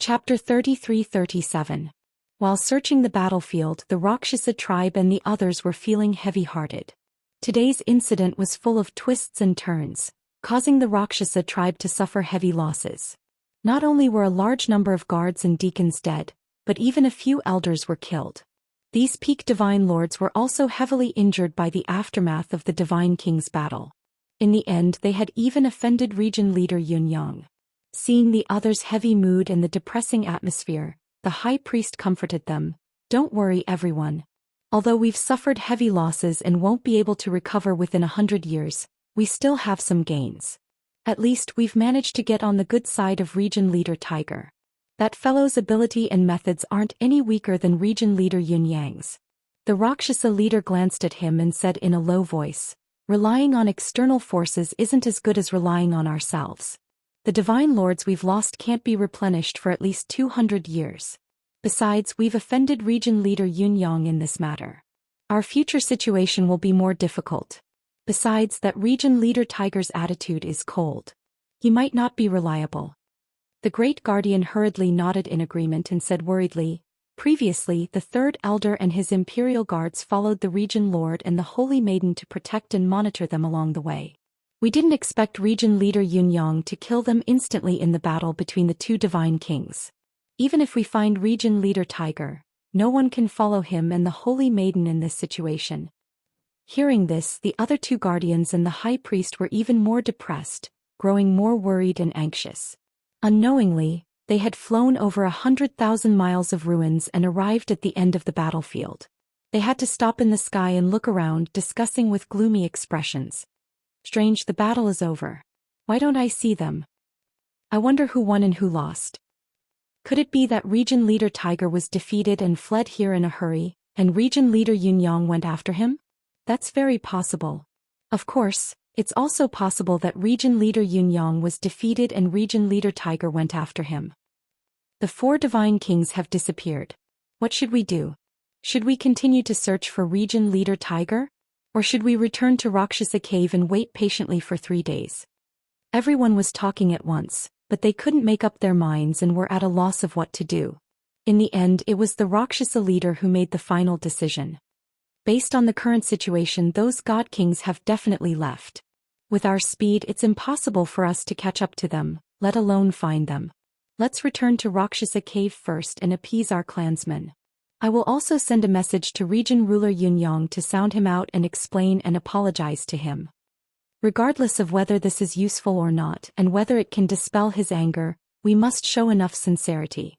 Chapter 33-37. While searching the battlefield, the Rakshasa tribe and the others were feeling heavy-hearted. Today's incident was full of twists and turns, causing the Rakshasa tribe to suffer heavy losses. Not only were a large number of guards and deacons dead, but even a few elders were killed. These peak divine lords were also heavily injured by the aftermath of the divine king's battle. In the end, they had even offended region leader Yunyang. Seeing the others' heavy mood and the depressing atmosphere, the high priest comforted them. "Don't worry, everyone. Although we've suffered heavy losses and won't be able to recover within 100 years, we still have some gains. At least we've managed to get on the good side of region leader Tiger. That fellow's ability and methods aren't any weaker than region leader Yunyang's." The Rakshasa leader glanced at him and said in a low voice, "Relying on external forces isn't as good as relying on ourselves. The divine lords we've lost can't be replenished for at least 200 years. Besides, we've offended region leader Yunyang in this matter. Our future situation will be more difficult. Besides, that region leader Tiger's attitude is cold. He might not be reliable." The great guardian hurriedly nodded in agreement and said worriedly, "Previously, the third elder and his imperial guards followed the region lord and the holy maiden to protect and monitor them along the way. We didn't expect region leader Yunyang to kill them instantly in the battle between the two divine kings. Even if we find region leader Tiger, no one can follow him and the holy maiden in this situation." Hearing this, the other two guardians and the high priest were even more depressed, growing more worried and anxious. Unknowingly, they had flown over 100,000 miles of ruins and arrived at the end of the battlefield. They had to stop in the sky and look around, discussing with gloomy expressions. "Strange, the battle is over. Why don't I see them? I wonder who won and who lost. Could it be that region leader Tiger was defeated and fled here in a hurry, and region leader Yunyang went after him? That's very possible. Of course, it's also possible that region leader Yunyang was defeated and region leader Tiger went after him. The four divine kings have disappeared. What should we do? Should we continue to search for region leader Tiger? Or should we return to Rakshasa Cave and wait patiently for 3 days?" Everyone was talking at once, but they couldn't make up their minds and were at a loss of what to do. In the end, it was the Rakshasa leader who made the final decision. "Based on the current situation, those god kings have definitely left. With our speed, it's impossible for us to catch up to them, let alone find them. Let's return to Rakshasa Cave first and appease our clansmen. I will also send a message to region ruler Yunyang to sound him out and explain and apologize to him. Regardless of whether this is useful or not and whether it can dispel his anger, we must show enough sincerity."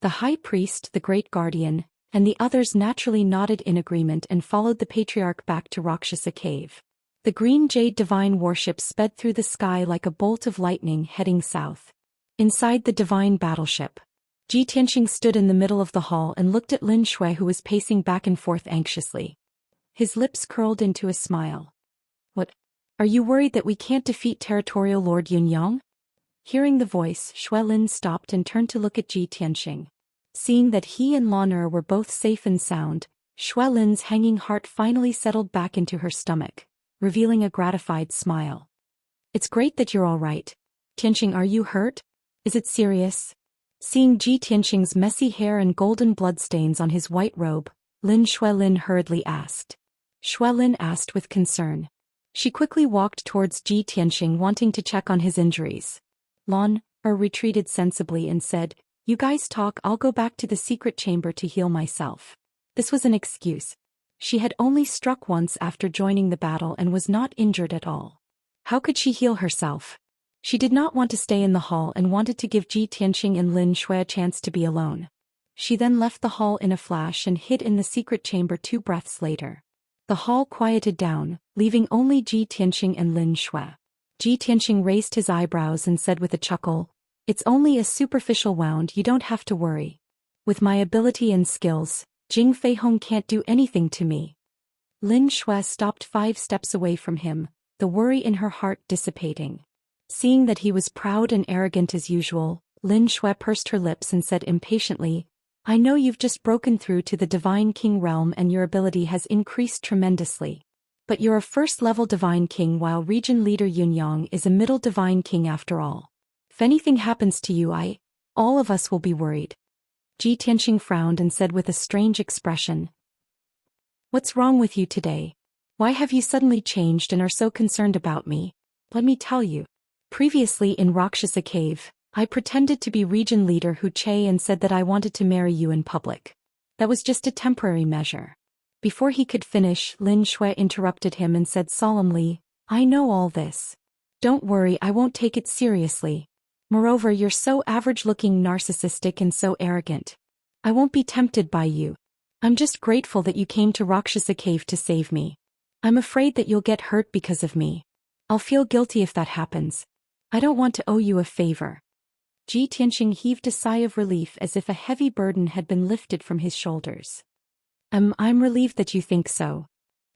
The high priest, the great guardian, and the others naturally nodded in agreement and followed the patriarch back to Rakshasa Cave. The green jade divine warship sped through the sky like a bolt of lightning heading south. Inside the divine battleship, Ji Tianxing stood in the middle of the hall and looked at Lin Shui, who was pacing back and forth anxiously. His lips curled into a smile. "What? Are you worried that we can't defeat territorial Lord Yunyang?" Hearing the voice, Shui Lin stopped and turned to look at Ji Tianxing. Seeing that he and Lan Er were both safe and sound, Shui Lin's hanging heart finally settled back into her stomach, revealing a gratified smile. "It's great that you're all right. Tianxing, are you hurt? Is it serious?" Seeing Ji Tianxing's messy hair and golden bloodstains on his white robe, Lin Shui Lin hurriedly asked. Shui Lin asked with concern. She quickly walked towards Ji Tianxing, wanting to check on his injuries. Lan Er retreated sensibly and said, "You guys talk, I'll go back to the secret chamber to heal myself." This was an excuse. She had only struck once after joining the battle and was not injured at all. How could she heal herself? She did not want to stay in the hall and wanted to give Ji Tianxing and Lin Shui a chance to be alone. She then left the hall in a flash and hid in the secret chamber 2 breaths later. The hall quieted down, leaving only Ji Tianxing and Lin Shui. Ji Tianxing raised his eyebrows and said with a chuckle, "It's only a superficial wound, you don't have to worry. With my ability and skills, Jing Feihong can't do anything to me." Lin Shui stopped 5 steps away from him, the worry in her heart dissipating. Seeing that he was proud and arrogant as usual, Lin Shui pursed her lips and said impatiently, "I know you've just broken through to the Divine King realm and your ability has increased tremendously. But you're a first-level Divine King while region leader Yunyang is a middle Divine King after all. If anything happens to you, All of us will be worried. Ji Tianxing frowned and said with a strange expression, "What's wrong with you today? Why have you suddenly changed and are so concerned about me? Let me tell you. Previously in Rakshasa Cave, I pretended to be region leader Hu Che and said that I wanted to marry you in public. That was just a temporary measure." Before he could finish, Lin Shui interrupted him and said solemnly, "I know all this. Don't worry, I won't take it seriously. Moreover, you're so average-looking, narcissistic and so arrogant. I won't be tempted by you. I'm just grateful that you came to Rakshasa Cave to save me. I'm afraid that you'll get hurt because of me. I'll feel guilty if that happens. I don't want to owe you a favor." Ji Tianxing heaved a sigh of relief as if a heavy burden had been lifted from his shoulders. I'm relieved that you think so."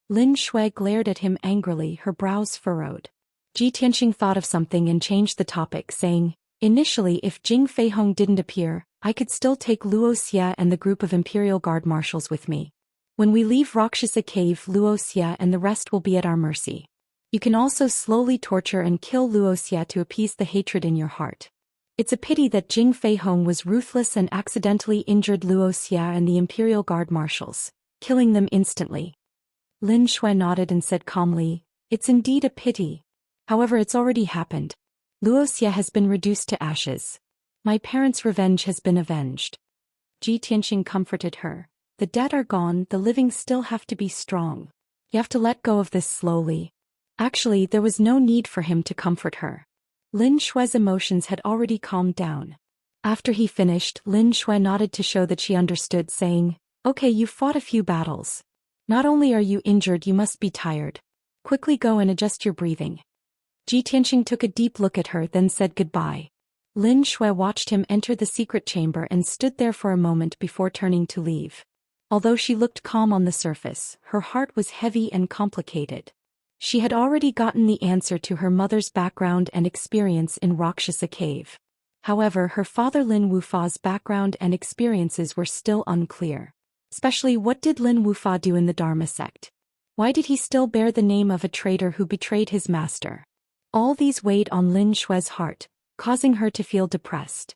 Lin Shui glared at him angrily, her brows furrowed. Ji Tianxing thought of something and changed the topic, saying, "Initially, if Jing Feihong didn't appear, I could still take Luo Xia and the group of Imperial Guard marshals with me. When we leave Rakshasa Cave, Luo Xia and the rest will be at our mercy. You can also slowly torture and kill Luo Xia to appease the hatred in your heart. It's a pity that Jing Feihong was ruthless and accidentally injured Luo Xia and the Imperial Guard marshals, killing them instantly." Lin Shui nodded and said calmly, "It's indeed a pity. However, it's already happened. Luo Xia has been reduced to ashes. My parents' revenge has been avenged." Ji Tianxing comforted her. "The dead are gone, the living still have to be strong. You have to let go of this slowly." Actually, there was no need for him to comfort her. Lin Shui's emotions had already calmed down. After he finished, Lin Shui nodded to show that she understood, saying, "Okay, you fought a few battles. Not only are you injured, you must be tired. Quickly go and adjust your breathing." Ji Tianxing took a deep look at her, then said goodbye. Lin Shui watched him enter the secret chamber and stood there for a moment before turning to leave. Although she looked calm on the surface, her heart was heavy and complicated. She had already gotten the answer to her mother's background and experience in Rakshasa Cave. However, her father Lin Wufa's background and experiences were still unclear. Especially, what did Lin Wufa do in the Dharma sect? Why did he still bear the name of a traitor who betrayed his master? All these weighed on Lin Shui's heart, causing her to feel depressed.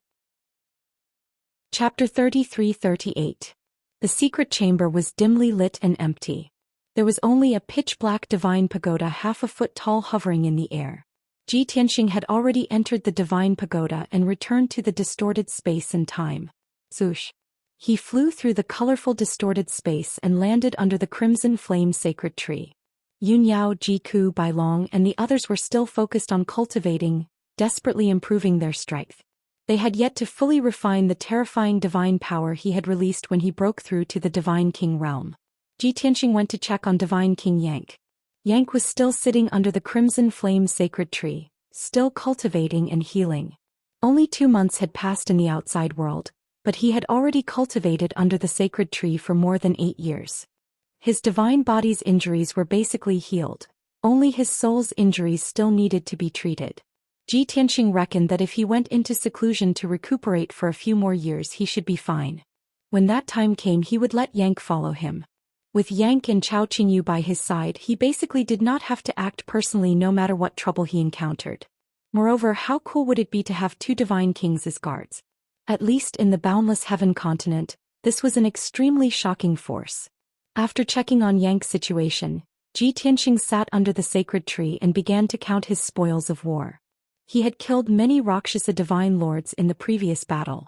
Chapter 33-38. The secret chamber was dimly lit and empty. There was only a pitch-black divine pagoda half a foot tall hovering in the air. Ji Tianxing had already entered the divine pagoda and returned to the distorted space and time. Zhoosh! He flew through the colorful distorted space and landed under the crimson flame sacred tree. Yun Yao, Ji Ku, Bai Long and the others were still focused on cultivating, desperately improving their strength. They had yet to fully refine the terrifying divine power he had released when he broke through to the Divine King realm. Ji Tianxing went to check on Divine King Yank. Yank was still sitting under the crimson flame sacred tree, still cultivating and healing. Only 2 months had passed in the outside world, but he had already cultivated under the sacred tree for more than 8 years. His divine body's injuries were basically healed. Only his soul's injuries still needed to be treated. Ji Tianxing reckoned that if he went into seclusion to recuperate for a few more years, he should be fine. When that time came, he would let Yank follow him. With Yank and Chao Qingyu by his side, he basically did not have to act personally no matter what trouble he encountered. Moreover, how cool would it be to have 2 divine kings as guards? At least in the boundless heaven continent, this was an extremely shocking force. After checking on Yank's situation, Ji Tianxing sat under the sacred tree and began to count his spoils of war. He had killed many Rakshasa divine lords in the previous battle.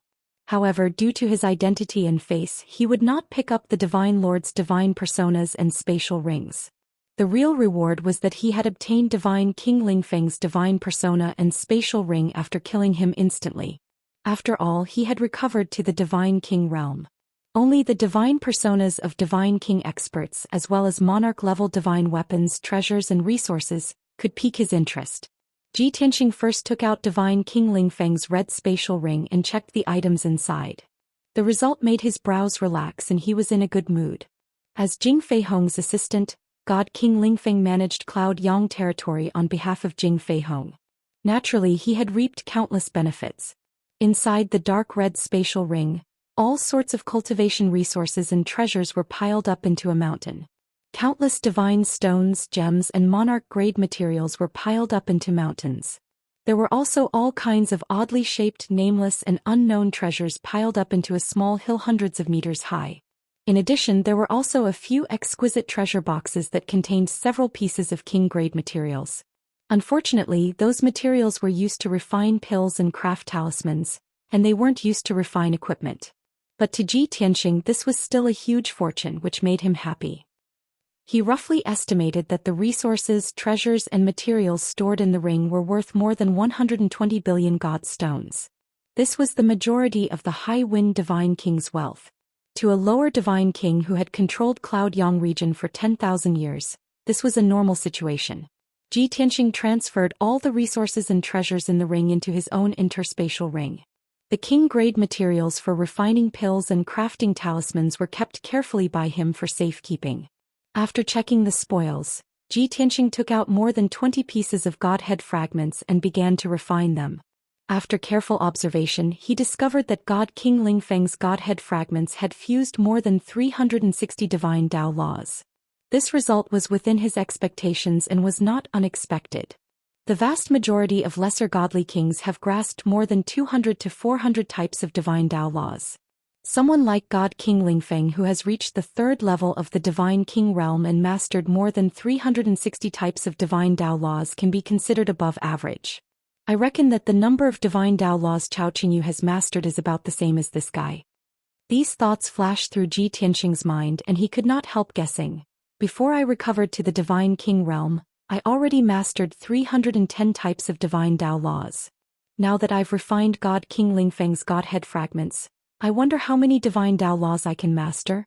However, due to his identity and face, he would not pick up the divine lord's divine personas and spatial rings. The real reward was that he had obtained divine King Lingfeng's divine persona and spatial ring after killing him instantly. After all, he had recovered to the divine king realm. Only the divine personas of divine king experts as well as monarch-level divine weapons, treasures and resources could pique his interest. Ji Tianxing first took out divine King Lingfeng's red spatial ring and checked the items inside. The result made his brows relax and he was in a good mood. As Jing Feihong's assistant, God King Lingfeng managed Cloud Yang territory on behalf of Jing Feihong. Naturally, he had reaped countless benefits. Inside the dark red spatial ring, all sorts of cultivation resources and treasures were piled up into a mountain. Countless divine stones, gems and monarch-grade materials were piled up into mountains. There were also all kinds of oddly shaped, nameless and unknown treasures piled up into a small hill hundreds of meters high. In addition, there were also a few exquisite treasure boxes that contained several pieces of king-grade materials. Unfortunately, those materials were used to refine pills and craft talismans, and they weren't used to refine equipment. But to Ji Tianxing this was still a huge fortune which made him happy. He roughly estimated that the resources, treasures and materials stored in the ring were worth more than 120 billion god stones. This was the majority of the High Wind Divine King's wealth. To a lower divine king who had controlled Cloud Yang region for 10,000 years, this was a normal situation. Ji Tianxing transferred all the resources and treasures in the ring into his own interspatial ring. The king-grade materials for refining pills and crafting talismans were kept carefully by him for safekeeping. After checking the spoils, Ji Tianxing took out more than 20 pieces of godhead fragments and began to refine them. After careful observation, he discovered that God King Lingfeng's godhead fragments had fused more than 360 divine Tao laws. This result was within his expectations and was not unexpected. The vast majority of lesser godly kings have grasped more than 200 to 400 types of divine Tao laws. Someone like God King Lingfeng who has reached the third level of the Divine King realm and mastered more than 360 types of divine Tao laws can be considered above average. I reckon that the number of divine Tao laws Chao Qingyu has mastered is about the same as this guy. These thoughts flashed through Ji Tianxing's mind and he could not help guessing. Before I recovered to the Divine King realm, I already mastered 310 types of divine Tao laws. Now that I've refined God King Lingfeng's godhead fragments, I wonder how many divine Tao laws I can master?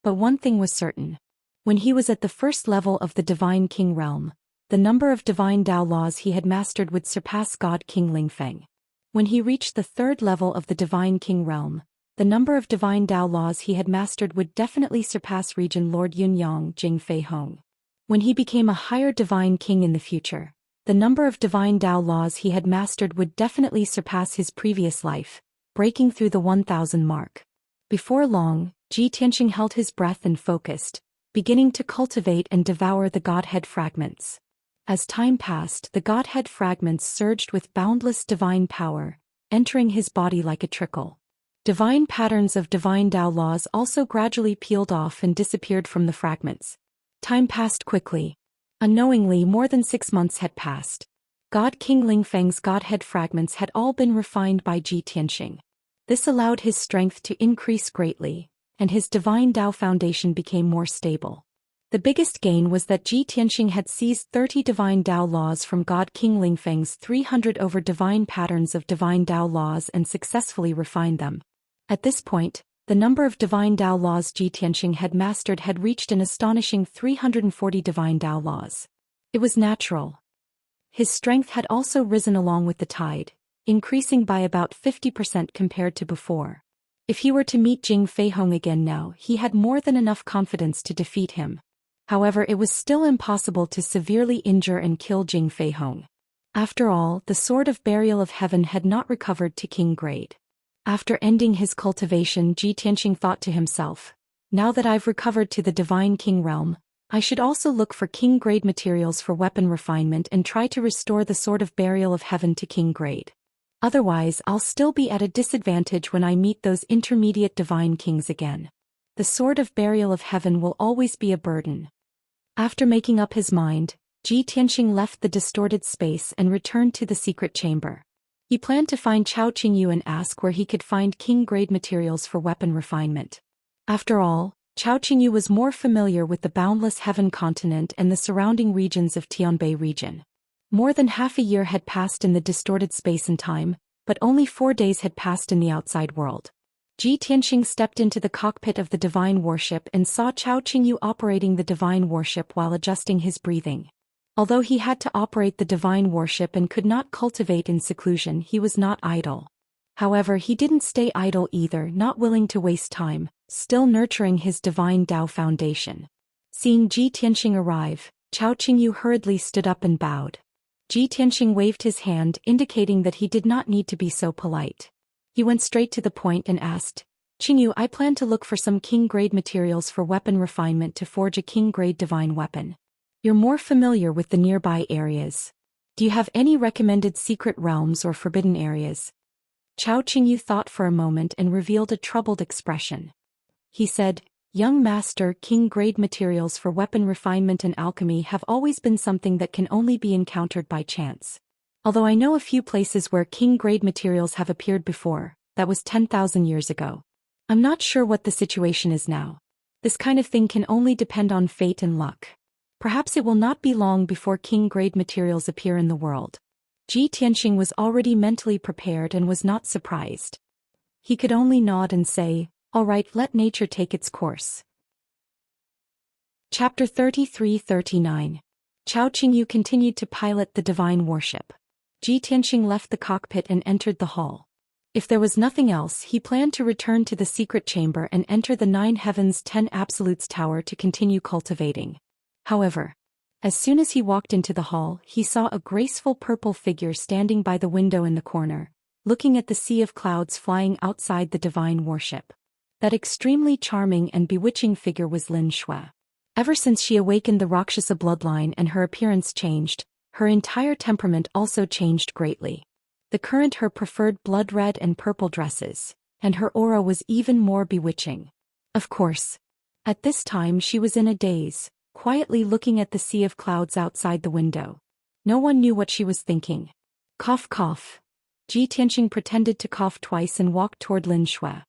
But one thing was certain. When he was at the first level of the Divine King realm, the number of divine Tao laws he had mastered would surpass God King Lingfeng. When he reached the third level of the Divine King realm, the number of divine Tao laws he had mastered would definitely surpass Region Lord Yunyang Jing Fei Hong. When he became a higher divine king in the future, the number of divine Tao laws he had mastered would definitely surpass his previous life, breaking through the 1,000 mark. Before long, Ji Tianxing held his breath and focused, beginning to cultivate and devour the godhead fragments. As time passed, the godhead fragments surged with boundless divine power, entering his body like a trickle. Divine patterns of divine Tao laws also gradually peeled off and disappeared from the fragments. Time passed quickly. Unknowingly, more than 6 months had passed. God King Lingfeng's godhead fragments had all been refined by Ji Tianxing. This allowed his strength to increase greatly, and his divine Tao foundation became more stable. The biggest gain was that Ji Tianxing had seized 30 divine Tao laws from God King Lingfeng's 300 over divine patterns of divine Tao laws and successfully refined them. At this point, the number of divine Tao laws Ji Tianxing had mastered had reached an astonishing 340 divine Tao laws. It was natural. His strength had also risen along with the tide, increasing by about 50% compared to before. If he were to meet Jing Fei Hong again now, he had more than enough confidence to defeat him. However, it was still impossible to severely injure and kill Jing Fei Hong. After all, the Sword of Burial of Heaven had not recovered to king grade. After ending his cultivation, Ji Tianxing thought to himself, now that I've recovered to the Divine King realm, I should also look for king grade materials for weapon refinement and try to restore the Sword of Burial of Heaven to king grade. Otherwise, I'll still be at a disadvantage when I meet those intermediate divine kings again. The Sword of Burial of Heaven will always be a burden. After making up his mind, Ji Tianxing left the distorted space and returned to the secret chamber. He planned to find Chao Qingyu and ask where he could find king-grade materials for weapon refinement. After all, Chao Qingyu was more familiar with the boundless heaven continent and the surrounding regions of Tianbei region. More than half a year had passed in the distorted space and time, but only 4 days had passed in the outside world. Ji Tianxing stepped into the cockpit of the divine warship and saw Chao Qingyu operating the divine warship while adjusting his breathing. Although he had to operate the divine warship and could not cultivate in seclusion, he was not idle. However, he didn't stay idle either, not willing to waste time, still nurturing his divine Tao foundation. Seeing Ji Tianxing arrive, Chao Qingyu hurriedly stood up and bowed. Ji Tianxing waved his hand, indicating that he did not need to be so polite. He went straight to the point and asked, Qingyu, I plan to look for some king-grade materials for weapon refinement to forge a king-grade divine weapon. You're more familiar with the nearby areas. Do you have any recommended secret realms or forbidden areas? Chao Qingyu thought for a moment and revealed a troubled expression. He said, Young Master, king-grade materials for weapon refinement and alchemy have always been something that can only be encountered by chance. Although I know a few places where king-grade materials have appeared before, that was 10,000 years ago. I'm not sure what the situation is now. This kind of thing can only depend on fate and luck. Perhaps it will not be long before king-grade materials appear in the world. Ji Tianxing was already mentally prepared and was not surprised. He could only nod and say, all right, let nature take its course. Chapter 33-39. Chao Qingyu continued to pilot the divine warship. Ji Tianxing left the cockpit and entered the hall. If there was nothing else, he planned to return to the secret chamber and enter the 9 Heavens 10 Absolutes Tower to continue cultivating. However, as soon as he walked into the hall, he saw a graceful purple figure standing by the window in the corner, looking at the sea of clouds flying outside the divine warship. That extremely charming and bewitching figure was Lin Shui. Ever since she awakened the Rakshasa bloodline and her appearance changed, her entire temperament also changed greatly. The current her preferred blood red and purple dresses, and her aura was even more bewitching. Of course, at this time she was in a daze, quietly looking at the sea of clouds outside the window. No one knew what she was thinking. Cough cough. Ji Tianxing pretended to cough twice and walked toward Lin Shui.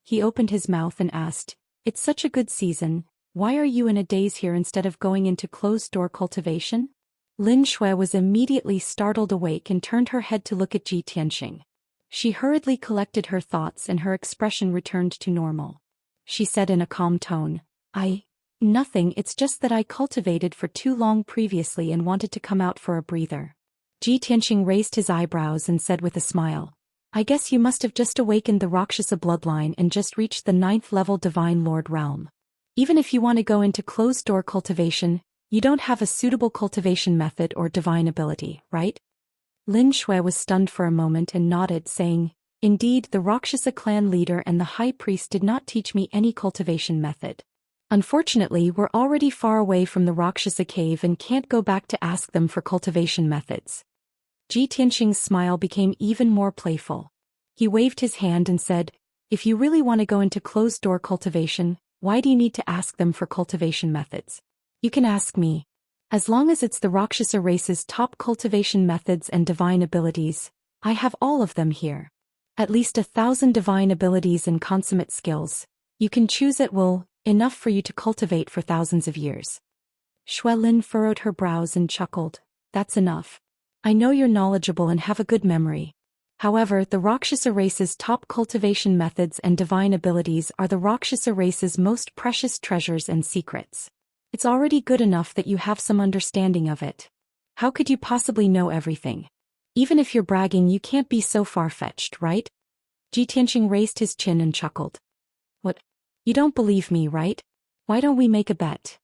He opened his mouth and asked, It's such a good season, why are you in a daze here instead of going into closed-door cultivation? Lin Shui was immediately startled awake and turned her head to look at Ji Tianxing. She hurriedly collected her thoughts and her expression returned to normal. She said in a calm tone, Nothing, it's just that I cultivated for too long previously and wanted to come out for a breather. Ji Tianxing raised his eyebrows and said with a smile, I guess you must have just awakened the Rakshasa bloodline and just reached the 9th level Divine Lord realm. Even if you want to go into closed-door cultivation, you don't have a suitable cultivation method or divine ability, right? Lin Shui was stunned for a moment and nodded, saying, Indeed, the Rakshasa clan leader and the high priest did not teach me any cultivation method. Unfortunately, we're already far away from the Rakshasa cave and can't go back to ask them for cultivation methods. Ji Tianxing's smile became even more playful. He waved his hand and said, If you really want to go into closed-door cultivation, why do you need to ask them for cultivation methods? You can ask me. As long as it's the Rakshasa race's top cultivation methods and divine abilities, I have all of them here. At least 1,000 divine abilities and consummate skills. You can choose at will, enough for you to cultivate for thousands of years. Shui Lin furrowed her brows and chuckled, That's enough. I know you're knowledgeable and have a good memory. However, the Rakshasa race's top cultivation methods and divine abilities are the Rakshasa race's most precious treasures and secrets. It's already good enough that you have some understanding of it. How could you possibly know everything? Even if you're bragging, you can't be so far-fetched, right? Ji Tianxing raised his chin and chuckled. What? You don't believe me, right? Why don't we make a bet?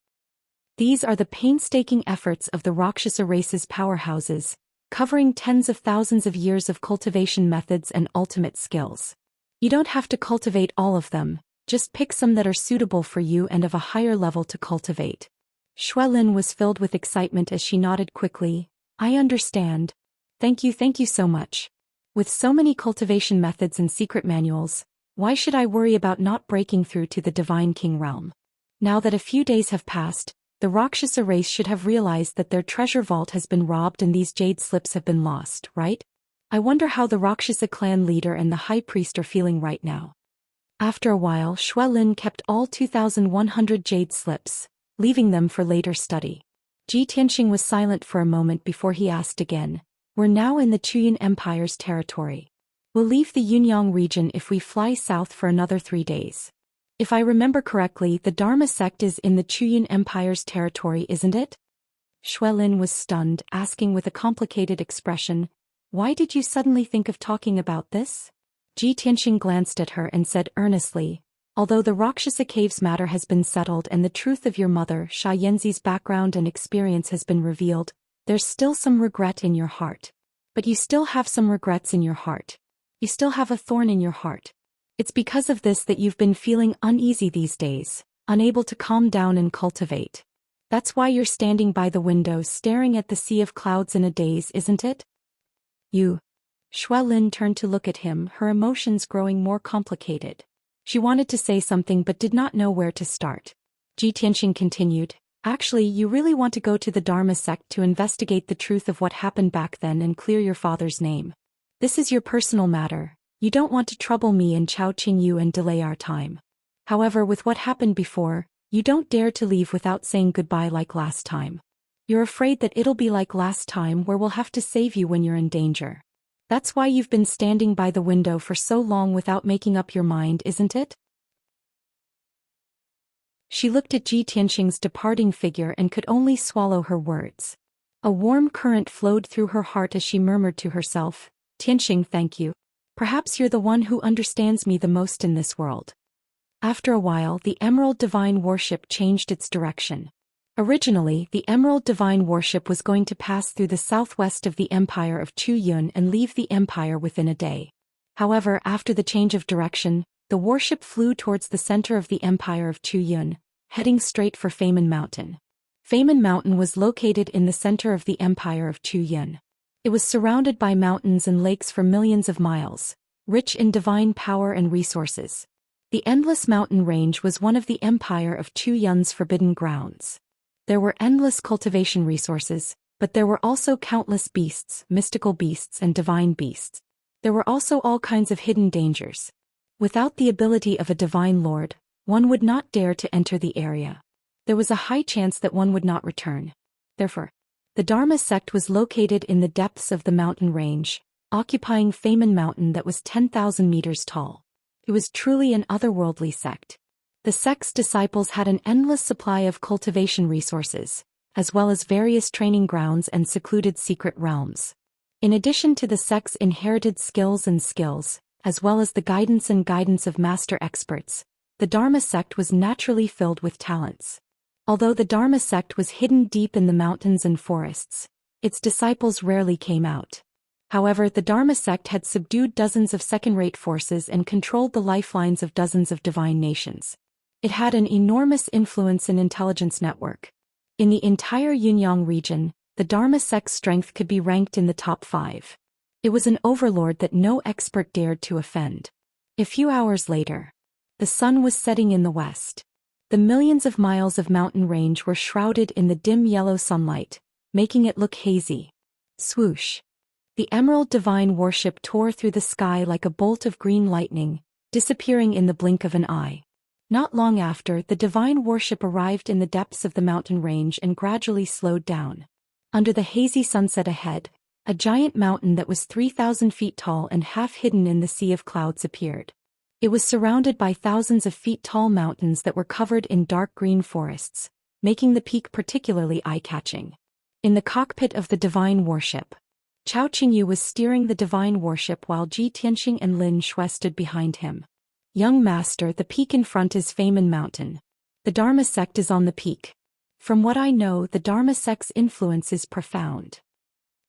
These are the painstaking efforts of the Rakshasa race's powerhouses, covering tens of thousands of years of cultivation methods and ultimate skills. You don't have to cultivate all of them, just pick some that are suitable for you and of a higher level to cultivate. Shui Lin was filled with excitement as she nodded quickly, I understand. Thank you so much. With so many cultivation methods and secret manuals, why should I worry about not breaking through to the Divine King realm? Now that a few days have passed, the Rakshasa race should have realized that their treasure vault has been robbed and these jade slips have been lost, right? I wonder how the Rakshasa clan leader and the high priest are feeling right now. After a while, Shui Lin kept all 2,100 jade slips, leaving them for later study. Ji Tianxing was silent for a moment before he asked again, We're now in the Chuyan Empire's territory. We'll leave the Yunyang region if we fly south for another 3 days. If I remember correctly, the Dharma sect is in the Chuyan Empire's territory, isn't it? Shui Lin was stunned, asking with a complicated expression, Why did you suddenly think of talking about this? Ji Tianxing glanced at her and said earnestly, Although the Rakshasa cave's matter has been settled and the truth of your mother Xianxia's background and experience has been revealed, there's still some regret in your heart. But you still have some regrets in your heart. You still have a thorn in your heart. It's because of this that you've been feeling uneasy these days, unable to calm down and cultivate. That's why you're standing by the window staring at the sea of clouds in a daze, isn't it? You. Shui Lin turned to look at him, her emotions growing more complicated. She wanted to say something but did not know where to start. Ji Tianxing continued, actually, you really want to go to the Dharma sect to investigate the truth of what happened back then and clear your father's name. This is your personal matter. You don't want to trouble me and Chao Qingyu and delay our time. However, with what happened before, you don't dare to leave without saying goodbye like last time. You're afraid that it'll be like last time where we'll have to save you when you're in danger. That's why you've been standing by the window for so long without making up your mind, isn't it? She looked at Ji Tianxing's departing figure and could only swallow her words. A warm current flowed through her heart as she murmured to herself, Tianxing, thank you. Perhaps you're the one who understands me the most in this world. After a while, the Emerald Divine Warship changed its direction. Originally, the Emerald Divine Warship was going to pass through the southwest of the Empire of Chu Yun and leave the Empire within a day. However, after the change of direction, the warship flew towards the center of the Empire of Chu Yun, heading straight for Feimin Mountain. Feimin Mountain was located in the center of the Empire of Chu Yun. It was surrounded by mountains and lakes for millions of miles, rich in divine power and resources. The endless mountain range was one of the Empire of Chu Yun's forbidden grounds. There were endless cultivation resources, but there were also countless beasts, mystical beasts and divine beasts. There were also all kinds of hidden dangers. Without the ability of a divine lord, one would not dare to enter the area. There was a high chance that one would not return. Therefore, the Dharma sect was located in the depths of the mountain range, occupying Feimin Mountain that was 10,000 meters tall. It was truly an otherworldly sect. The sect's disciples had an endless supply of cultivation resources, as well as various training grounds and secluded secret realms. In addition to the sect's inherited skills, as well as the guidance of master experts, the Dharma sect was naturally filled with talents. Although the Dharma sect was hidden deep in the mountains and forests, its disciples rarely came out. However, the Dharma sect had subdued dozens of second-rate forces and controlled the lifelines of dozens of divine nations. It had an enormous influence and intelligence network. In the entire Yunyang region, the Dharma sect's strength could be ranked in the top 5. It was an overlord that no expert dared to offend. A few hours later, the sun was setting in the west. The millions of miles of mountain range were shrouded in the dim yellow sunlight, making it look hazy. Swoosh! The Emerald Divine Warship tore through the sky like a bolt of green lightning, disappearing in the blink of an eye. Not long after, the Divine Warship arrived in the depths of the mountain range and gradually slowed down. Under the hazy sunset ahead, a giant mountain that was 3,000 feet tall and half hidden in the sea of clouds appeared. It was surrounded by thousands of feet tall mountains that were covered in dark green forests, making the peak particularly eye-catching. In the cockpit of the Divine Warship, Chao Qingyu was steering the Divine Warship while Ji Tianxing and Lin Shui stood behind him. Young master, the peak in front is Feimin Mountain. The Dharma sect is on the peak. From what I know, the Dharma sect's influence is profound.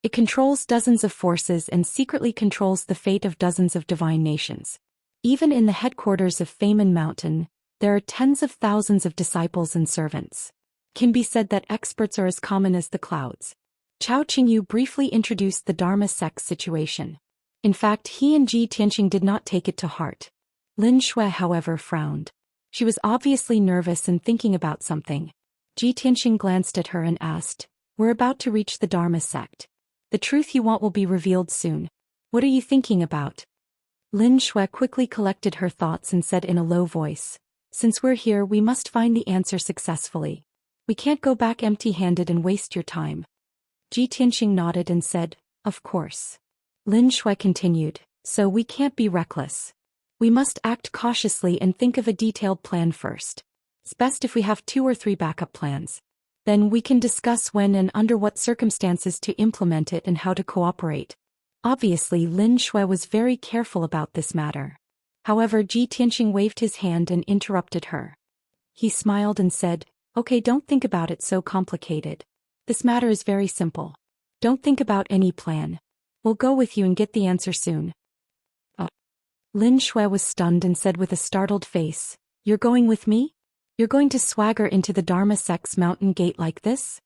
It controls dozens of forces and secretly controls the fate of dozens of divine nations. Even in the headquarters of Feimin Mountain, there are tens of thousands of disciples and servants. Can be said that experts are as common as the clouds. Chao Qingyu briefly introduced the Dharma sect's situation. In fact, he and Ji Tianxing did not take it to heart. Lin Shui, however, frowned. She was obviously nervous and thinking about something. Ji Tianxing glanced at her and asked, "We're about to reach the Dharma sect. The truth you want will be revealed soon. What are you thinking about?" Lin Shui quickly collected her thoughts and said in a low voice, "Since we're here, we must find the answer successfully. We can't go back empty-handed and waste your time." Ji Tianxing nodded and said, "Of course." Lin Shui continued, "So we can't be reckless. We must act cautiously and think of a detailed plan first. It's best if we have 2 or 3 backup plans. Then we can discuss when and under what circumstances to implement it and how to cooperate." Obviously, Lin Shui was very careful about this matter. However, Ji Tianxing waved his hand and interrupted her. He smiled and said, "Okay, don't think about it so complicated. This matter is very simple. Don't think about any plan. We'll go with you and get the answer soon." Lin Shui was stunned and said with a startled face, "You're going with me?" You're going to swagger into the Dharma sect's mountain gate like this?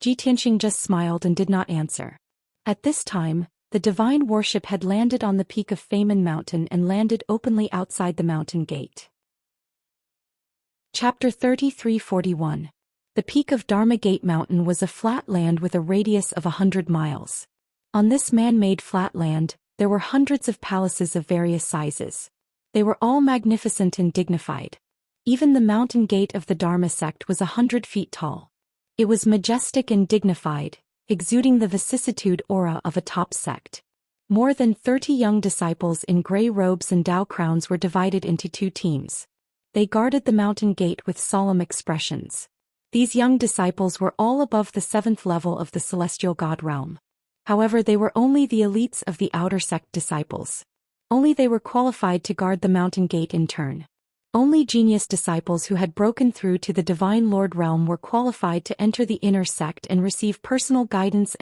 Ji Tianxing just smiled and did not answer. At this time, the divine worship had landed on the peak of Famen Mountain and landed openly outside the mountain gate. Chapter 3341. The peak of Dharma Gate Mountain was a flat land with a radius of 100 miles. On this man-made flat land, there were hundreds of palaces of various sizes. They were all magnificent and dignified. Even the mountain gate of the Dharma sect was 100 feet tall. It was majestic and dignified, exuding the vicissitude aura of a top sect. More than 30 young disciples in gray robes and Dao crowns were divided into 2 teams. They guarded the mountain gate with solemn expressions. These young disciples were all above the 7th level of the celestial god realm. However, they were only the elites of the outer sect disciples. Only they were qualified to guard the mountain gate in turn. Only genius disciples who had broken through to the Divine Lord realm were qualified to enter the inner sect and receive personal guidance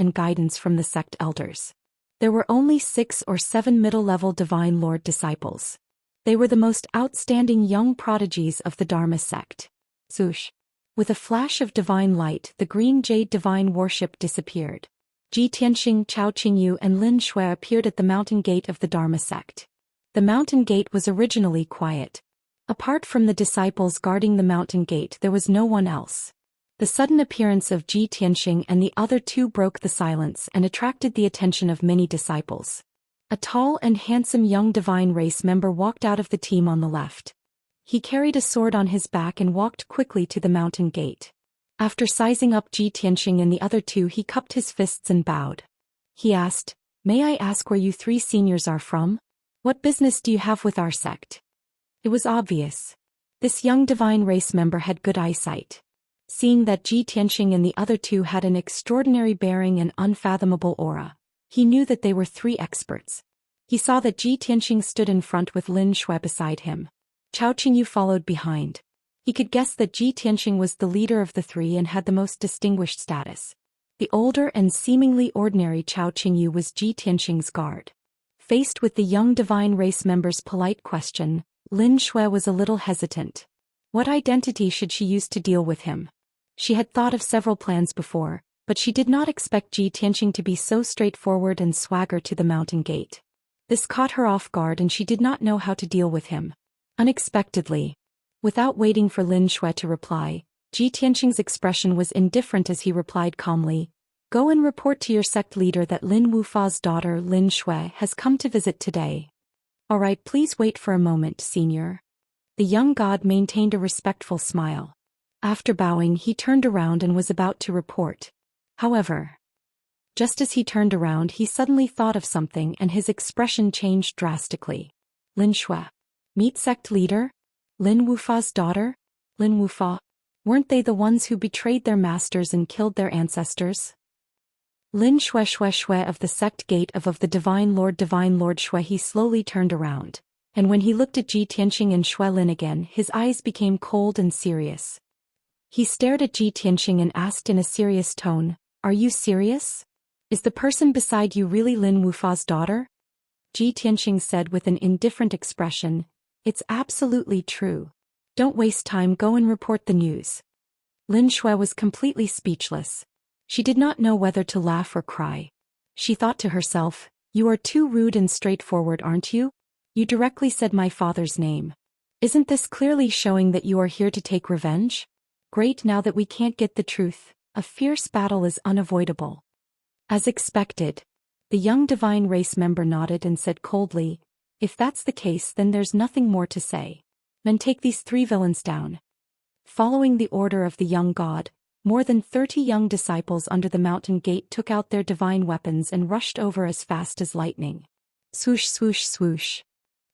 from the sect elders. There were only 6 or 7 middle-level Divine Lord disciples. They were the most outstanding young prodigies of the Dharma sect. Swoosh! With a flash of divine light, the green jade divine worship disappeared. Ji Tianxing, Chao Qingyu and Lin Shui appeared at the mountain gate of the Dharma sect. The mountain gate was originally quiet. Apart from the disciples guarding the mountain gate, there was no one else. The sudden appearance of Ji Tianxing and the other 2 broke the silence and attracted the attention of many disciples. A tall and handsome young divine race member walked out of the team on the left. He carried a sword on his back and walked quickly to the mountain gate. After sizing up Ji Tianxing and the other 2, he cupped his fists and bowed. He asked, "May I ask where you 3 seniors are from? What business do you have with our sect?" It was obvious. This young divine race member had good eyesight. Seeing that Ji Tianxing and the other 2 had an extraordinary bearing and unfathomable aura, he knew that they were 3 experts. He saw that Ji Tianxing stood in front with Lin Shui beside him. Chao Qingyu followed behind. He could guess that Ji Tianxing was the leader of the 3 and had the most distinguished status. The older and seemingly ordinary Chao Qingyu was Ji Tianxing's guard. Faced with the young divine race member's polite question, Lin Shui was a little hesitant. What identity should she use to deal with him? She had thought of several plans before, but she did not expect Ji Tianxing to be so straightforward and swagger to the mountain gate. This caught her off guard and she did not know how to deal with him. Unexpectedly, without waiting for Lin Shui to reply, Ji Tianxing's expression was indifferent as he replied calmly, "Go and report to your sect leader that Lin Wufa's daughter Lin Shui has come to visit today." "All right, please wait for a moment, senior." The young god maintained a respectful smile. After bowing, he turned around and was about to report. However, just as he turned around, he suddenly thought of something and his expression changed drastically. "Lin Shui? Meet sect leader? Lin Wufa's daughter? Lin Wufa? Weren't they the ones who betrayed their masters and killed their ancestors?" Lin Shui of the sect gate of the Divine Lord Shui. He slowly turned around, and when he looked at Ji Tianxing and Shui Lin again, his eyes became cold and serious. He stared at Ji Tianxing and asked in a serious tone, "Are you serious? Is the person beside you really Lin Wufa's daughter?" Ji Tianxing said with an indifferent expression, "It's absolutely true. Don't waste time, go and report the news." Lin Shui was completely speechless. She did not know whether to laugh or cry. She thought to herself, "You are too rude and straightforward, aren't you? You directly said my father's name. Isn't this clearly showing that you are here to take revenge? Great, now that we can't get the truth, a fierce battle is unavoidable." As expected, the young divine race member nodded and said coldly, "If that's the case, then there's nothing more to say. Then take these 3 villains down." Following the order of the young god, more than 30 young disciples under the mountain gate took out their divine weapons and rushed over as fast as lightning. Swoosh, swoosh, swoosh.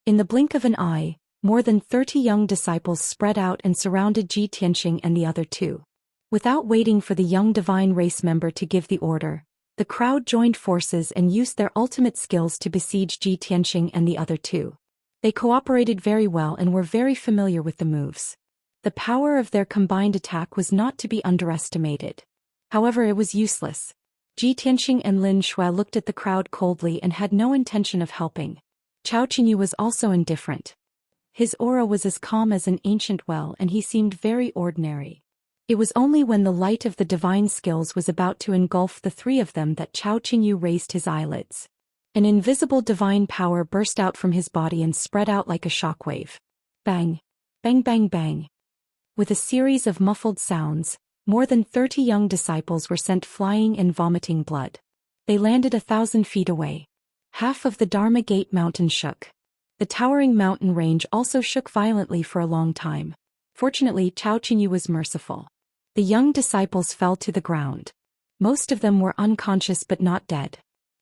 In the blink of an eye, more than 30 young disciples spread out and surrounded Ji Tianxing and the other 2. Without waiting for the young divine race member to give the order, the crowd joined forces and used their ultimate skills to besiege Ji Tianxing and the other 2. They cooperated very well and were very familiar with the moves. The power of their combined attack was not to be underestimated. However, it was useless. Ji Tianxing and Lin Shui looked at the crowd coldly and had no intention of helping. Chao Qingyu was also indifferent. His aura was as calm as an ancient well and he seemed very ordinary. It was only when the light of the divine skills was about to engulf the three of them that Chao Qingyu raised his eyelids. An invisible divine power burst out from his body and spread out like a shockwave. Bang! Bang bang bang! With a series of muffled sounds, more than 30 young disciples were sent flying and vomiting blood. They landed 1,000 feet away. Half of the Dharma Gate mountain shook. The towering mountain range also shook violently for a long time. Fortunately, Chao Qingyu was merciful. The young disciples fell to the ground. Most of them were unconscious but not dead.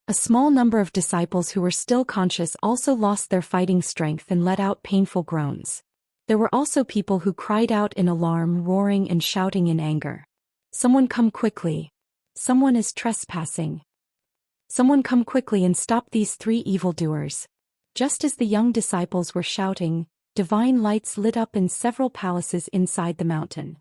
A small number of disciples who were still conscious also lost their fighting strength and let out painful groans. There were also people who cried out in alarm, roaring and shouting in anger. "Someone come quickly! Someone is trespassing! Someone come quickly and stop these three evildoers!" Just as the young disciples were shouting, divine lights lit up in several palaces inside the mountain.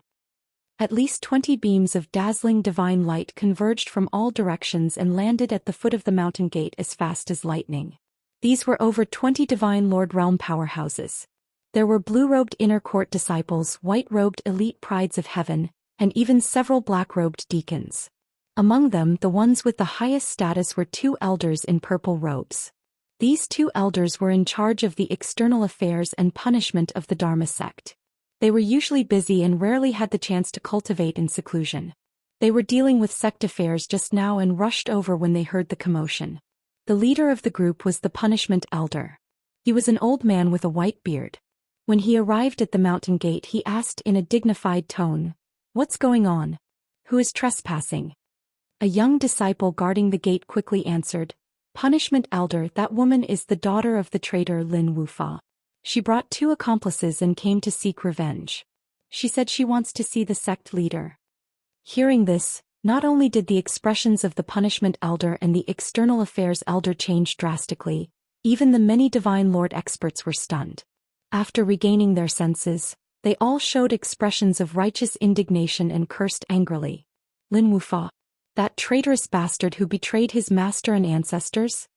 At least 20 beams of dazzling divine light converged from all directions and landed at the foot of the mountain gate as fast as lightning. These were over 20 divine Lord Realm powerhouses. There were blue-robed inner court disciples, white-robed elite prides of heaven, and even several black-robed deacons. Among them, the ones with the highest status were 2 elders in purple robes. These 2 elders were in charge of the external affairs and punishment of the Dharma sect. They were usually busy and rarely had the chance to cultivate in seclusion. They were dealing with sect affairs just now and rushed over when they heard the commotion. The leader of the group was the punishment elder. He was an old man with a white beard. When he arrived at the mountain gate, he asked in a dignified tone, "What's going on? Who is trespassing?" A young disciple guarding the gate quickly answered, "Punishment elder, that woman is the daughter of the traitor Lin Wufa. She brought 2 accomplices and came to seek revenge. She said she wants to see the sect leader." Hearing this, not only did the expressions of the punishment elder and the external affairs elder change drastically, even the many divine lord experts were stunned. After regaining their senses, they all showed expressions of righteous indignation and cursed angrily. "Lin Wufa, that traitorous bastard who betrayed his master and ancestors?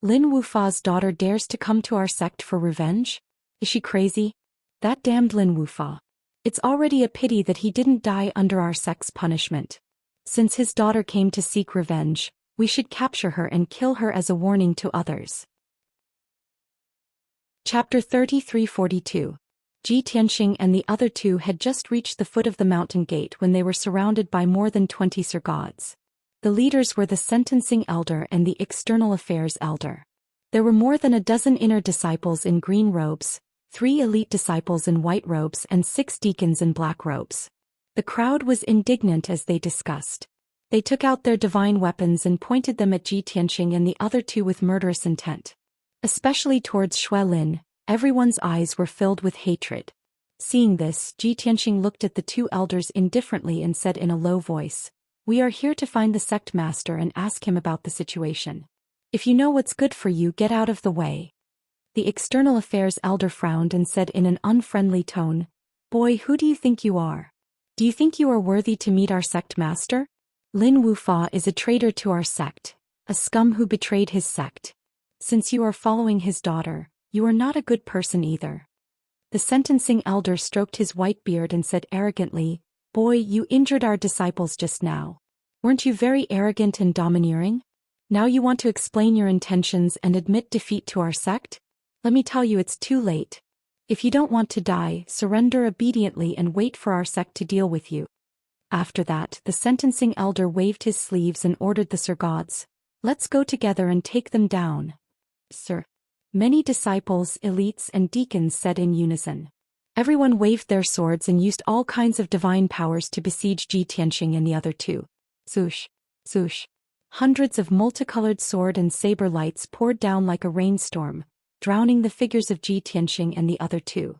Lin Wufa's daughter dares to come to our sect for revenge? Is she crazy? That damned Lin Wufa. It's already a pity that he didn't die under our sect's punishment. Since his daughter came to seek revenge, we should capture her and kill her as a warning to others." Chapter 3342. Ji Tianxing and the other 2 had just reached the foot of the mountain gate when they were surrounded by more than 20 Sir Gods. The leaders were the sentencing elder and the external affairs elder. There were more than a dozen inner disciples in green robes, 3 elite disciples in white robes and 6 deacons in black robes. The crowd was indignant as they discussed. They took out their divine weapons and pointed them at Ji Tianxing and the other 2 with murderous intent. Especially towards Xue Lin, everyone's eyes were filled with hatred. Seeing this, Ji Tianxing looked at the 2 elders indifferently and said in a low voice, "We are here to find the sect master and ask him about the situation. If you know what's good for you, get out of the way." The external affairs elder frowned and said in an unfriendly tone, "Boy, who do you think you are? Do you think you are worthy to meet our sect master? Lin Wufa is a traitor to our sect, a scum who betrayed his sect. Since you are following his daughter, you are not a good person either." The sentencing elder stroked his white beard and said arrogantly, "Boy, you injured our disciples just now. Weren't you very arrogant and domineering? Now you want to explain your intentions and admit defeat to our sect? Let me tell you, it's too late. If you don't want to die, surrender obediently and wait for our sect to deal with you." After that, the sentencing elder waved his sleeves and ordered the Sir Gods, "Let's go together and take them down." "Sir." Many disciples, elites and deacons said in unison. Everyone waved their swords and used all kinds of divine powers to besiege Ji Tianxing and the other 2. Swoosh, swoosh. Hundreds of multicolored sword and saber lights poured down like a rainstorm, drowning the figures of Ji Tianxing and the other 2.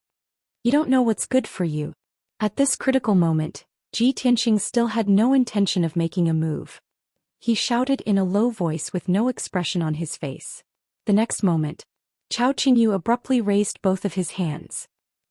"You don't know what's good for you." At this critical moment, Ji Tianxing still had no intention of making a move. He shouted in a low voice with no expression on his face. The next moment, Chao Qingyu abruptly raised both of his hands.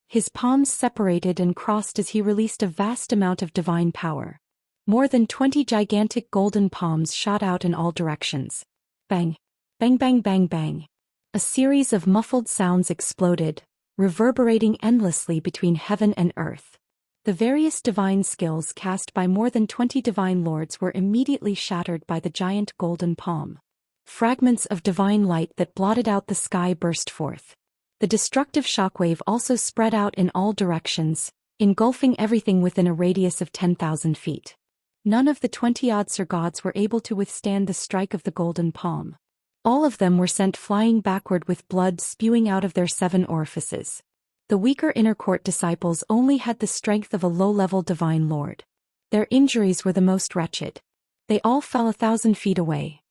His palms separated and crossed as he released a vast amount of divine power. More than 20 gigantic golden palms shot out in all directions. Bang! Bang bang bang bang! A series of muffled sounds exploded, reverberating endlessly between heaven and earth. The various divine skills cast by more than 20 divine lords were immediately shattered by the giant golden palm. Fragments of divine light that blotted out the sky burst forth. The destructive shockwave also spread out in all directions, engulfing everything within a radius of 10,000 feet. None of the 20-odd Sir gods were able to withstand the strike of the golden palm. All of them were sent flying backward with blood spewing out of their 7 orifices. The weaker inner court disciples only had the strength of a low-level divine lord. Their injuries were the most wretched. They all fell 1,000 feet away.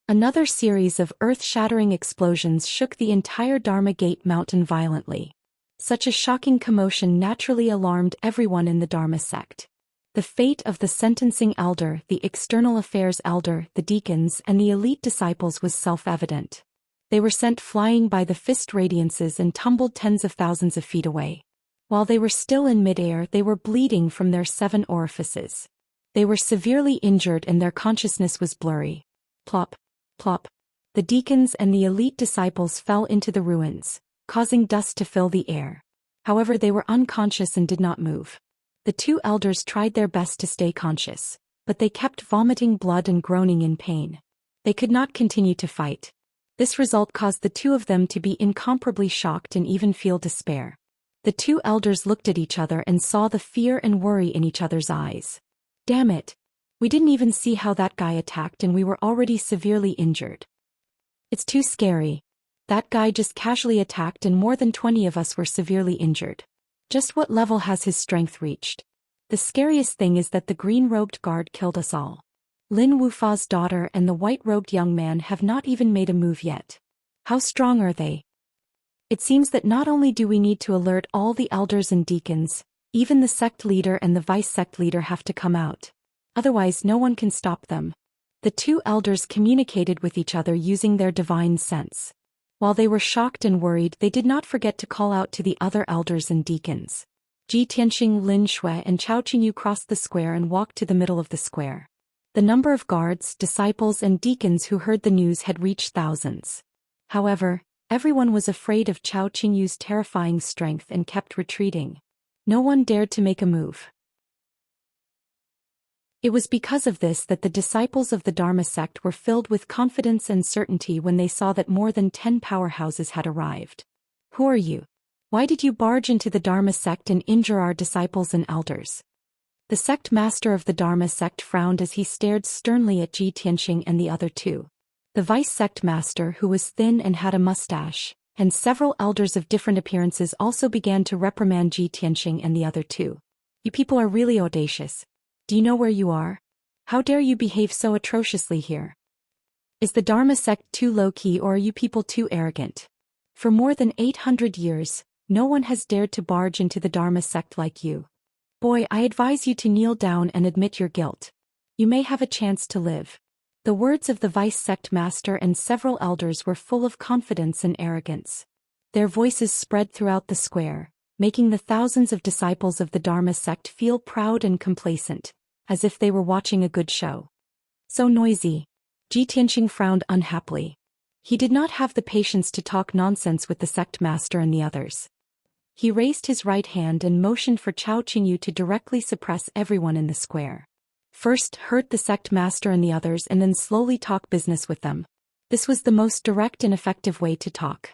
Another series of earth-shattering explosions shook the entire Dharma Gate mountain violently. Such a shocking commotion naturally alarmed everyone in the Dharma sect. The fate of the sentencing elder, the external affairs elder, the deacons, and the elite disciples was self-evident. They were sent flying by the fist radiances and tumbled tens of thousands of feet away. While they were still in midair, they were bleeding from their 7 orifices. They were severely injured and their consciousness was blurry. Plop, plop. The deacons and the elite disciples fell into the ruins, causing dust to fill the air. However, they were unconscious and did not move. The 2 elders tried their best to stay conscious, but they kept vomiting blood and groaning in pain. They could not continue to fight. This result caused the 2 of them to be incomparably shocked and even feel despair. The 2 elders looked at each other and saw the fear and worry in each other's eyes. Damn it! We didn't even see how that guy attacked and we were already severely injured. It's too scary. That guy just casually attacked and more than 20 of us were severely injured. Just what level has his strength reached? The scariest thing is that the green-robed guard killed us all. Lin Wufa's daughter and the white-robed young man have not even made a move yet. How strong are they? It seems that not only do we need to alert all the elders and deacons, even the sect leader and the vice-sect leader have to come out. Otherwise no one can stop them. The 2 elders communicated with each other using their divine sense. While they were shocked and worried, they did not forget to call out to the other elders and deacons. Ji Tianxing, Lin Shui, and Chao Qingyu crossed the square and walked to the middle of the square. The number of guards, disciples, and deacons who heard the news had reached thousands. However, everyone was afraid of Chao Qingyu's terrifying strength and kept retreating. No one dared to make a move. It was because of this that the disciples of the Dharma sect were filled with confidence and certainty when they saw that more than 10 powerhouses had arrived. Who are you? Why did you barge into the Dharma sect and injure our disciples and elders? The sect master of the Dharma sect frowned as he stared sternly at Ji Tianxing and the other 2. The vice sect master, who was thin and had a mustache, and several elders of different appearances also began to reprimand Ji Tianxing and the other 2. You people are really audacious. Do you know where you are? How dare you behave so atrociously here? Is the Dharma sect too low-key or are you people too arrogant? For more than 800 years, no one has dared to barge into the Dharma sect like you. Boy, I advise you to kneel down and admit your guilt. You may have a chance to live. The words of the vice sect master and several elders were full of confidence and arrogance. Their voices spread throughout the square, making the thousands of disciples of the Dharma sect feel proud and complacent, as if they were watching a good show. So noisy. Ji Tianxing frowned unhappily. He did not have the patience to talk nonsense with the sect master and the others. He raised his right hand and motioned for Chao Qingyu to directly suppress everyone in the square. First hurt the sect master and the others and then slowly talk business with them. This was the most direct and effective way to talk.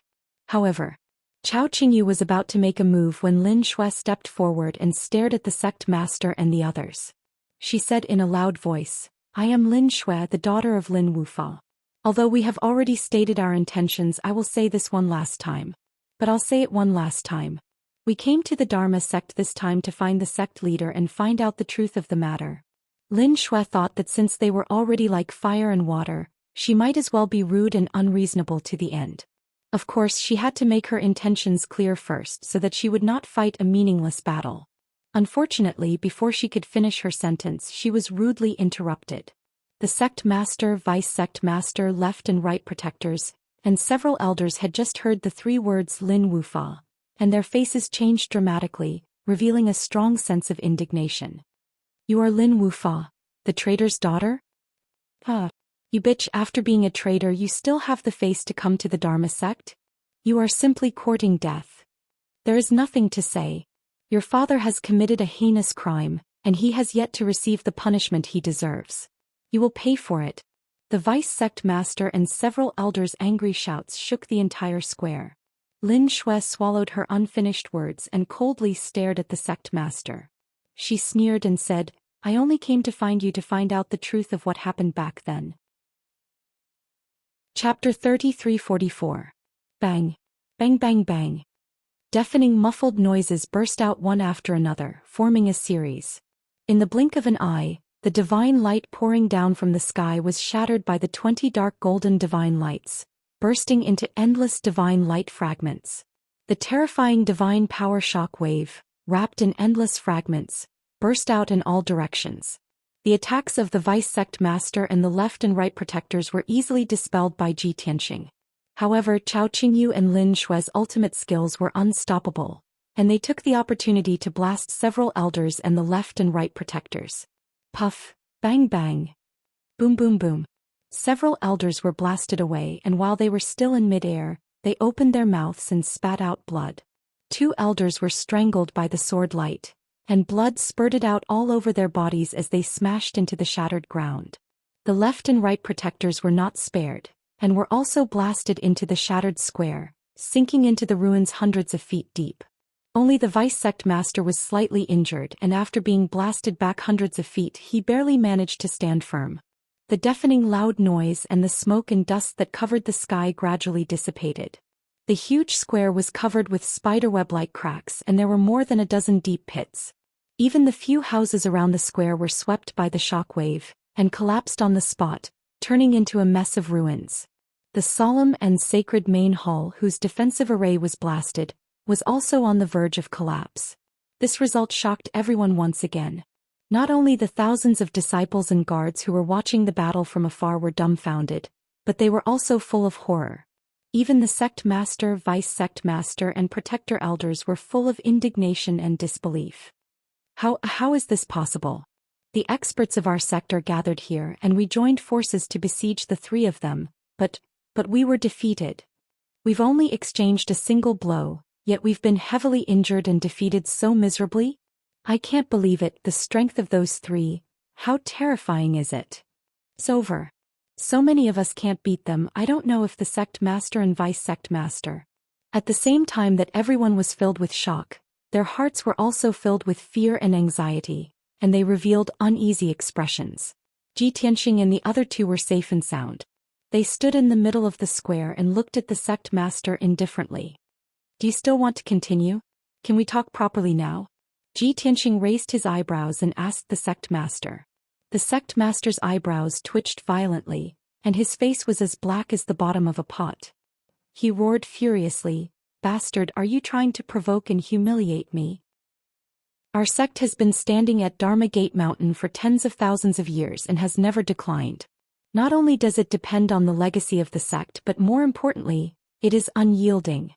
However, Chao Qingyu was about to make a move when Lin Shui stepped forward and stared at the sect master and the others. She said in a loud voice, "I am Lin Shui, the daughter of Lin Wufa. Although we have already stated our intentions, I will say this one last time. But I'll say it one last time. We came to the Dharma sect this time to find the sect leader and find out the truth of the matter." Lin Shui thought that since they were already like fire and water, she might as well be rude and unreasonable to the end. Of course, she had to make her intentions clear first so that she would not fight a meaningless battle. Unfortunately, before she could finish her sentence, she was rudely interrupted. The sect master, vice sect master, left and right protectors, and several elders had just heard the 3 words Lin Wufa, and their faces changed dramatically, revealing a strong sense of indignation. "You are Lin Wufa, the traitor's daughter? You bitch, after being a traitor you still have the face to come to the Dharma sect? You are simply courting death. There is nothing to say. Your father has committed a heinous crime, and he has yet to receive the punishment he deserves. You will pay for it. The vice sect master and several elders' angry shouts shook the entire square. Lin Shui swallowed her unfinished words and coldly stared at the sect master. She sneered and said, I only came to find you to find out the truth of what happened back then. Chapter 3344. Bang. Bang bang bang. Deafening muffled noises burst out one after another, forming a series. In the blink of an eye, the divine light pouring down from the sky was shattered by the 20 dark golden divine lights, bursting into endless divine light fragments. The terrifying divine power shock wave, wrapped in endless fragments, burst out in all directions. The attacks of the vice sect master and the left and right protectors were easily dispelled by Ji Tianxing. However, Chao Qingyu and Lin Shui's ultimate skills were unstoppable, and they took the opportunity to blast several elders and the left and right protectors. Puff, bang bang. Boom boom boom. Several elders were blasted away, and while they were still in midair, they opened their mouths and spat out blood. 2 elders were strangled by the sword light, and blood spurted out all over their bodies as they smashed into the shattered ground. The left and right protectors were not spared, and were also blasted into the shattered square, sinking into the ruins hundreds of feet deep. Only the vice sect master was slightly injured, and after being blasted back hundreds of feet he barely managed to stand firm. The deafening loud noise and the smoke and dust that covered the sky gradually dissipated. The huge square was covered with spiderweb-like cracks, and there were more than a dozen deep pits. Even the few houses around the square were swept by the shock wave, and collapsed on the spot, turning into a mess of ruins. The solemn and sacred main hall, whose defensive array was blasted, was also on the verge of collapse. This result shocked everyone once again. Not only the thousands of disciples and guards who were watching the battle from afar were dumbfounded, but they were also full of horror. Even the sect master, vice sect master, and protector elders were full of indignation and disbelief. How is this possible? The experts of our sect are gathered here, and we joined forces to besiege the 3 of them, but we were defeated. We've only exchanged a single blow, yet we've been heavily injured and defeated so miserably? I can't believe it, the strength of those 3. How terrifying is it? It's over. So many of us can't beat them. I don't know if the sect master and vice sect master. At the same time that everyone was filled with shock, their hearts were also filled with fear and anxiety, and they revealed uneasy expressions. Ji Tianxing and the other 2 were safe and sound. They stood in the middle of the square and looked at the sect master indifferently. Do you still want to continue? Can we talk properly now? Ji Tianxing raised his eyebrows and asked the sect master. The sect master's eyebrows twitched violently, and his face was as black as the bottom of a pot. He roared furiously, Bastard, are you trying to provoke and humiliate me? Our sect has been standing at Dharma Gate Mountain for tens of thousands of years and has never declined. Not only does it depend on the legacy of the sect, but more importantly, it is unyielding.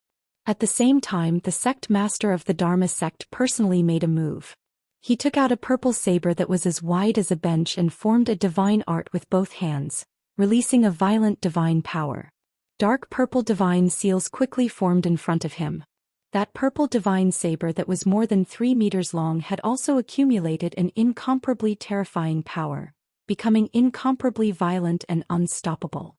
At the same time, the sect master of the Dharma sect personally made a move. He took out a purple saber that was as wide as a bench and formed a divine art with both hands, releasing a violent divine power. Dark purple divine seals quickly formed in front of him. That purple divine saber that was more than 3 meters long had also accumulated an incomparably terrifying power, becoming incomparably violent and unstoppable.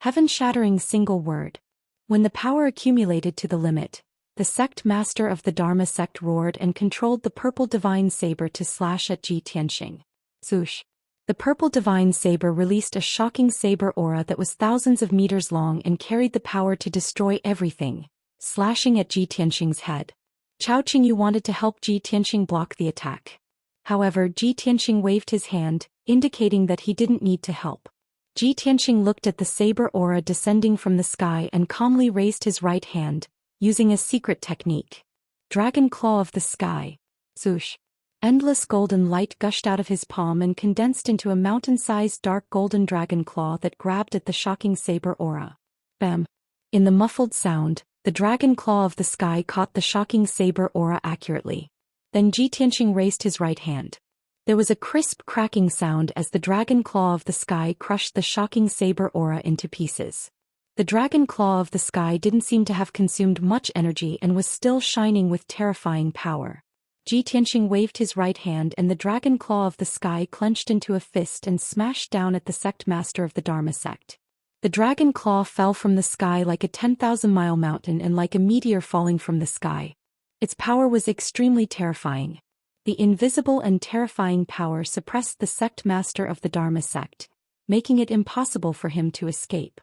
Heaven-shattering single word. When the power accumulated to the limit, the sect master of the Dharma sect roared and controlled the purple divine saber to slash at Ji Tianxing. Swoosh. The purple divine saber released a shocking saber aura that was thousands of meters long and carried the power to destroy everything, slashing at Ji Tianxing's head. Chao Qingyu wanted to help Ji Tianxing block the attack. However, Ji Tianxing waved his hand, indicating that he didn't need to help. Ji Tianxing looked at the saber aura descending from the sky and calmly raised his right hand, using a secret technique. Dragon Claw of the Sky. Swoosh. Endless golden light gushed out of his palm and condensed into a mountain-sized dark golden dragon claw that grabbed at the shocking saber aura. Bam. In the muffled sound, the dragon claw of the sky caught the shocking saber aura accurately. Then Ji Tianxing raised his right hand. There was a crisp cracking sound as the dragon claw of the sky crushed the shocking saber aura into pieces. The dragon claw of the sky didn't seem to have consumed much energy and was still shining with terrifying power. Ji Tianxing waved his right hand and the dragon claw of the sky clenched into a fist and smashed down at the sect master of the Dharma sect. The dragon claw fell from the sky like a 10,000-mile mountain and like a meteor falling from the sky. Its power was extremely terrifying. The invisible and terrifying power suppressed the sect master of the Dharma sect, making it impossible for him to escape.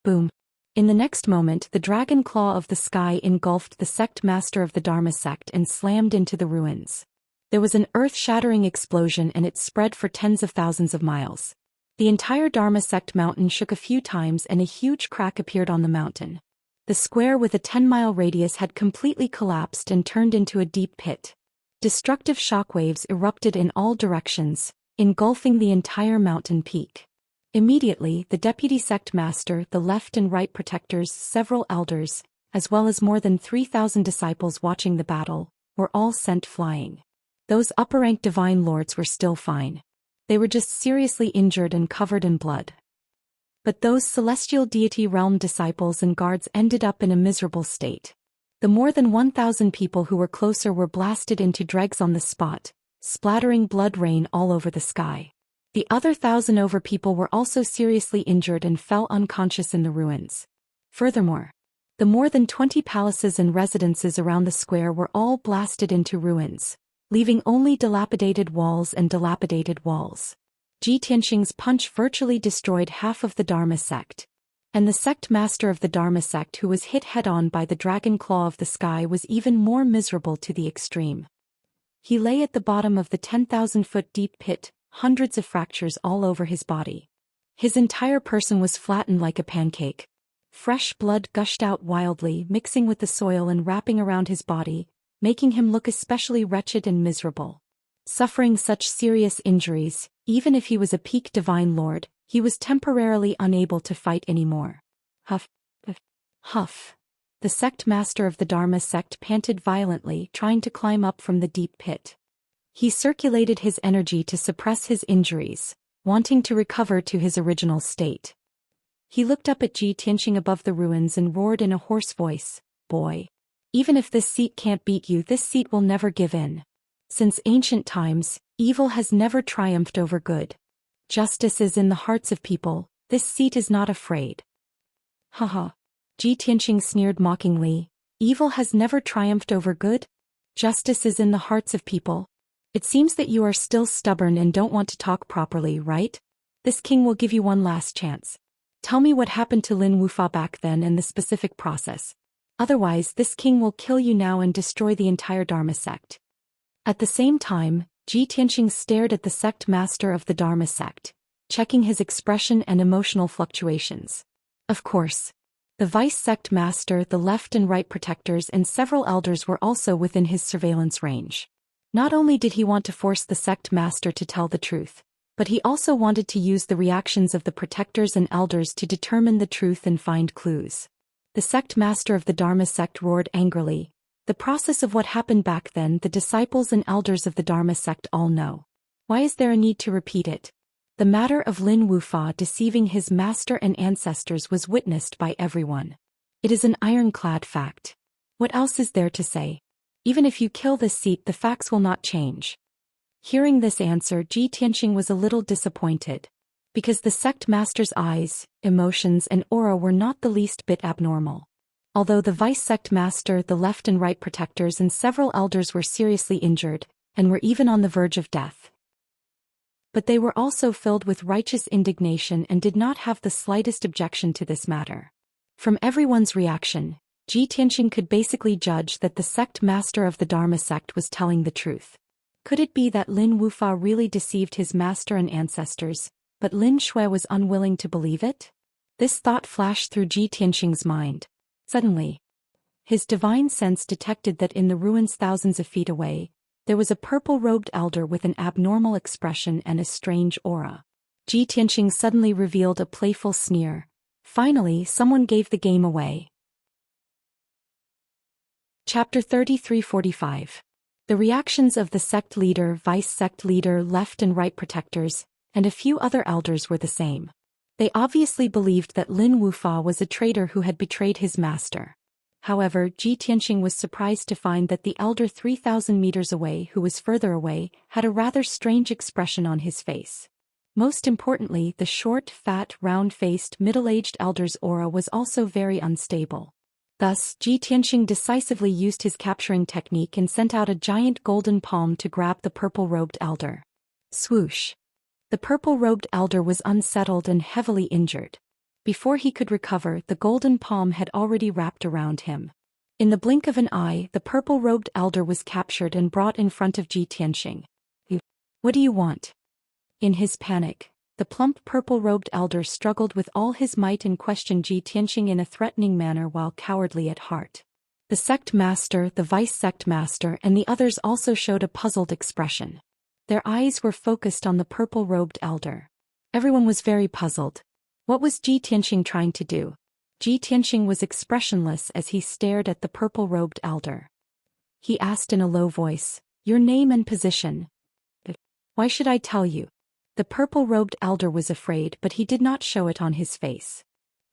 Boom. In the next moment, the dragon claw of the sky engulfed the sect master of the Dharma sect and slammed into the ruins. There was an earth-shattering explosion and it spread for tens of thousands of miles. The entire Dharma sect mountain shook a few times and a huge crack appeared on the mountain. The square with a 10-mile radius had completely collapsed and turned into a deep pit. Destructive shockwaves erupted in all directions, engulfing the entire mountain peak. Immediately, the deputy sect master, the left and right protectors, several elders, as well as more than 3,000 disciples watching the battle, were all sent flying. Those upper-ranked divine lords were still fine. They were just seriously injured and covered in blood. But those celestial deity realm disciples and guards ended up in a miserable state. The more than 1,000 people who were closer were blasted into dregs on the spot, splattering blood rain all over the sky. The other 1,000 over people were also seriously injured and fell unconscious in the ruins. Furthermore, the more than 20 palaces and residences around the square were all blasted into ruins, leaving only dilapidated walls and dilapidated walls. Ji Tianxing's punch virtually destroyed half of the Dharma sect. And the sect master of the Dharma sect who was hit head-on by the dragon claw of the sky was even more miserable to the extreme. He lay at the bottom of the 10,000-foot deep pit, hundreds of fractures all over his body. His entire person was flattened like a pancake. Fresh blood gushed out wildly, mixing with the soil and wrapping around his body, making him look especially wretched and miserable. Suffering such serious injuries, even if he was a peak divine lord, he was temporarily unable to fight anymore. Huff. Huff. The sect master of the Dharma sect panted violently, trying to climb up from the deep pit. He circulated his energy to suppress his injuries, wanting to recover to his original state. He looked up at Ji Tianxing above the ruins and roared in a hoarse voice, "Boy. Even if this seat can't beat you, this seat will never give in. Since ancient times, evil has never triumphed over good. Justice is in the hearts of people, this seat is not afraid." Haha. Ji Tianxing sneered mockingly, "Evil has never triumphed over good? Justice is in the hearts of people. It seems that you are still stubborn and don't want to talk properly, right? This king will give you one last chance. Tell me what happened to Lin Wufa back then and the specific process. Otherwise, this king will kill you now and destroy the entire Dharma sect." At the same time, Ji Tianxing stared at the sect master of the Dharma sect, checking his expression and emotional fluctuations. Of course, the vice sect master, the left and right protectors and several elders were also within his surveillance range. Not only did he want to force the sect master to tell the truth, but he also wanted to use the reactions of the protectors and elders to determine the truth and find clues. The sect master of the Dharma sect roared angrily, "The process of what happened back then the disciples and elders of the Dharma sect all know. Why is there a need to repeat it? The matter of Lin Wufa deceiving his master and ancestors was witnessed by everyone. It is an ironclad fact. What else is there to say? Even if you kill this seat, the facts will not change." Hearing this answer, Ji Tianxing was a little disappointed. Because the sect master's eyes, emotions and aura were not the least bit abnormal. Although the vice sect master, the left and right protectors and several elders were seriously injured, and were even on the verge of death. But they were also filled with righteous indignation and did not have the slightest objection to this matter. From everyone's reaction, Ji Tianxing could basically judge that the sect master of the Dharma sect was telling the truth. Could it be that Lin Wufa really deceived his master and ancestors, but Lin Shui was unwilling to believe it? This thought flashed through Ji Tianxing's mind. Suddenly, his divine sense detected that in the ruins thousands of feet away, there was a purple-robed elder with an abnormal expression and a strange aura. Ji Tianxing suddenly revealed a playful sneer. Finally, someone gave the game away. Chapter 3345. The reactions of the sect leader, vice sect leader, left and right protectors, and a few other elders were the same. They obviously believed that Lin Wufa was a traitor who had betrayed his master. However, Ji Tianxing was surprised to find that the elder 3,000 meters away, who was further away, had a rather strange expression on his face. Most importantly, the short, fat, round-faced, middle-aged elder's aura was also very unstable. Thus, Ji Tianxing decisively used his capturing technique and sent out a giant golden palm to grab the purple-robed elder. Swoosh! The purple-robed elder was unsettled and heavily injured. Before he could recover, the golden palm had already wrapped around him. In the blink of an eye, the purple-robed elder was captured and brought in front of Ji Tianxing. "What do you want?" In his panic, the plump purple-robed elder struggled with all his might and questioned Ji Tianxing in a threatening manner while cowardly at heart. The sect master, the vice-sect master, and the others also showed a puzzled expression. Their eyes were focused on the purple-robed elder. Everyone was very puzzled. What was Ji Tianxing trying to do? Ji Tianxing was expressionless as he stared at the purple-robed elder. He asked in a low voice, "Your name and position?" "Why should I tell you?" The purple-robed elder was afraid, but he did not show it on his face.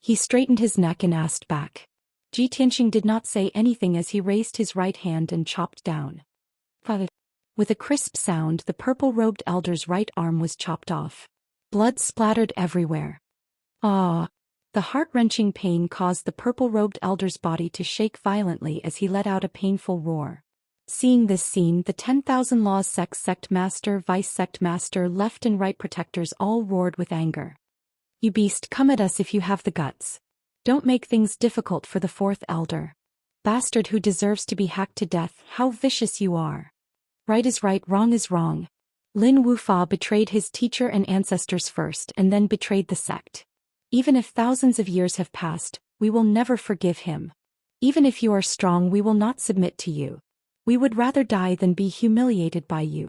He straightened his neck and asked back. Ji Tianxing did not say anything as he raised his right hand and chopped down. With a crisp sound, the purple-robed elder's right arm was chopped off. Blood splattered everywhere. Ah! The heart-wrenching pain caused the purple-robed elder's body to shake violently as he let out a painful roar. Seeing this scene, the 10,000 Laws sect master, vice-sect master, left and right protectors all roared with anger. "You beast, come at us if you have the guts. Don't make things difficult for the fourth elder. Bastard who deserves to be hacked to death, how vicious you are. Right is right, wrong is wrong. Lin Wufa betrayed his teacher and ancestors first and then betrayed the sect. Even if thousands of years have passed, we will never forgive him. Even if you are strong, we will not submit to you. We would rather die than be humiliated by you."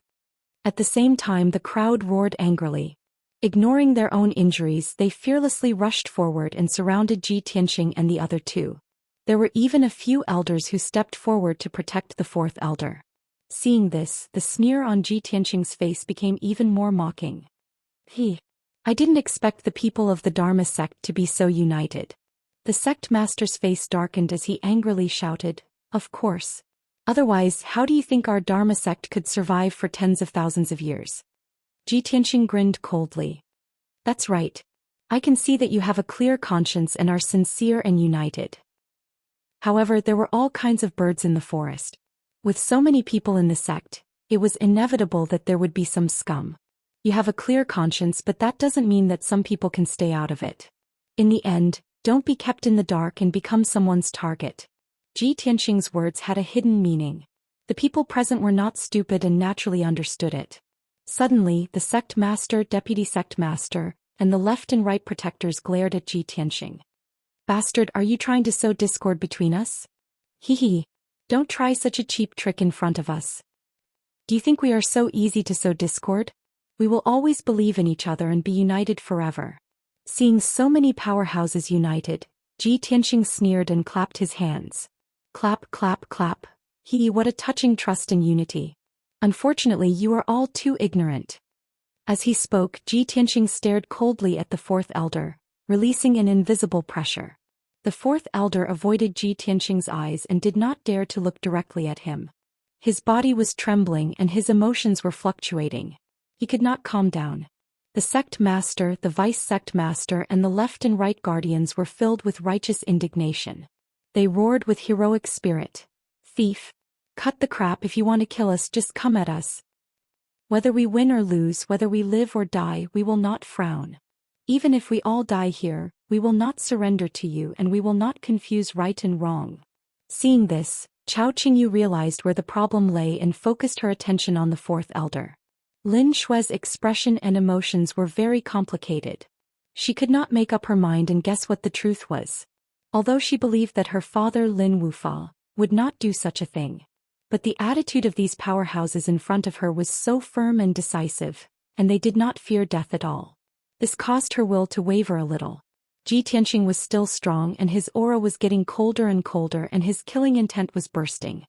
At the same time, the crowd roared angrily. Ignoring their own injuries, they fearlessly rushed forward and surrounded Ji Tianxing and the other two. There were even a few elders who stepped forward to protect the fourth elder. Seeing this, the sneer on Ji Tianxing's face became even more mocking. "I didn't expect the people of the Dharma sect to be so united." The sect master's face darkened as he angrily shouted, "Of course. Otherwise, how do you think our Dharma sect could survive for tens of thousands of years?" Ji Tianxing grinned coldly. "That's right. I can see that you have a clear conscience and are sincere and united." However, there were all kinds of birds in the forest. With so many people in the sect, it was inevitable that there would be some scum. You have a clear conscience, but that doesn't mean that some people can stay out of it. In the end, don't be kept in the dark and become someone's target. Ji Tianxing's words had a hidden meaning. The people present were not stupid and naturally understood it. Suddenly, the sect master, deputy sect master, and the left and right protectors glared at Ji Tianxing. "Bastard, are you trying to sow discord between us? Hee. Don't try such a cheap trick in front of us. Do you think we are so easy to sow discord? We will always believe in each other and be united forever." Seeing so many powerhouses united, Ji Tianxing sneered and clapped his hands. Clap, clap, clap. What a touching trust and unity. Unfortunately, you are all too ignorant. As he spoke, Ji Tianxing stared coldly at the fourth elder, releasing an invisible pressure. The fourth elder avoided Ji Tianxing's eyes and did not dare to look directly at him. His body was trembling and his emotions were fluctuating. He could not calm down. The sect master, the vice-sect master, and the left and right guardians were filled with righteous indignation. They roared with heroic spirit. "Thief! Cut the crap. If you want to kill us, just come at us. Whether we win or lose, whether we live or die, we will not frown. Even if we all die here, we will not surrender to you and we will not confuse right and wrong." Seeing this, Chao Qingyu realized where the problem lay and focused her attention on the fourth elder. Lin Shui's expression and emotions were very complicated. She could not make up her mind and guess what the truth was. Although she believed that her father Lin Wufa would not do such a thing. But the attitude of these powerhouses in front of her was so firm and decisive, and they did not fear death at all. This caused her will to waver a little. Ji Tianxing was still strong and his aura was getting colder and colder and his killing intent was bursting.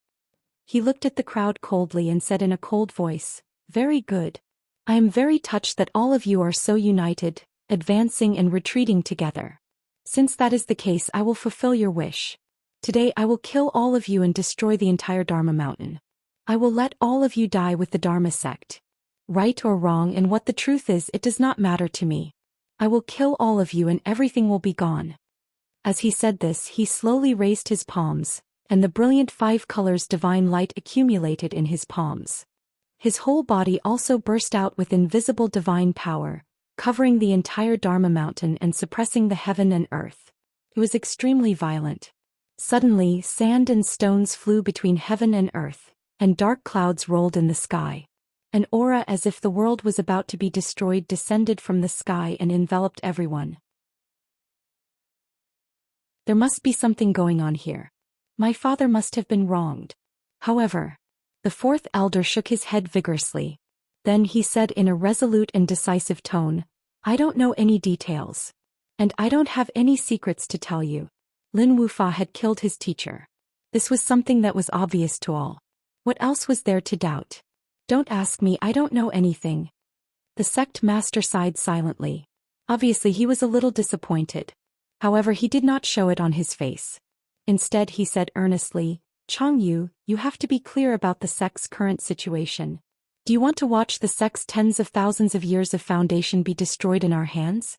He looked at the crowd coldly and said in a cold voice, "Very good. I am very touched that all of you are so united, advancing and retreating together. Since that is the case, I will fulfill your wish. Today I will kill all of you and destroy the entire Dharma mountain. I will let all of you die with the Dharma sect. Right or wrong, and what the truth is, it does not matter to me. I will kill all of you and everything will be gone. As he said this, he slowly raised his palms, and the brilliant 5 colors divine light accumulated in his palms. His whole body also burst out with invisible divine power, covering the entire Dharma mountain and suppressing the heaven and earth. It was extremely violent. Suddenly, sand and stones flew between heaven and earth, and dark clouds rolled in the sky. An aura as if the world was about to be destroyed descended from the sky and enveloped everyone. There must be something going on here. My father must have been wronged. However, the 4th elder shook his head vigorously. Then he said in a resolute and decisive tone, I don't know any details. And I don't have any secrets to tell you. Lin Wufa had killed his teacher. This was something that was obvious to all. What else was there to doubt? Don't ask me, I don't know anything. The sect master sighed silently. Obviously he was a little disappointed. However, he did not show it on his face. Instead he said earnestly, Changyu, you have to be clear about the sect's current situation. Do you want to watch the sect's tens of thousands of years of foundation be destroyed in our hands?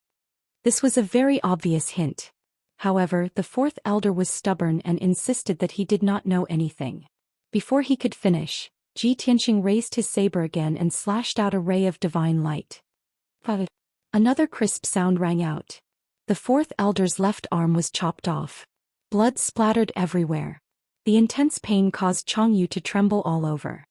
This was a very obvious hint. However, the 4th elder was stubborn and insisted that he did not know anything. Before he could finish, Ji Tianxing raised his saber again and slashed out a ray of divine light. Another crisp sound rang out. The 4th elder's left arm was chopped off. Blood splattered everywhere. The intense pain caused Changyu to tremble all over.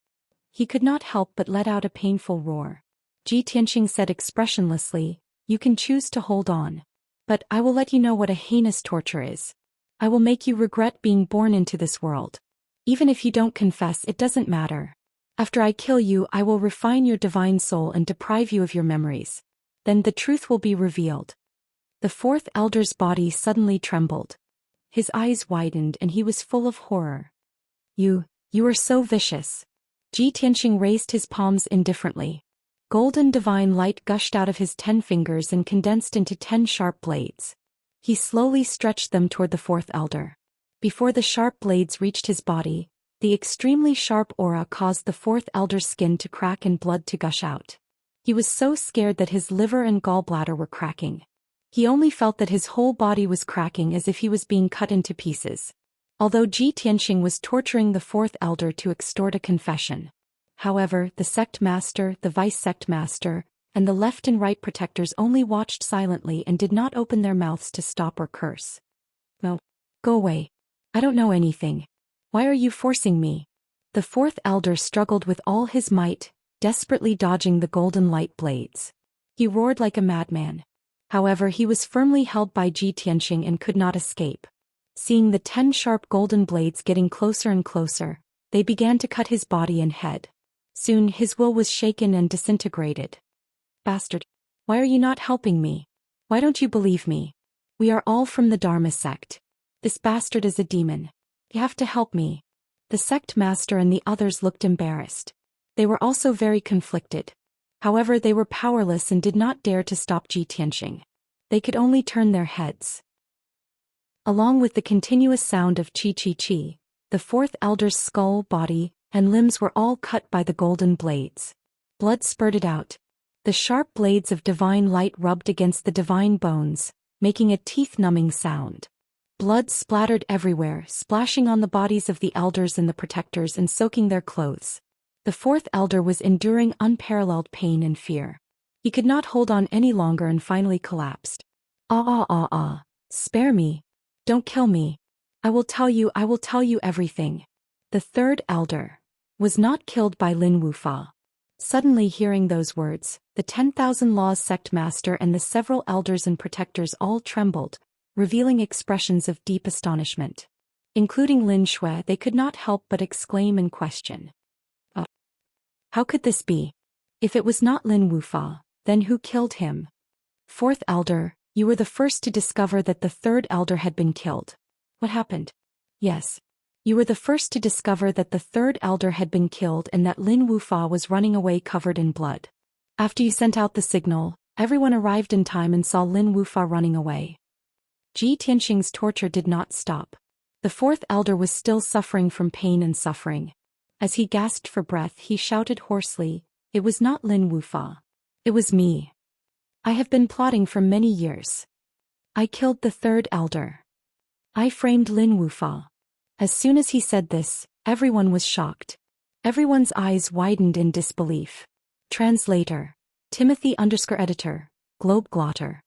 He could not help but let out a painful roar. Ji Tianxing said expressionlessly, You can choose to hold on. But I will let you know what a heinous torture is. I will make you regret being born into this world. Even if you don't confess, it doesn't matter. After I kill you, I will refine your divine soul and deprive you of your memories. Then the truth will be revealed. The 4th elder's body suddenly trembled. His eyes widened and he was full of horror. You are so vicious. Ji Tianxing raised his palms indifferently. Golden divine light gushed out of his 10 fingers and condensed into 10 sharp blades. He slowly stretched them toward the 4th elder. Before the sharp blades reached his body, the extremely sharp aura caused the 4th elder's skin to crack and blood to gush out. He was so scared that his liver and gallbladder were cracking. He only felt that his whole body was cracking as if he was being cut into pieces. Although Ji Tianxing was torturing the 4th elder to extort a confession. However, the sect master, the vice sect master, and the left and right protectors only watched silently and did not open their mouths to stop or curse. No. Go away. I don't know anything. Why are you forcing me? The 4th elder struggled with all his might, desperately dodging the golden light blades. He roared like a madman. However, he was firmly held by Ji Tianxing and could not escape. Seeing the 10 sharp golden blades getting closer and closer, they began to cut his body and head. Soon his will was shaken and disintegrated. Bastard! Why are you not helping me? Why don't you believe me? We are all from the Dharma sect. This bastard is a demon. You have to help me. The sect master and the others looked embarrassed. They were also very conflicted. However, they were powerless and did not dare to stop Ji Tianxing. They could only turn their heads. Along with the continuous sound of chi chi chi, the 4th elder's skull, body, and limbs were all cut by the golden blades. Blood spurted out. The sharp blades of divine light rubbed against the divine bones, making a teeth-numbing sound. Blood splattered everywhere, splashing on the bodies of the elders and the protectors and soaking their clothes. The 4th elder was enduring unparalleled pain and fear. He could not hold on any longer and finally collapsed. Spare me. Don't kill me. I will tell you everything. The 3rd elder was not killed by Lin Wufa. Suddenly hearing those words, the 10,000 Laws sect master and the several elders and protectors all trembled, revealing expressions of deep astonishment. Including Lin Shui, they could not help but exclaim and question. How could this be? If it was not Lin Wufa, then who killed him? 4th elder, you were the first to discover that the 3rd elder had been killed. What happened? Yes. You were the first to discover that the 3rd elder had been killed and that Lin Wufa was running away covered in blood. After you sent out the signal, Everyone arrived in time and saw Lin Wufa running away. Ji Tianxing's torture did not stop. The fourth elder was still suffering from pain and suffering. As he gasped for breath, he shouted hoarsely, "It was not Lin Wufa. It was me. I have been plotting for many years. I killed the third elder. I framed Lin Wufa." As soon as he said this, everyone was shocked. Everyone's eyes widened in disbelief. Translator. Timothy_editor, Globeglotter.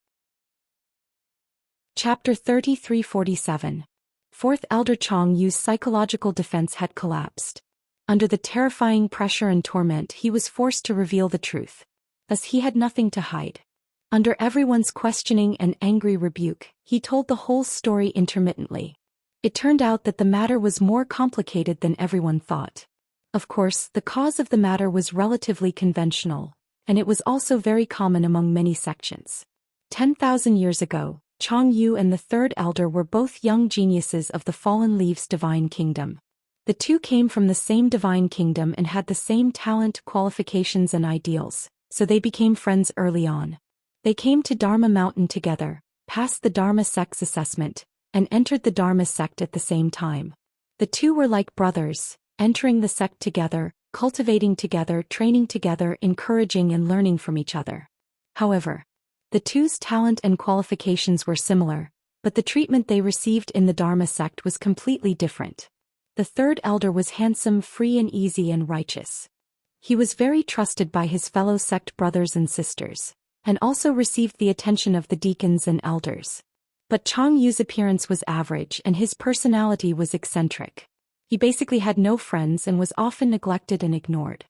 Chapter 3347. Fourth Elder Chong Yu's psychological defense had collapsed. Under the terrifying pressure and torment, he was forced to reveal the truth. Thus he had nothing to hide. Under everyone's questioning and angry rebuke, he told the whole story intermittently. It turned out that the matter was more complicated than everyone thought. Of course, the cause of the matter was relatively conventional, and it was also very common among many sections. 10,000 years ago, Chong Yu and the third elder were both young geniuses of the Fallen Leaves divine kingdom. The two came from the same divine kingdom and had the same talent, qualifications and ideals, so they became friends early on. They came to Dharma Mountain together, passed the Dharma sect's assessment, and entered the Dharma sect at the same time. The two were like brothers, entering the sect together, cultivating together, training together, encouraging and learning from each other. However, the two's talent and qualifications were similar, but the treatment they received in the Dharma sect was completely different. The third elder was handsome, free and easy and righteous. He was very trusted by his fellow sect brothers and sisters, and also received the attention of the deacons and elders. But Chong Yu's appearance was average and his personality was eccentric. He basically had no friends and was often neglected and ignored.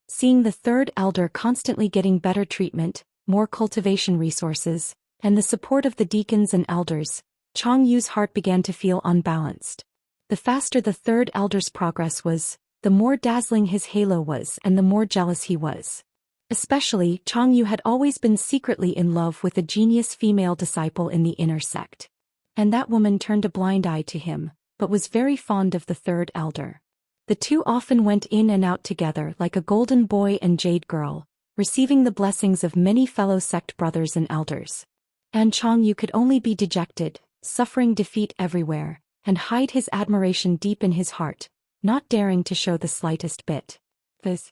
Seeing the third elder constantly getting better treatment, more cultivation resources, and the support of the deacons and elders, Chong Yu's heart began to feel unbalanced. The faster the third elder's progress was, the more dazzling his halo was and the more jealous he was. Especially, Chong Yu had always been secretly in love with a genius female disciple in the inner sect. And that woman turned a blind eye to him, but was very fond of the third elder. The two often went in and out together like a golden boy and jade girl, receiving the blessings of many fellow sect brothers and elders. And Chong Yu could only be dejected, suffering defeat everywhere, and hide his admiration deep in his heart, not daring to show the slightest bit. Thus,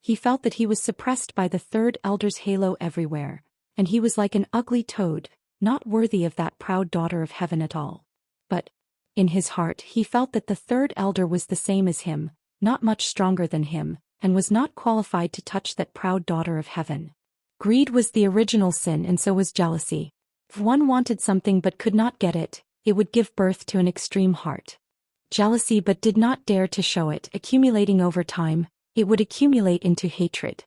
he felt that he was suppressed by the third elder's halo everywhere, and he was like an ugly toad, not worthy of that proud daughter of heaven at all. But, in his heart he felt that the third elder was the same as him, not much stronger than him, and was not qualified to touch that proud daughter of heaven. Greed was the original sin and so was jealousy. If one wanted something but could not get it, it would give birth to an extreme heart. Jealousy but did not dare to show it, accumulating over time, it would accumulate into hatred.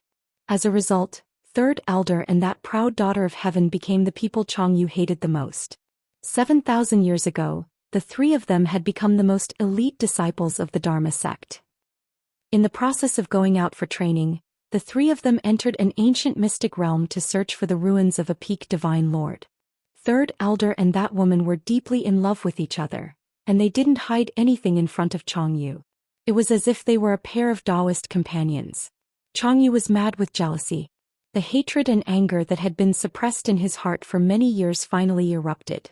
As a result, third elder and that proud daughter of heaven became the people Chong Yu hated the most. 7,000 years ago, the three of them had become the most elite disciples of the Dharma sect. In the process of going out for training, the three of them entered an ancient mystic realm to search for the ruins of a peak divine lord. Third elder and that woman were deeply in love with each other, and they didn't hide anything in front of Chong Yu. It was as if they were a pair of Taoist companions. Chong Yu was mad with jealousy. The hatred and anger that had been suppressed in his heart for many years finally erupted.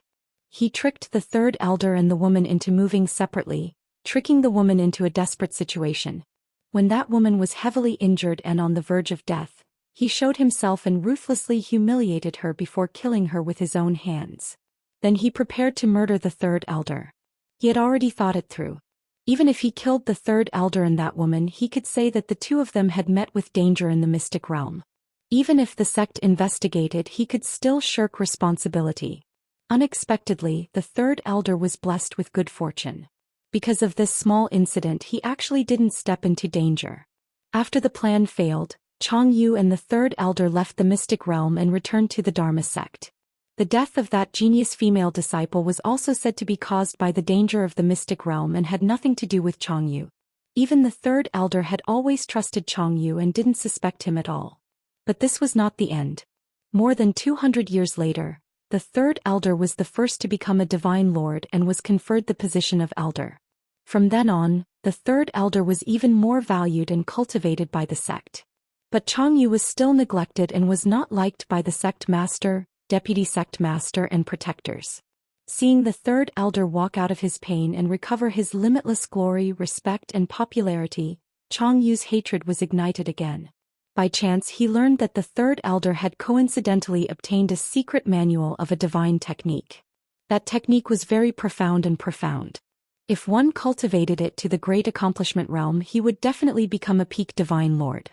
He tricked the third elder and the woman into moving separately, tricking the woman into a desperate situation. When that woman was heavily injured and on the verge of death, he showed himself and ruthlessly humiliated her before killing her with his own hands. Then he prepared to murder the third elder. He had already thought it through. Even if he killed the third elder and that woman, he could say that the two of them had met with danger in the mystic realm. Even if the sect investigated, he could still shirk responsibility. Unexpectedly, the third elder was blessed with good fortune. Because of this small incident, he actually didn't step into danger. After the plan failed, Chong Yu and the third elder left the mystic realm and returned to the Dharma sect. The death of that genius female disciple was also said to be caused by the danger of the mystic realm and had nothing to do with Chong Yu. Even the third elder had always trusted Chong Yu and didn't suspect him at all. But this was not the end. More than 200 years later, the third elder was the first to become a divine lord and was conferred the position of elder. From then on, the third elder was even more valued and cultivated by the sect. But Changyu was still neglected and was not liked by the sect master, deputy sect master and protectors. Seeing the third elder walk out of his pain and recover his limitless glory, respect and popularity, Changyu's hatred was ignited again. By chance he learned that the third elder had coincidentally obtained a secret manual of a divine technique. That technique was very profound and profound. If one cultivated it to the great accomplishment realm, he would definitely become a peak divine lord.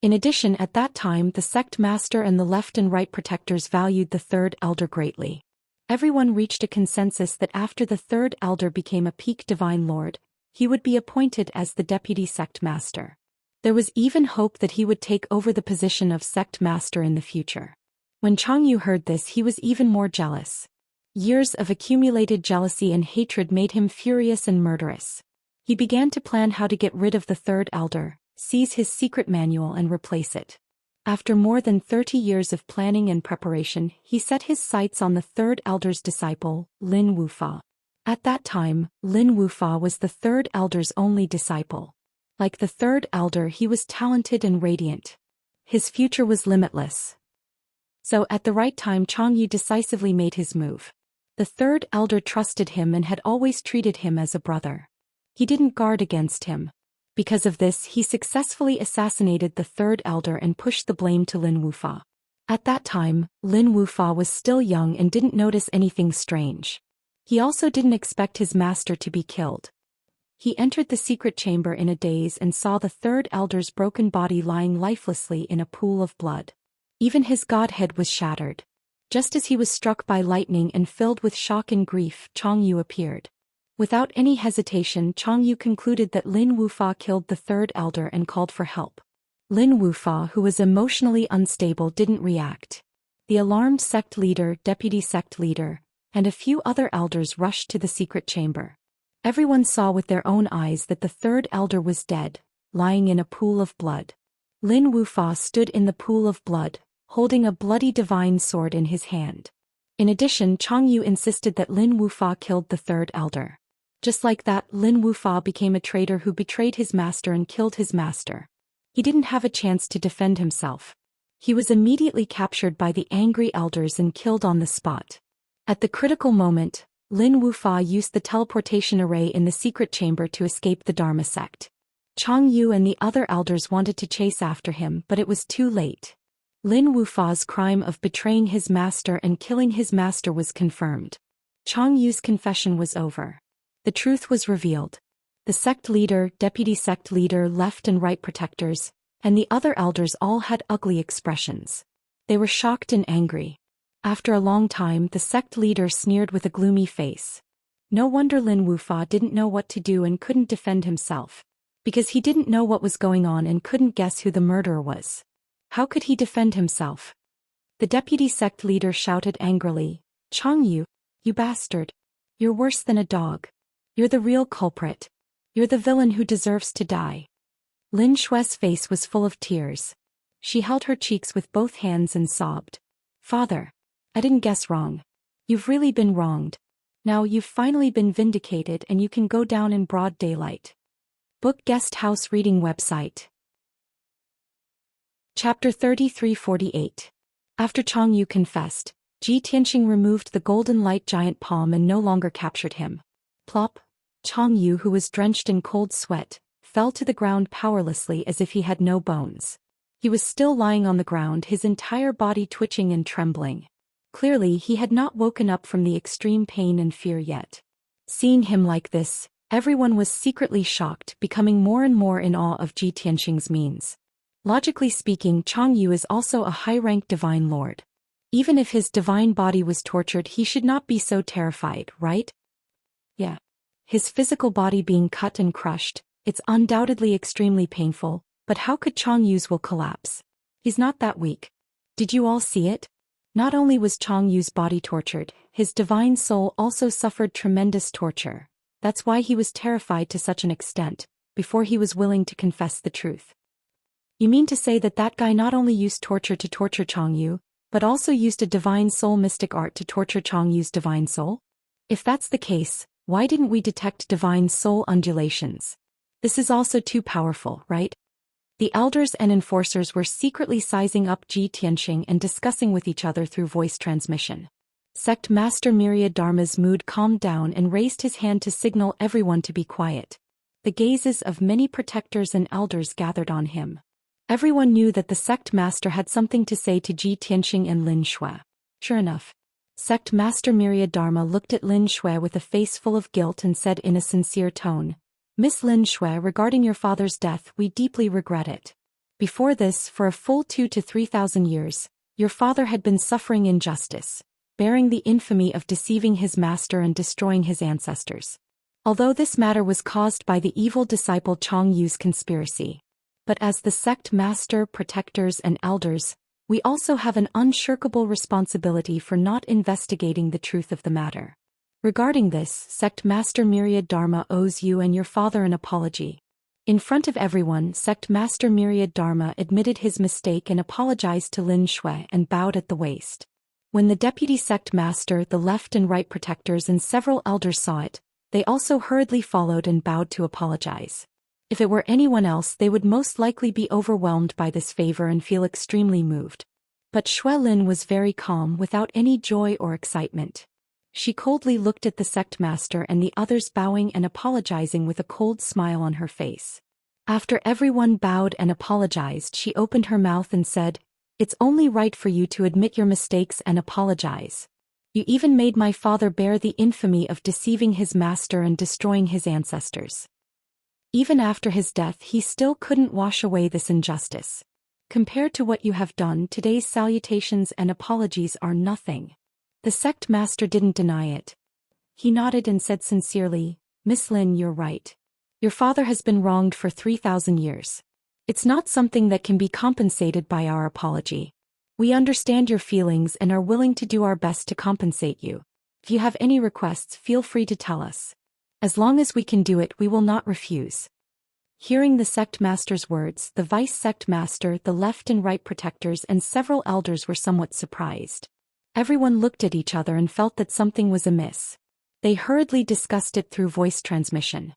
In addition, at that time the sect master and the left and right protectors valued the third elder greatly. Everyone reached a consensus that after the third elder became a peak divine lord, he would be appointed as the deputy sect master. There was even hope that he would take over the position of sect master in the future. When Changyu heard this, he was even more jealous. Years of accumulated jealousy and hatred made him furious and murderous. He began to plan how to get rid of the third elder, seize his secret manual and replace it. After more than 30 years of planning and preparation, he set his sights on the third elder's disciple, Lin Wufa. At that time, Lin Wufa was the third elder's only disciple. Like the third elder, he was talented and radiant. His future was limitless. So at the right time, Changyu decisively made his move. The third elder trusted him and had always treated him as a brother. He didn't guard against him. Because of this, he successfully assassinated the third elder and pushed the blame to Lin Wufa. At that time, Lin Wufa was still young and didn't notice anything strange. He also didn't expect his master to be killed. He entered the secret chamber in a daze and saw the third elder's broken body lying lifelessly in a pool of blood. Even his godhead was shattered. Just as he was struck by lightning and filled with shock and grief, Changyu appeared. Without any hesitation, Changyu concluded that Lin Wufa killed the third elder and called for help. Lin Wufa, who was emotionally unstable, didn't react. The alarmed sect leader, deputy sect leader, and a few other elders rushed to the secret chamber. Everyone saw with their own eyes that the third elder was dead, lying in a pool of blood. Lin Wufa stood in the pool of blood, holding a bloody divine sword in his hand. In addition, Changyu insisted that Lin Wufa killed the third elder. Just like that, Lin Wufa became a traitor who betrayed his master and killed his master. He didn't have a chance to defend himself. He was immediately captured by the angry elders and killed on the spot. At the critical moment, Lin Wufa used the teleportation array in the secret chamber to escape the Dharma sect. Changyu and the other elders wanted to chase after him, but it was too late. Lin Wufa's crime of betraying his master and killing his master was confirmed. Changyu's confession was over. The truth was revealed. The sect leader, deputy sect leader, left and right protectors, and the other elders all had ugly expressions. They were shocked and angry. After a long time, the sect leader sneered with a gloomy face. No wonder Lin Wufa didn't know what to do and couldn't defend himself. Because he didn't know what was going on and couldn't guess who the murderer was. How could he defend himself? The deputy sect leader shouted angrily, "Changyu, you bastard. You're worse than a dog. You're the real culprit. You're the villain who deserves to die." Lin Shui's face was full of tears. She held her cheeks with both hands and sobbed. "Father, I didn't guess wrong. You've really been wronged. Now you've finally been vindicated and you can go down in broad daylight." Book Guest House Reading Website. Chapter 3348. After Changyu confessed, Tianxing removed the golden light giant palm and no longer captured him. Plop! Changyu, who was drenched in cold sweat, fell to the ground powerlessly as if he had no bones. He was still lying on the ground, his entire body twitching and trembling. Clearly he had not woken up from the extreme pain and fear yet. Seeing him like this, everyone was secretly shocked, becoming more and more in awe of Tianxing's means. Logically speaking, Changyu is also a high-ranked divine lord. Even if his divine body was tortured, he should not be so terrified, right? Yeah. His physical body being cut and crushed, it's undoubtedly extremely painful, but how could Changyu's will collapse? He's not that weak. Did you all see it? Not only was Changyu's body tortured, his divine soul also suffered tremendous torture. That's why he was terrified to such an extent, before he was willing to confess the truth. You mean to say that that guy not only used torture to torture Changyu, but also used a divine soul mystic art to torture Changyu's divine soul? If that's the case, why didn't we detect divine soul undulations? This is also too powerful, right? The elders and enforcers were secretly sizing up Ji Tianxing and discussing with each other through voice transmission. Sect Master Myriad Dharma's mood calmed down and raised his hand to signal everyone to be quiet. The gazes of many protectors and elders gathered on him. Everyone knew that the sect master had something to say to Ji Tianxing and Lin Shui. Sure enough, Sect Master Myriad Dharma looked at Lin Shui with a face full of guilt and said in a sincere tone, "Miss Lin Shui, regarding your father's death, we deeply regret it. Before this, for a full 2,000 to 3,000 years, your father had been suffering injustice, bearing the infamy of deceiving his master and destroying his ancestors. Although this matter was caused by the evil disciple Chong Yu's conspiracy. But as the sect master, protectors and elders, we also have an unshirkable responsibility for not investigating the truth of the matter. Regarding this, Sect Master Myriad Dharma owes you and your father an apology." In front of everyone, Sect Master Myriad Dharma admitted his mistake and apologized to Lin Shui and bowed at the waist. When the deputy sect master, the left and right protectors and several elders saw it, they also hurriedly followed and bowed to apologize. If it were anyone else, they would most likely be overwhelmed by this favor and feel extremely moved. But Shui Lin was very calm, without any joy or excitement. She coldly looked at the sect master and the others, bowing and apologizing with a cold smile on her face. After everyone bowed and apologized, she opened her mouth and said, "It's only right for you to admit your mistakes and apologize. You even made my father bear the infamy of deceiving his master and destroying his ancestors. Even after his death, he still couldn't wash away this injustice. Compared to what you have done, today's salutations and apologies are nothing." The sect master didn't deny it. He nodded and said sincerely, "Miss Lin, you're right. Your father has been wronged for 3,000 years. It's not something that can be compensated by our apology. We understand your feelings and are willing to do our best to compensate you. If you have any requests, feel free to tell us. As long as we can do it, we will not refuse." Hearing the sect master's words, the vice sect master, the left and right protectors and several elders were somewhat surprised. Everyone looked at each other and felt that something was amiss. They hurriedly discussed it through voice transmission.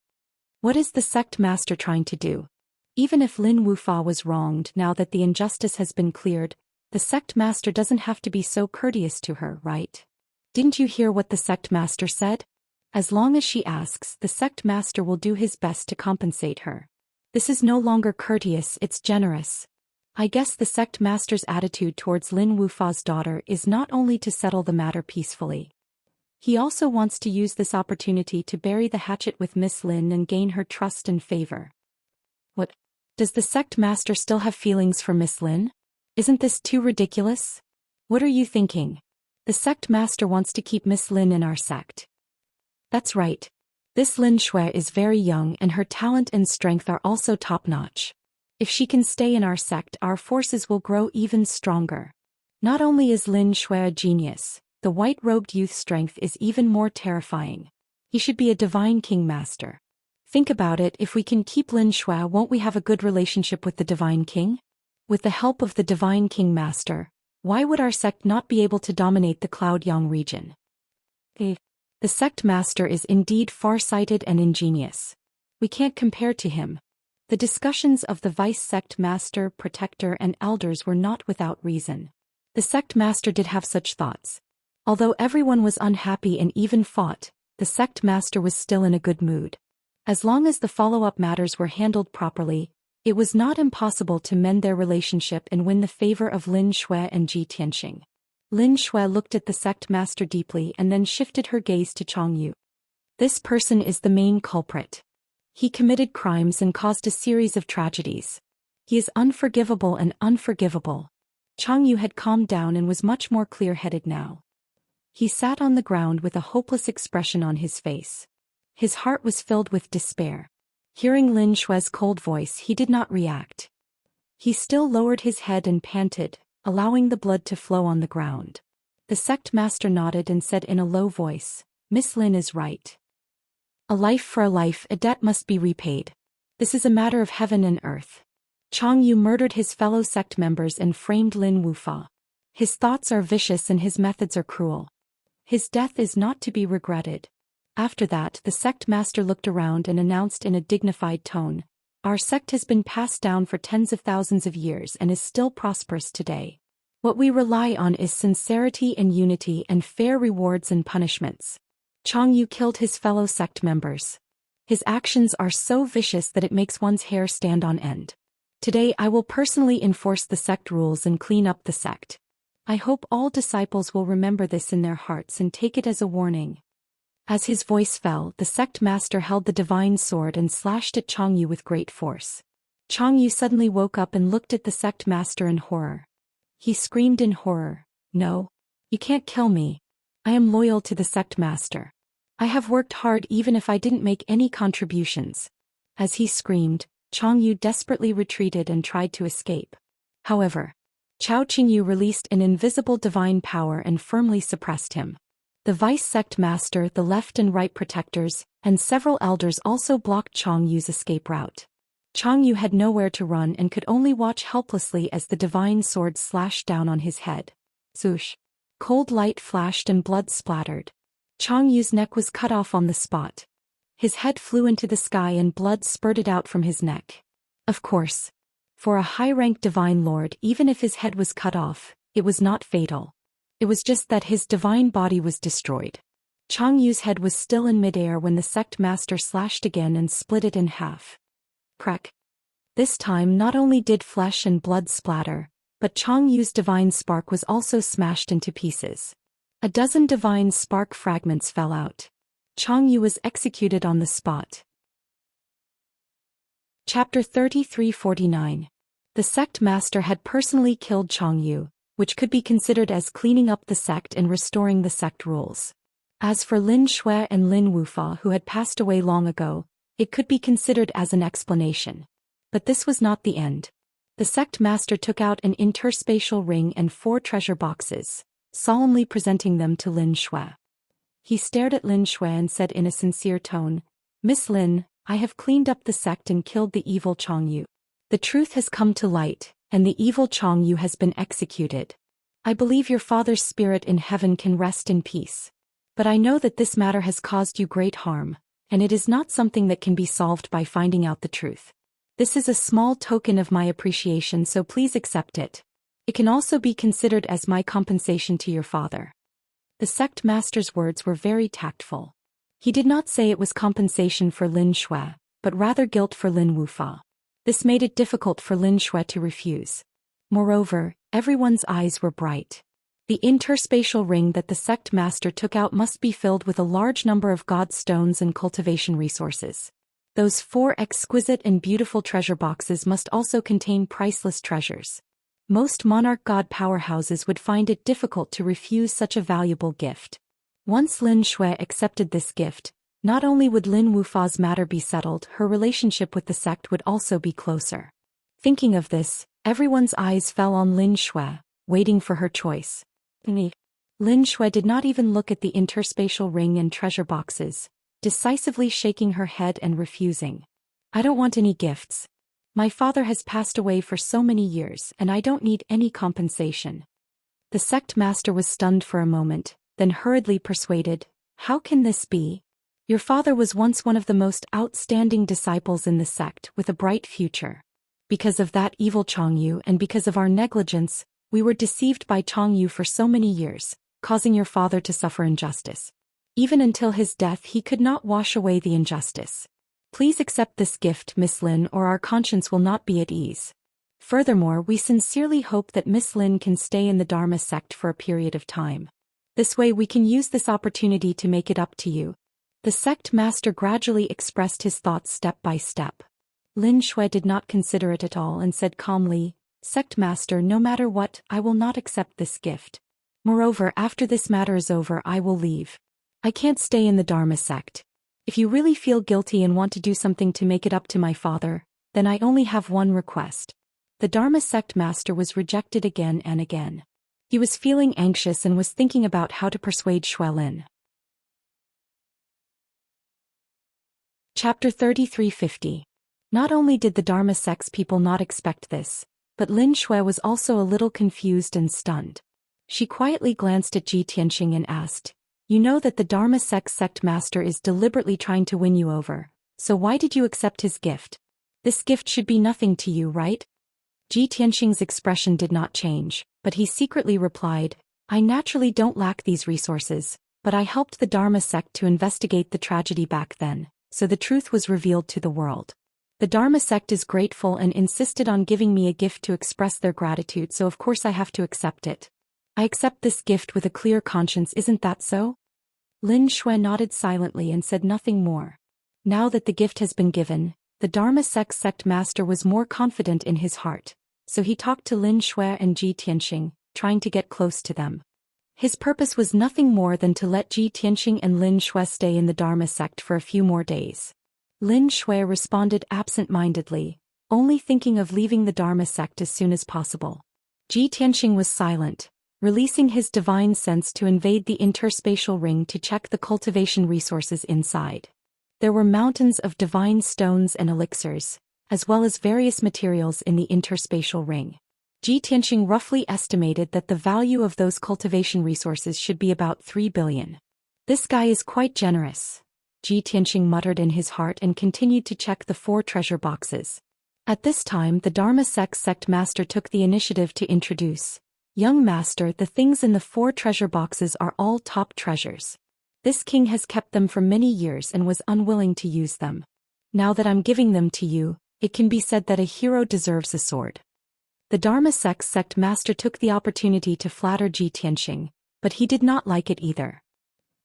What is the sect master trying to do? Even if Lin Wufa was wronged, now that the injustice has been cleared, the sect master doesn't have to be so courteous to her, right? Didn't you hear what the sect master said? As long as she asks, the sect master will do his best to compensate her. This is no longer courteous, it's generous. I guess the sect master's attitude towards Lin Wufa's daughter is not only to settle the matter peacefully. He also wants to use this opportunity to bury the hatchet with Miss Lin and gain her trust and favor. What? Does the sect master still have feelings for Miss Lin? Isn't this too ridiculous? What are you thinking? The sect master wants to keep Miss Lin in our sect. That's right. This Lin Shui is very young and her talent and strength are also top-notch. If she can stay in our sect, our forces will grow even stronger. Not only is Lin Shui a genius, the white-robed youth's strength is even more terrifying. He should be a divine king master. Think about it, if we can keep Lin Shui, won't we have a good relationship with the divine king? With the help of the divine king master, why would our sect not be able to dominate the Cloud Yang region? The sect master is indeed far-sighted and ingenious. We can't compare to him. The discussions of the vice sect master, protector and elders were not without reason. The sect master did have such thoughts. Although everyone was unhappy and even fought, the sect master was still in a good mood. As long as the follow-up matters were handled properly, it was not impossible to mend their relationship and win the favor of Lin Shui and Ji Tianxing. Lin Shui looked at the sect master deeply and then shifted her gaze to Chong Yu. This person is the main culprit. He committed crimes and caused a series of tragedies. He is unforgivable and unforgivable. Chong Yu had calmed down and was much more clear-headed now. He sat on the ground with a hopeless expression on his face. His heart was filled with despair. Hearing Lin Shui's cold voice, he did not react. He still lowered his head and panted, allowing the blood to flow on the ground. The sect master nodded and said in a low voice, "Miss Lin is right. A life for a life, a debt must be repaid. This is a matter of heaven and earth." Chong Yu murdered his fellow sect members and framed Lin Wufa. His thoughts are vicious and his methods are cruel. His death is not to be regretted. After that, the sect master looked around and announced in a dignified tone, Our sect has been passed down for tens of thousands of years and is still prosperous today. What we rely on is sincerity and unity and fair rewards and punishments. Changyu killed his fellow sect members. His actions are so vicious that it makes one's hair stand on end. Today I will personally enforce the sect rules and clean up the sect. I hope all disciples will remember this in their hearts and take it as a warning. As his voice fell, the sect master held the divine sword and slashed at Changyu with great force. Changyu suddenly woke up and looked at the sect master in horror. He screamed in horror, "No! You can't kill me. I am loyal to the sect master. I have worked hard even if I didn't make any contributions." As he screamed, Changyu desperately retreated and tried to escape. However, Chao Qingyu released an invisible divine power and firmly suppressed him. The vice sect master, the left and right protectors, and several elders also blocked Changyu's escape route. Changyu had nowhere to run and could only watch helplessly as the divine sword slashed down on his head. Zhoosh! Cold light flashed and blood splattered. Changyu's neck was cut off on the spot. His head flew into the sky and blood spurted out from his neck. Of course, for a high-ranked divine lord, even if his head was cut off, it was not fatal. It was just that his divine body was destroyed. Changyu's head was still in midair when the sect master slashed again and split it in half. Crack! This time not only did flesh and blood splatter, but Changyu's divine spark was also smashed into pieces. A dozen divine spark fragments fell out. Changyu was executed on the spot. Chapter 3349. The sect master had personally killed Changyu, which could be considered as cleaning up the sect and restoring the sect rules. As for Lin Shui and Lin Wufa, who had passed away long ago, it could be considered as an explanation. But this was not the end. The sect master took out an interspatial ring and 4 treasure boxes, solemnly presenting them to Lin Shui. He stared at Lin Shui and said in a sincere tone, "Miss Lin, I have cleaned up the sect and killed the evil Changyu. The truth has come to light, and the evil Changyu has been executed. I believe your father's spirit in heaven can rest in peace. But I know that this matter has caused you great harm, and it is not something that can be solved by finding out the truth. This is a small token of my appreciation, so please accept it. It can also be considered as my compensation to your father." The sect master's words were very tactful. He did not say it was compensation for Lin Shui, but rather guilt for Lin Wufa. This made it difficult for Lin Shui to refuse. Moreover, everyone's eyes were bright. The interspatial ring that the sect master took out must be filled with a large number of god stones and cultivation resources. Those 4 exquisite and beautiful treasure boxes must also contain priceless treasures. Most monarch god powerhouses would find it difficult to refuse such a valuable gift. Once Lin Shui accepted this gift, not only would Lin Wufa's matter be settled, her relationship with the sect would also be closer. Thinking of this, everyone's eyes fell on Lin Shui, waiting for her choice. Lin Shui did not even look at the interspatial ring and treasure boxes, decisively shaking her head and refusing. "I don't want any gifts. My father has passed away for so many years and I don't need any compensation." The sect master was stunned for a moment, then hurriedly persuaded, "How can this be? Your father was once one of the most outstanding disciples in the sect with a bright future. Because of that evil Changyu and because of our negligence, we were deceived by Changyu for so many years, causing your father to suffer injustice. Even until his death he could not wash away the injustice. Please accept this gift, Miss Lin, or our conscience will not be at ease. Furthermore, we sincerely hope that Miss Lin can stay in the Dharma sect for a period of time. This way we can use this opportunity to make it up to you." The sect master gradually expressed his thoughts step by step. Lin Shui did not consider it at all and said calmly, "Sect master, no matter what, I will not accept this gift. Moreover, after this matter is over I will leave. I can't stay in the Dharma sect. If you really feel guilty and want to do something to make it up to my father, then I only have one request." The Dharma sect master was rejected again and again. He was feeling anxious and was thinking about how to persuade Shui Lin. Chapter 3350. Not only did the Dharma sect's people not expect this, but Lin Shui was also a little confused and stunned. She quietly glanced at Ji Tianxing and asked, "You know that the Dharma sect master is deliberately trying to win you over, so why did you accept his gift?" This gift should be nothing to you, right? Ji Tianxing's expression did not change, but he secretly replied, I naturally don't lack these resources, but I helped the Dharma sect to investigate the tragedy back then, so the truth was revealed to the world. The Dharma sect is grateful and insisted on giving me a gift to express their gratitude, so of course I have to accept it. I accept this gift with a clear conscience, isn't that so? Lin Shui nodded silently and said nothing more. Now that the gift has been given, the Dharma sect master was more confident in his heart, so he talked to Lin Shui and Ji Tianxing, trying to get close to them. His purpose was nothing more than to let Ji Tianxing and Lin Shui stay in the Dharma sect for a few more days. Lin Shui responded absent-mindedly, only thinking of leaving the Dharma sect as soon as possible. Ji Tianxing was silent, releasing his divine sense to invade the interspatial ring to check the cultivation resources inside. There were mountains of divine stones and elixirs, as well as various materials in the interspatial ring. Ji Tianxing roughly estimated that the value of those cultivation resources should be about 3 billion. This guy is quite generous, Ji Tianxing muttered in his heart and continued to check the 4 treasure boxes. At this time the Dharma sect master took the initiative to introduce, Young master, the things in the 4 treasure boxes are all top treasures. This king has kept them for many years and was unwilling to use them. Now that I'm giving them to you, it can be said that a hero deserves a sword. The Dharma sect master took the opportunity to flatter Ji Tianxing, but he did not like it either.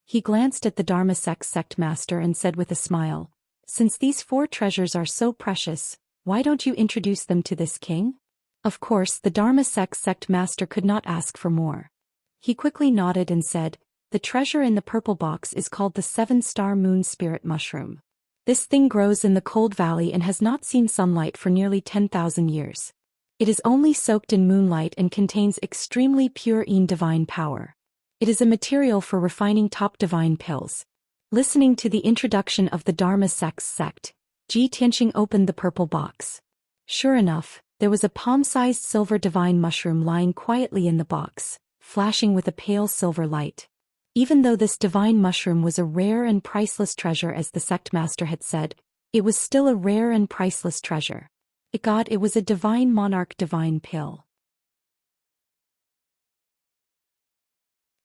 He glanced at the Dharma sect master and said with a smile, Since these 4 treasures are so precious, why don't you introduce them to this king? Of course, the Dharma sect master could not ask for more. He quickly nodded and said, The treasure in the purple box is called the 7-star moon spirit mushroom. This thing grows in the cold valley and has not seen sunlight for nearly 10,000 years. It is only soaked in moonlight and contains extremely pure divine power. It is a material for refining top divine pills. Listening to the introduction of the Dharma sect, Ji Tianxing opened the purple box. Sure enough, there was a palm-sized silver divine mushroom lying quietly in the box, flashing with a pale silver light. Even though this divine mushroom was a rare and priceless treasure as the sect master had said, it was still a rare and priceless treasure. It was a divine monarch divine pill.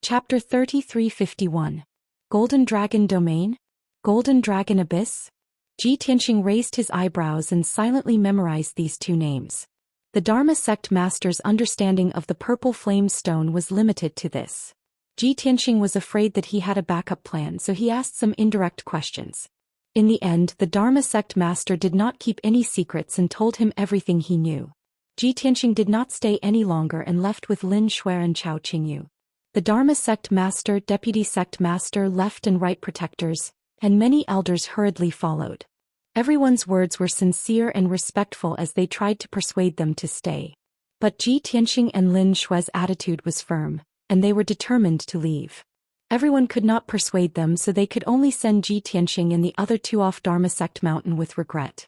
Chapter 3351. Golden Dragon Domain? Golden Dragon Abyss? Ji Tianxing raised his eyebrows and silently memorized these 2 names. The Dharma sect master's understanding of the purple flame stone was limited to this. Ji Tianxing was afraid that he had a backup plan, so he asked some indirect questions. In the end, the Dharma sect master did not keep any secrets and told him everything he knew. Ji Tianxing did not stay any longer and left with Lin Shui and Chao Qingyu. The Dharma sect master, deputy sect master, left and right protectors, and many elders hurriedly followed. Everyone's words were sincere and respectful as they tried to persuade them to stay. But Ji Tianxing and Lin Shui's attitude was firm, and they were determined to leave. Everyone could not persuade them, so they could only send Ji Tianxing and the other 2 off Dharma sect mountain with regret.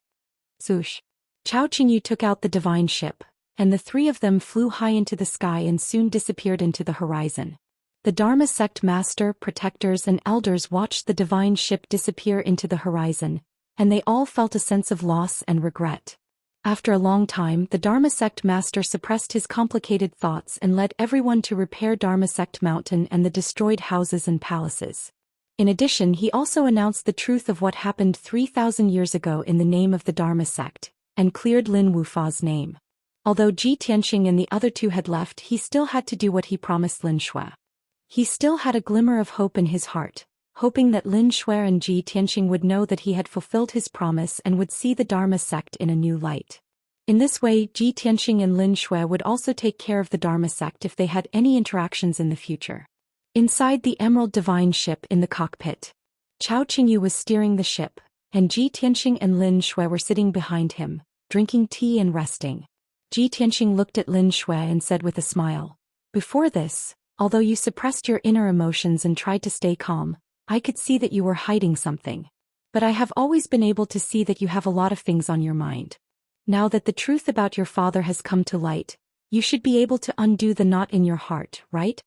Swoosh! Chao Qingyu took out the divine ship, and the 3 of them flew high into the sky and soon disappeared into the horizon. The Dharma sect master, protectors and elders watched the divine ship disappear into the horizon, and they all felt a sense of loss and regret. After a long time, the Dharma sect master suppressed his complicated thoughts and led everyone to repair Dharma sect mountain and the destroyed houses and palaces. In addition, he also announced the truth of what happened 3,000 years ago in the name of the Dharma sect, and cleared Lin Wufa's name. Although Ji Tianxing and the other 2 had left, he still had to do what he promised Lin Shui. He still had a glimmer of hope in his heart, hoping that Lin Shui and Ji Tianxing would know that he had fulfilled his promise and would see the Dharma sect in a new light. In this way, Ji Tianxing and Lin Shui would also take care of the Dharma sect if they had any interactions in the future. Inside the Emerald Divine Ship in the cockpit, Chao Qingyu was steering the ship, and Ji Tianxing and Lin Shui were sitting behind him, drinking tea and resting. Ji Tianxing looked at Lin Shui and said with a smile, Before this, although you suppressed your inner emotions and tried to stay calm, I could see that you were hiding something. But I have always been able to see that you have a lot of things on your mind. Now that the truth about your father has come to light, you should be able to undo the knot in your heart, right?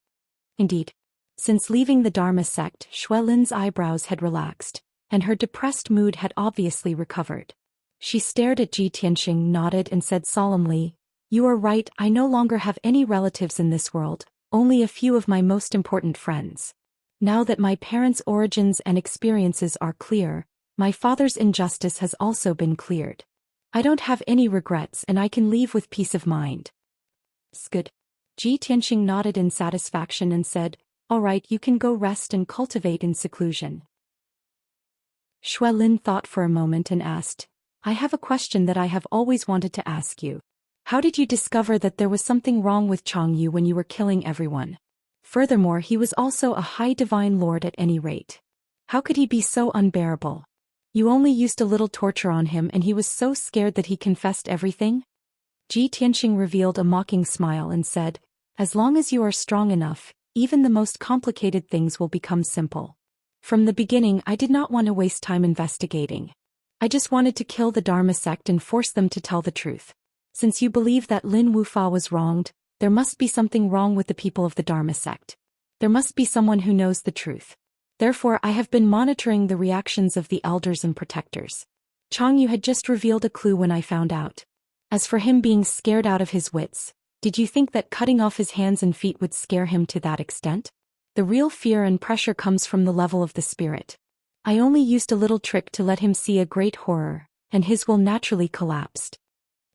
Indeed. Since leaving the Dharma sect, Shui Lin's eyebrows had relaxed, and her depressed mood had obviously recovered. She stared at Ji Tianxing, nodded and said solemnly, "You are right, I no longer have any relatives in this world, only a few of my most important friends. Now that my parents' origins and experiences are clear, my father's injustice has also been cleared. I don't have any regrets and I can leave with peace of mind." Good. Ji Tianxing nodded in satisfaction and said, "All right, you can go rest and cultivate in seclusion." Shui Lin thought for a moment and asked, "I have a question that I have always wanted to ask you. How did you discover that there was something wrong with Changyu when you were killing everyone? Furthermore, he was also a high divine lord at any rate. How could he be so unbearable? You only used a little torture on him and he was so scared that he confessed everything?" Ji Tianxing revealed a mocking smile and said, "As long as you are strong enough, even the most complicated things will become simple. From the beginning, I did not want to waste time investigating. I just wanted to kill the Dharma sect and force them to tell the truth. Since you believe that Lin Wufa was wronged, there must be something wrong with the people of the Dharma sect. There must be someone who knows the truth. Therefore, I have been monitoring the reactions of the elders and protectors. Changyu had just revealed a clue when I found out. As for him being scared out of his wits, did you think that cutting off his hands and feet would scare him to that extent? The real fear and pressure comes from the level of the spirit. I only used a little trick to let him see a great horror, and his will naturally collapsed."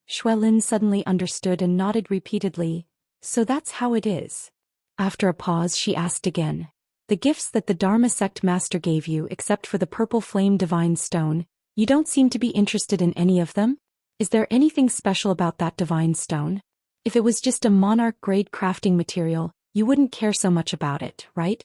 Shui Lin suddenly understood and nodded repeatedly, "So that's how it is." After a pause she asked again, "The gifts that the Dharma sect master gave you except for the purple flame divine stone, you don't seem to be interested in any of them? Is there anything special about that divine stone? If it was just a monarch-grade crafting material, you wouldn't care so much about it, right?"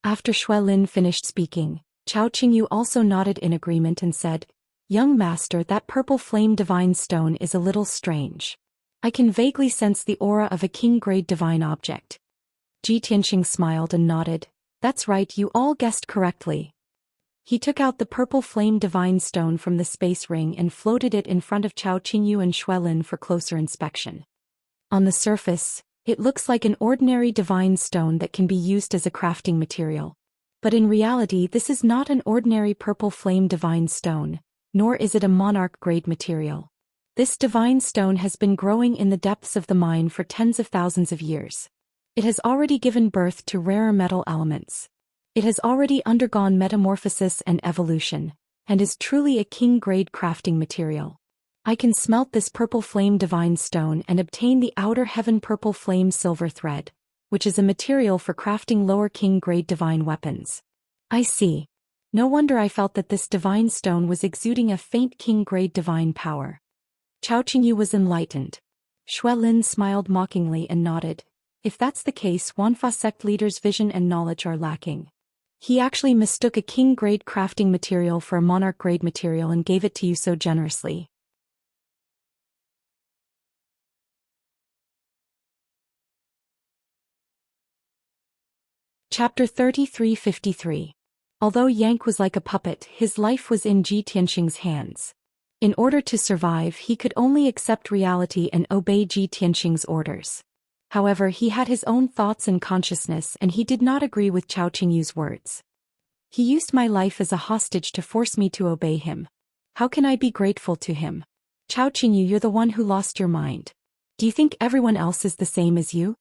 After Shui Lin finished speaking, Chao Qingyu also nodded in agreement and said, "Young master, that purple flame divine stone is a little strange. I can vaguely sense the aura of a king-grade divine object." Ji Tianxing smiled and nodded, "That's right, you all guessed correctly." He took out the purple flame divine stone from the space ring and floated it in front of Chao Qingyu and Shui Lin for closer inspection. On the surface, it looks like an ordinary divine stone that can be used as a crafting material. But in reality, this is not an ordinary purple flame divine stone, nor is it a monarch-grade material. This divine stone has been growing in the depths of the mine for tens of thousands of years. It has already given birth to rarer metal elements. It has already undergone metamorphosis and evolution, and is truly a king-grade crafting material. I can smelt this purple flame divine stone and obtain the outer heaven purple flame silver thread, which is a material for crafting lower king-grade divine weapons. I see. No wonder I felt that this divine stone was exuding a faint king-grade divine power. Chao Qingyu was enlightened. Shui Lin smiled mockingly and nodded. If that's the case, Wanfa sect leader's vision and knowledge are lacking. He actually mistook a king-grade crafting material for a monarch-grade material and gave it to you so generously. Chapter 3353. Although Yank was like a puppet, his life was in Ji Tianxing's hands. In order to survive, he could only accept reality and obey Ji Tianxing's orders. However, he had his own thoughts and consciousness and he did not agree with Chao Qingyu's words. He used my life as a hostage to force me to obey him. How can I be grateful to him? Chao Qingyu, you're the one who lost your mind. Do you think everyone else is the same as you?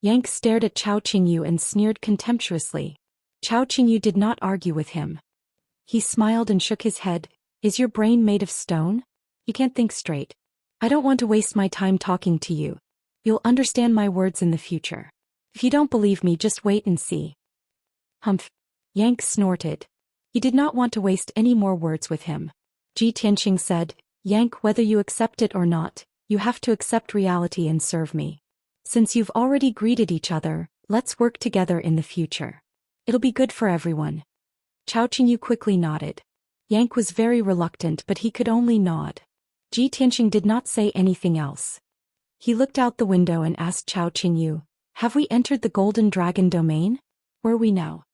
Yank stared at Chao Qingyu and sneered contemptuously. Chao Qingyu did not argue with him. He smiled and shook his head. Is your brain made of stone? You can't think straight. I don't want to waste my time talking to you. You'll understand my words in the future. If you don't believe me, just wait and see. Humph. Yank snorted. He did not want to waste any more words with him. Ji Tianxing said, Yank, whether you accept it or not, you have to accept reality and serve me. Since you've already greeted each other, let's work together in the future. It'll be good for everyone. Chao Qingyu quickly nodded. Yank was very reluctant, but he could only nod. Ji Tianxing did not say anything else. He looked out the window and asked Chao Qingyu, have we entered the Golden Dragon domain? Where are we now?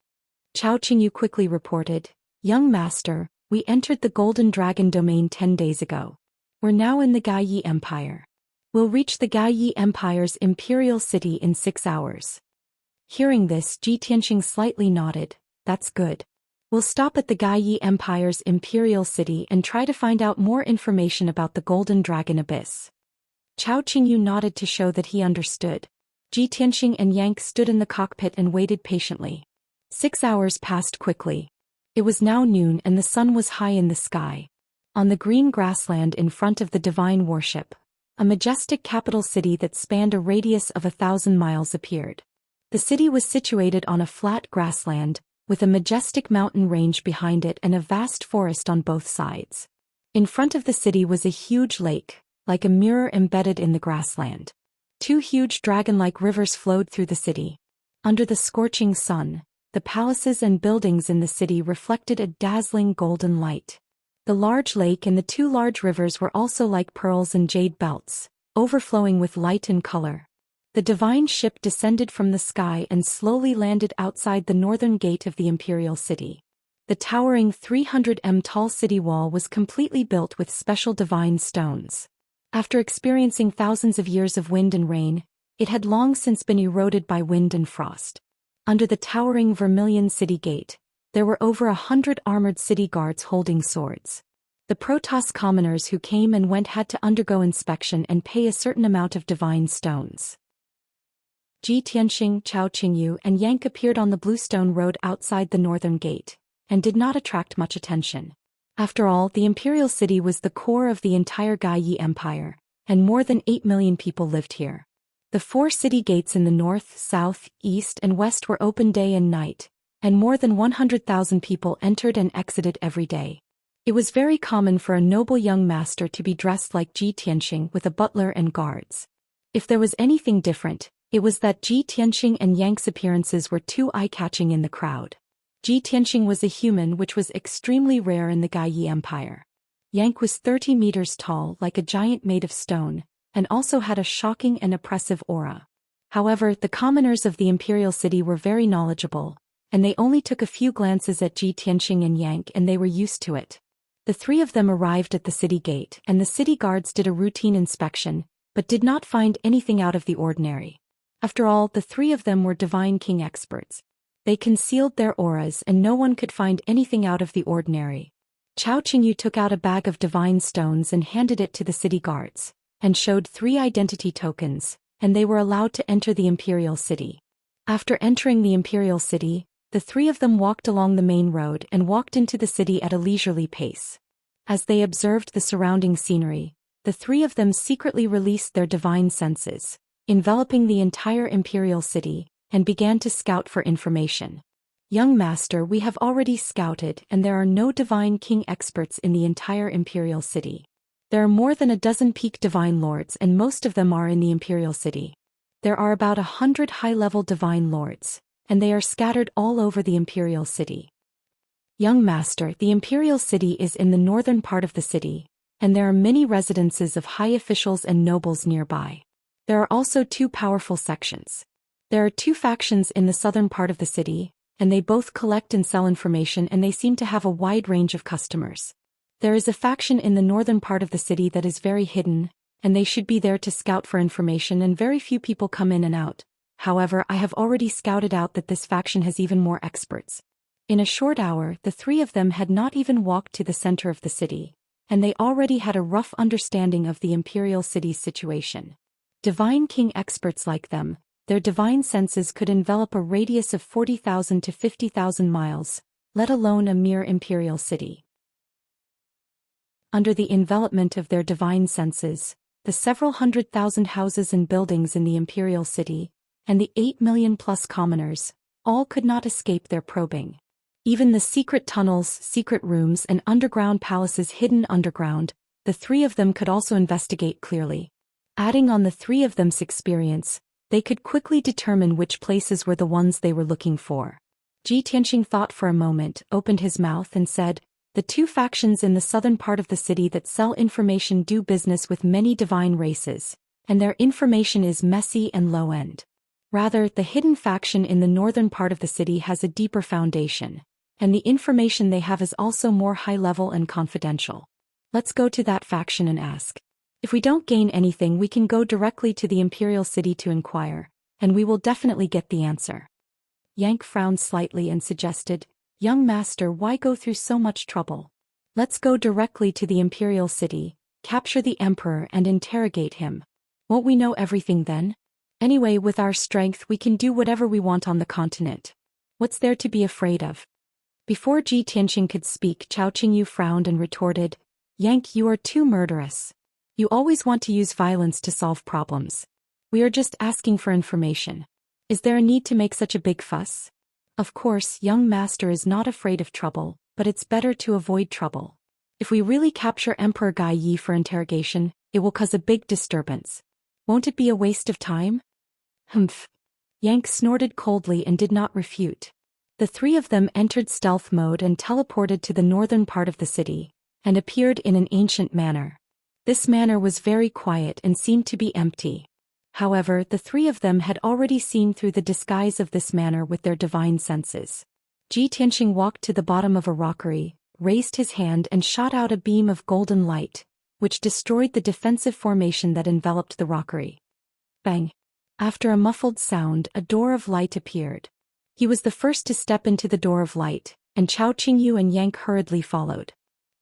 Chao Qingyu quickly reported, young master, we entered the Golden Dragon domain 10 days ago. We're now in the Gaiyi Empire. We'll reach the Gaiyi Empire's imperial city in 6 hours. Hearing this, Ji Tianxing slightly nodded, that's good. We'll stop at the Gaiyi Empire's imperial city and try to find out more information about the Golden Dragon Abyss. Chao Qingyu nodded to show that he understood. Ji Tianxing and Yank stood in the cockpit and waited patiently. 6 hours passed quickly. It was now noon and the sun was high in the sky. On the green grassland in front of the divine worship, a majestic capital city that spanned a radius of 1,000 miles appeared. The city was situated on a flat grassland, with a majestic mountain range behind it and a vast forest on both sides. In front of the city was a huge lake, like a mirror embedded in the grassland. 2 huge dragon-like rivers flowed through the city. Under the scorching sun, the palaces and buildings in the city reflected a dazzling golden light. The large lake and the 2 large rivers were also like pearls and jade belts, overflowing with light and color. The divine ship descended from the sky and slowly landed outside the northern gate of the imperial city. The towering 300 m tall city wall was completely built with special divine stones. After experiencing thousands of years of wind and rain, it had long since been eroded by wind and frost. Under the towering vermilion city gate, there were over 100 armored city guards holding swords. The Protoss commoners who came and went had to undergo inspection and pay a certain amount of divine stones. Ji Tianxing, Chao Qingyu, and Yank appeared on the bluestone road outside the northern gate, and did not attract much attention. After all, the imperial city was the core of the entire Gaiyi Empire, and more than 8 million people lived here. The 4 city gates in the north, south, east, and west were open day and night, and more than 100,000 people entered and exited every day. It was very common for a noble young master to be dressed like Ji Tianxing with a butler and guards. If there was anything different, it was that Ji Tianxing and Yank's appearances were too eye-catching in the crowd. Ji Tianxing was a human, which was extremely rare in the Gaiyi Empire. Yank was 30 meters tall, like a giant made of stone, and also had a shocking and oppressive aura. However, the commoners of the imperial city were very knowledgeable, and they only took a few glances at Ji Tianxing and Yank and they were used to it. The 3 of them arrived at the city gate and the city guards did a routine inspection, but did not find anything out of the ordinary. After all, the 3 of them were divine king experts. They concealed their auras and no one could find anything out of the ordinary. Chao Qingyu took out a bag of divine stones and handed it to the city guards, and showed 3 identity tokens, and they were allowed to enter the imperial city. After entering the imperial city, the 3 of them walked along the main road and walked into the city at a leisurely pace. As they observed the surrounding scenery, the 3 of them secretly released their divine senses, enveloping the entire imperial city, and began to scout for information. Young master, we have already scouted and there are no divine king experts in the entire imperial city. There are more than a dozen peak divine lords and most of them are in the imperial city. There are about 100 high-level divine lords, and they are scattered all over the imperial city. Young master, the imperial city is in the northern part of the city, and there are many residences of high officials and nobles nearby. There are also 2 powerful sections. There are 2 factions in the southern part of the city, and they both collect and sell information and they seem to have a wide range of customers. There is a faction in the northern part of the city that is very hidden, and they should be there to scout for information and very few people come in and out. However, I have already scouted out that this faction has even more experts. In a short hour, the 3 of them had not even walked to the center of the city, and they already had a rough understanding of the imperial city's situation. Divine king experts like them, their divine senses could envelop a radius of 40,000 to 50,000 miles, let alone a mere imperial city. Under the envelopment of their divine senses, the several 100,000 houses and buildings in the imperial city, and the 8 million plus commoners, all could not escape their probing. Even the secret tunnels, secret rooms and underground palaces hidden underground, the 3 of them could also investigate clearly. Adding on the 3 of them's experience, they could quickly determine which places were the ones they were looking for. Ji Tianxing thought for a moment, opened his mouth and said, "The 2 factions in the southern part of the city that sell information do business with many divine races, and their information is messy and low-end. Rather, the hidden faction in the northern part of the city has a deeper foundation, and the information they have is also more high-level and confidential. Let's go to that faction and ask. If we don't gain anything, we can go directly to the imperial city to inquire, and we will definitely get the answer." Yank frowned slightly and suggested, Young master, why go through so much trouble? Let's go directly to the imperial city, capture the emperor and interrogate him. Won't we know everything then? Anyway, with our strength we can do whatever we want on the continent. What's there to be afraid of? Before Ji Tianxing could speak, Chao Qingyu frowned and retorted, Yank, you are too murderous. You always want to use violence to solve problems. We are just asking for information. Is there a need to make such a big fuss? Of course, young master is not afraid of trouble, but it's better to avoid trouble. If we really capture Emperor Gai Yi for interrogation, it will cause a big disturbance. Won't it be a waste of time? Humph. Yank snorted coldly and did not refute. The three of them entered stealth mode and teleported to the northern part of the city, and appeared in an ancient manor. This manor was very quiet and seemed to be empty. However, the three of them had already seen through the disguise of this manor with their divine senses. Ji Tianxing walked to the bottom of a rockery, raised his hand and shot out a beam of golden light, which destroyed the defensive formation that enveloped the rockery. Bang! After a muffled sound, a door of light appeared. He was the first to step into the door of light, and Chao Qingyu and Yank hurriedly followed.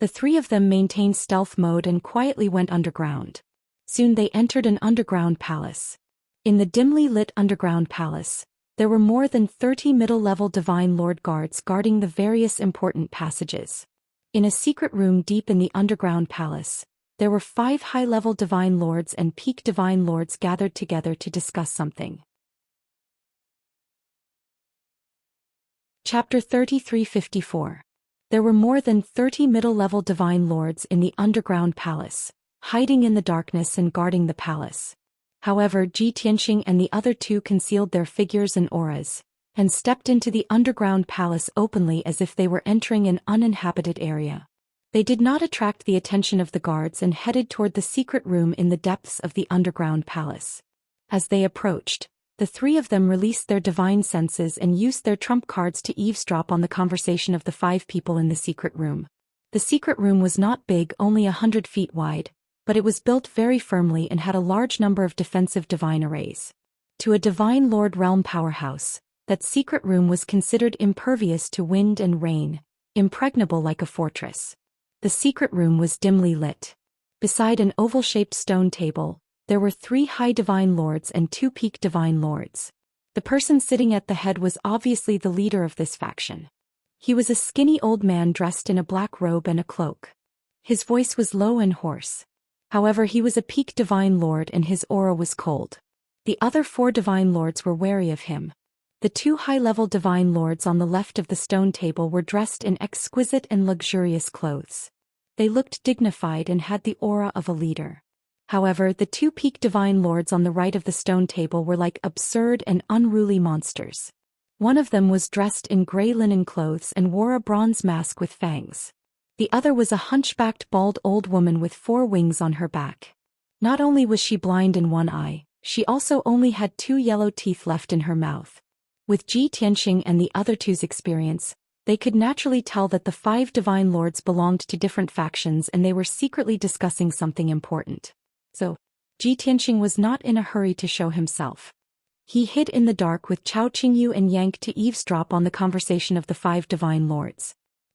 The three of them maintained stealth mode and quietly went underground. Soon they entered an underground palace. In the dimly lit underground palace, there were more than 30 middle-level divine lord guards guarding the various important passages. In a secret room deep in the underground palace, there were 5 high-level divine lords and peak divine lords gathered together to discuss something. Chapter 3354. There were more than 30 middle-level divine lords in the underground palace, hiding in the darkness and guarding the palace. However, Ji Tianxing and the other two concealed their figures and auras, and stepped into the underground palace openly as if they were entering an uninhabited area. They did not attract the attention of the guards and headed toward the secret room in the depths of the underground palace. As they approached, the three of them released their divine senses and used their trump cards to eavesdrop on the conversation of the 5 people in the secret room. The secret room was not big, only 100 feet wide, but it was built very firmly and had a large number of defensive divine arrays. To a divine lord realm powerhouse, that secret room was considered impervious to wind and rain, impregnable like a fortress. The secret room was dimly lit. Beside an oval-shaped stone table, there were 3 high divine lords and 2 peak divine lords. The person sitting at the head was obviously the leader of this faction. He was a skinny old man dressed in a black robe and a cloak. His voice was low and hoarse. However, he was a peak divine lord and his aura was cold. The other 4 divine lords were wary of him. The 2 high-level divine lords on the left of the stone table were dressed in exquisite and luxurious clothes. They looked dignified and had the aura of a leader. However, the 2 peak divine lords on the right of the stone table were like absurd and unruly monsters. One of them was dressed in gray linen clothes and wore a bronze mask with fangs. The other was a hunchbacked bald old woman with 4 wings on her back. Not only was she blind in one eye, she also only had 2 yellow teeth left in her mouth. With Ji Tianxing and the other two's experience, they could naturally tell that the 5 divine lords belonged to different factions and they were secretly discussing something important. So, Ji Tianxing was not in a hurry to show himself. He hid in the dark with Chao Qingyu and Yank to eavesdrop on the conversation of the 5 divine lords.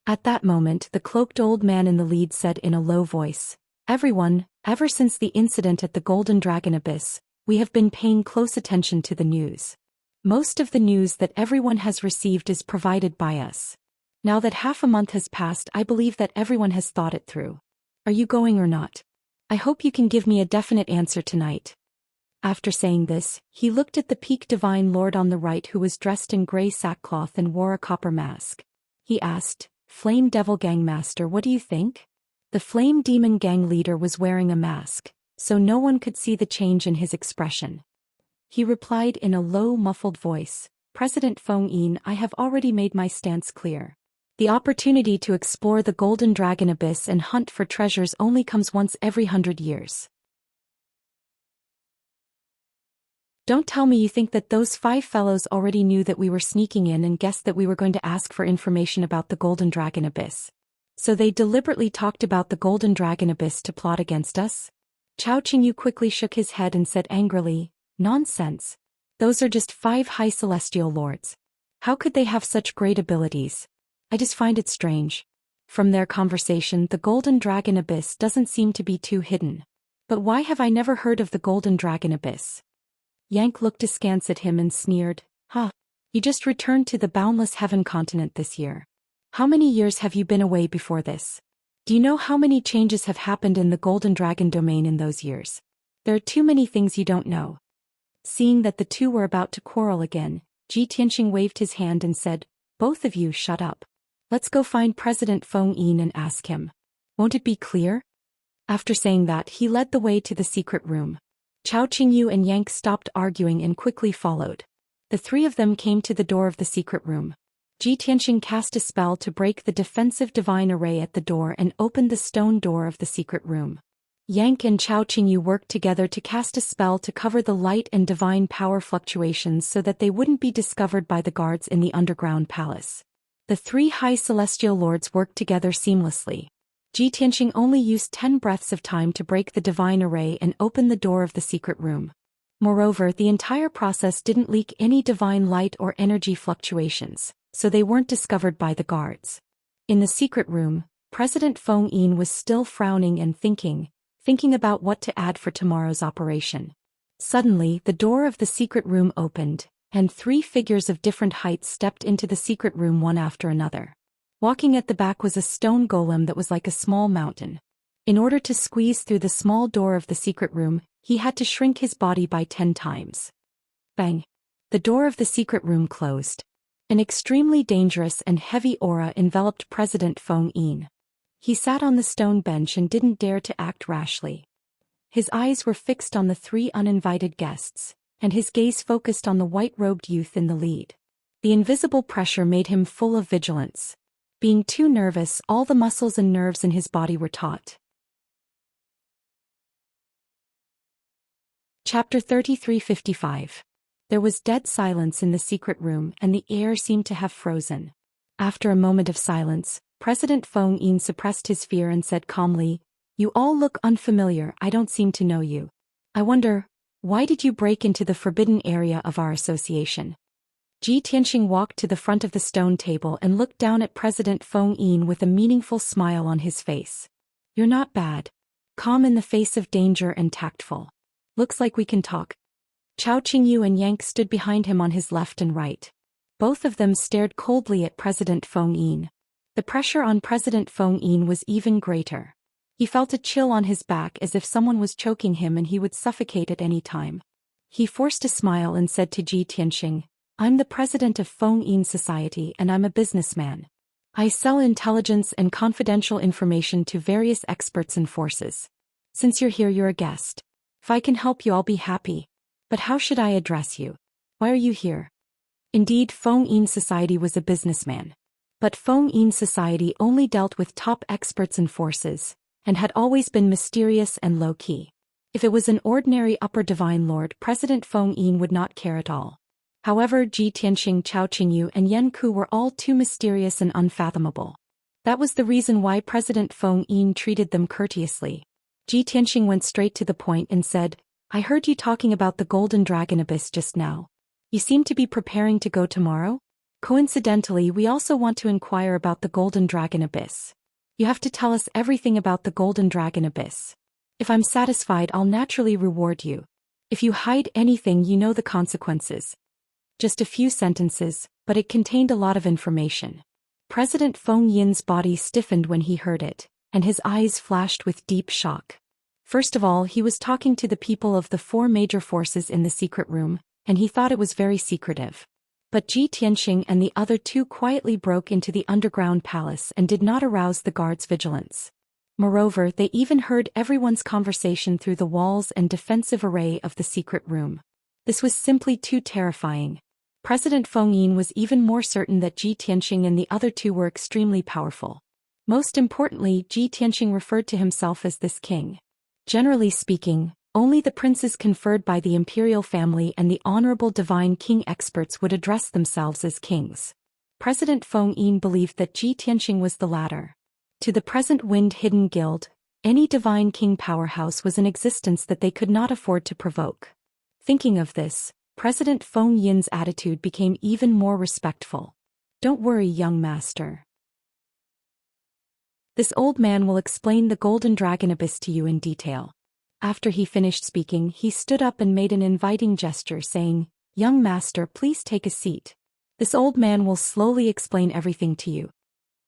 At that moment, the cloaked old man in the lead said in a low voice, "Everyone, ever since the incident at the Golden Dragon Abyss, we have been paying close attention to the news. Most of the news that everyone has received is provided by us. Now that half a month has passed, I believe that everyone has thought it through. Are you going or not? I hope you can give me a definite answer tonight." After saying this, he looked at the peak divine lord on the right who was dressed in gray sackcloth and wore a copper mask. He asked, "Flame Devil Gang Master, what do you think?" The Flame Demon Gang leader was wearing a mask, so no one could see the change in his expression. He replied in a low, muffled voice, "President Feng Yin, I have already made my stance clear. The opportunity to explore the Golden Dragon Abyss and hunt for treasures only comes once every 100 years. Don't tell me you think that those 5 fellows already knew that we were sneaking in and guessed that we were going to ask for information about the Golden Dragon Abyss. So they deliberately talked about the Golden Dragon Abyss to plot against us?" Chao Qingyu quickly shook his head and said angrily, "Nonsense. Those are just 5 high celestial lords. How could they have such great abilities? I just find it strange. From their conversation, the Golden Dragon Abyss doesn't seem to be too hidden. But why have I never heard of the Golden Dragon Abyss? Yank looked askance at him and sneered, "Ha! You just returned to the Boundless Heaven continent this year. How many years have you been away before this? Do you know how many changes have happened in the Golden Dragon domain in those years? There are too many things you don't know." Seeing that the two were about to quarrel again, Ji Tianxing waved his hand and said, "Both of you shut up. Let's go find President Feng Yin and ask him. Won't it be clear?" After saying that, he led the way to the secret room. Chao Qingyu and Yank stopped arguing and quickly followed. The three of them came to the door of the secret room. Ji Tianxing cast a spell to break the defensive divine array at the door and opened the stone door of the secret room. Yank and Chao Qingyu worked together to cast a spell to cover the light and divine power fluctuations so that they wouldn't be discovered by the guards in the underground palace. The three high celestial lords worked together seamlessly. Ji Tianxing only used 10 breaths of time to break the divine array and open the door of the secret room. Moreover, the entire process didn't leak any divine light or energy fluctuations, so they weren't discovered by the guards. In the secret room, President Feng Yin was still frowning and thinking about what to add for tomorrow's operation. Suddenly, the door of the secret room opened, and 3 figures of different heights stepped into the secret room one after another. Walking at the back was a stone golem that was like a small mountain. In order to squeeze through the small door of the secret room, he had to shrink his body by 10 times. Bang! The door of the secret room closed. An extremely dangerous and heavy aura enveloped President Feng Yin. He sat on the stone bench and didn't dare to act rashly. His eyes were fixed on the 3 uninvited guests, and his gaze focused on the white-robed youth in the lead. The invisible pressure made him full of vigilance. Being too nervous, all the muscles and nerves in his body were taut. Chapter 3355. There was dead silence in the secret room and the air seemed to have frozen. After a moment of silence, President Feng Yin suppressed his fear and said calmly, "You all look unfamiliar, I don't seem to know you. I wonder, why did you break into the forbidden area of our association?" Ji Tianxing walked to the front of the stone table and looked down at President Feng Yin with a meaningful smile on his face. "You're not bad. Calm in the face of danger and tactful. Looks like we can talk." Chao Qingyu and Yank stood behind him on his left and right. Both of them stared coldly at President Feng Yin. The pressure on President Feng Yin was even greater. He felt a chill on his back as if someone was choking him and he would suffocate at any time. He forced a smile and said to Ji Tianxing, "I'm the president of Feng Yin Society and I'm a businessman. I sell intelligence and confidential information to various experts and forces. Since you're here, you're a guest. If I can help you, I'll be happy. But how should I address you? Why are you here?" Indeed, Feng Yin Society was a businessman. But Feng Yin Society only dealt with top experts and forces, and had always been mysterious and low-key. If it was an ordinary upper divine lord, President Feng Yin would not care at all. However, Ji Tianxing, Chao Qingyu and Yan Ku were all too mysterious and unfathomable. That was the reason why President Feng Yin treated them courteously. Ji Tianxing went straight to the point and said, "I heard you talking about the Golden Dragon Abyss just now. You seem to be preparing to go tomorrow? Coincidentally, we also want to inquire about the Golden Dragon Abyss. You have to tell us everything about the Golden Dragon Abyss. If I'm satisfied, I'll naturally reward you. If you hide anything, you know the consequences." Just a few sentences, but it contained a lot of information. President Feng Yin's body stiffened when he heard it, and his eyes flashed with deep shock. First of all, he was talking to the people of the 4 major forces in the secret room, and he thought it was very secretive. But Ji Tianxing and the other 2 quietly broke into the underground palace and did not arouse the guards' vigilance. Moreover, they even heard everyone's conversation through the walls and defensive array of the secret room. This was simply too terrifying. President Feng Yin was even more certain that Ji Tianxing and the other 2 were extremely powerful. Most importantly, Ji Tianxing referred to himself as this king. Generally speaking, only the princes conferred by the imperial family and the honorable divine king experts would address themselves as kings. President Feng Yin believed that Ji Tianxing was the latter. To the present wind-hidden guild, any divine king powerhouse was an existence that they could not afford to provoke. Thinking of this, President Feng Yin's attitude became even more respectful. "Don't worry, young master. This old man will explain the golden dragon abyss to you in detail. After he finished speaking, he stood up and made an inviting gesture saying, "Young master, please take a seat. This old man will slowly explain everything to you."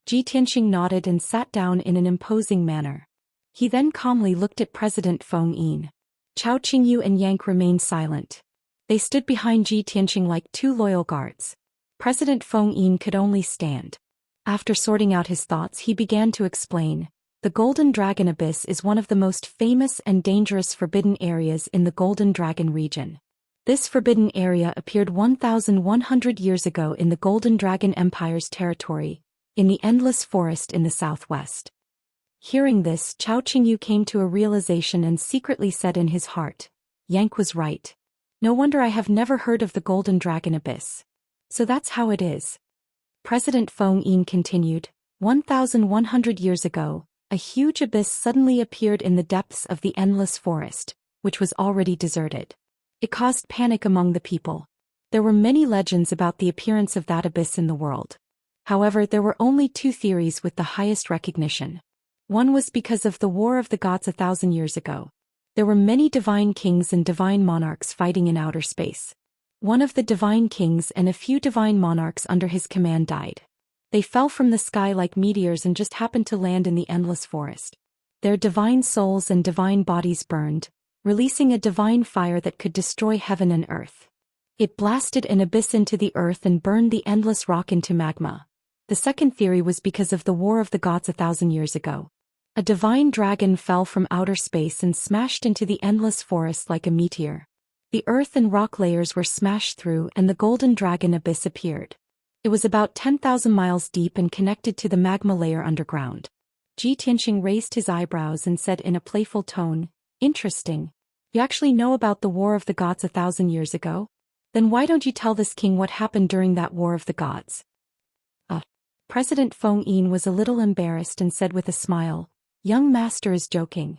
Ji Tianxing nodded and sat down in an imposing manner. He then calmly looked at President Feng Yin. Chao Qingyu and Yank remained silent. They stood behind Ji Tianxing like two loyal guards. President Feng Yin could only stand. After sorting out his thoughts, he began to explain. The Golden Dragon Abyss is one of the most famous and dangerous forbidden areas in the Golden Dragon region. This forbidden area appeared 1,100 years ago in the Golden Dragon Empire's territory, in the Endless Forest in the southwest. Hearing this, Chao Qingyu came to a realization and secretly said in his heart, "Yank was right. No wonder I have never heard of the Golden Dragon Abyss. So that's how it is." President Feng Yin continued, 1,100 years ago, a huge abyss suddenly appeared in the depths of the Endless Forest, which was already deserted. It caused panic among the people. There were many legends about the appearance of that abyss in the world. However, there were only two theories with the highest recognition. One was because of the War of the Gods 1,000 years ago. There were many divine kings and divine monarchs fighting in outer space. One of the divine kings and a few divine monarchs under his command died. They fell from the sky like meteors and just happened to land in the Endless Forest. Their divine souls and divine bodies burned, releasing a divine fire that could destroy heaven and earth. It blasted an abyss into the earth and burned the endless rock into magma. The second theory was because of the War of the Gods 1,000 years ago. A divine dragon fell from outer space and smashed into the Endless Forest like a meteor. The earth and rock layers were smashed through and the Golden Dragon Abyss appeared. It was about 10,000 miles deep and connected to the magma layer underground. Ji Tianxing raised his eyebrows and said in a playful tone, "Interesting. You actually know about the War of the Gods 1,000 years ago? Then why don't you tell this king what happened during that War of the Gods?" President Feng Yin was a little embarrassed and said with a smile, "Young master is joking.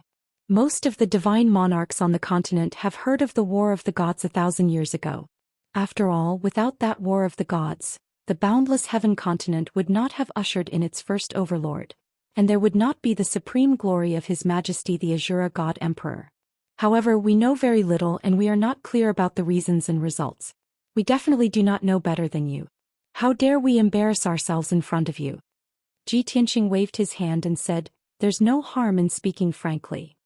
Most of the divine monarchs on the continent have heard of the War of the Gods 1,000 years ago. After all, without that War of the Gods, the boundless heaven continent would not have ushered in its first overlord, and there would not be the supreme glory of His Majesty the Azura God Emperor. However, we know very little and we are not clear about the reasons and results. We definitely do not know better than you. How dare we embarrass ourselves in front of you?" Ji Tianxing waved his hand and said, "There's no harm in speaking frankly."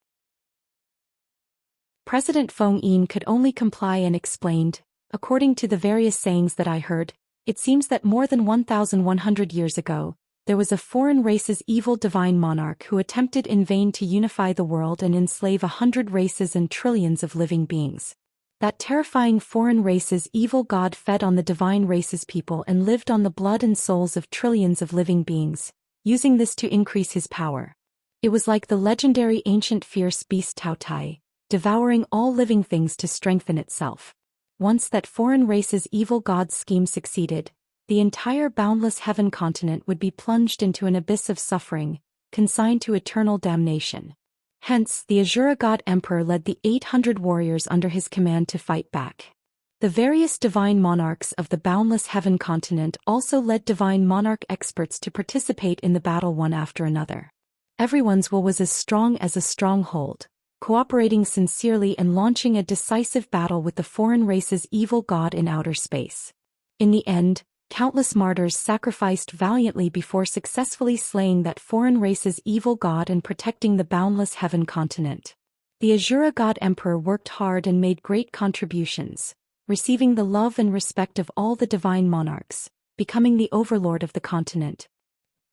President Feng Yin could only comply and explained, "According to the various sayings that I heard, it seems that more than 1,100 years ago, there was a foreign race's evil divine monarch who attempted in vain to unify the world and enslave 100 races and trillions of living beings. That terrifying foreign race's evil god fed on the divine race's people and lived on the blood and souls of trillions of living beings, using this to increase his power. It was like the legendary ancient fierce beast Tao Tai, devouring all living things to strengthen itself. Once that foreign race's evil god's scheme succeeded, the entire boundless heaven continent would be plunged into an abyss of suffering, consigned to eternal damnation. Hence, the Azura God Emperor led the 800 warriors under his command to fight back. The various divine monarchs of the boundless heaven continent also led divine monarch experts to participate in the battle one after another. Everyone's will was as strong as a stronghold, cooperating sincerely and launching a decisive battle with the foreign race's evil god in outer space. In the end, countless martyrs sacrificed valiantly before successfully slaying that foreign race's evil god and protecting the boundless heaven continent. The Azura God Emperor worked hard and made great contributions, receiving the love and respect of all the divine monarchs, becoming the overlord of the continent.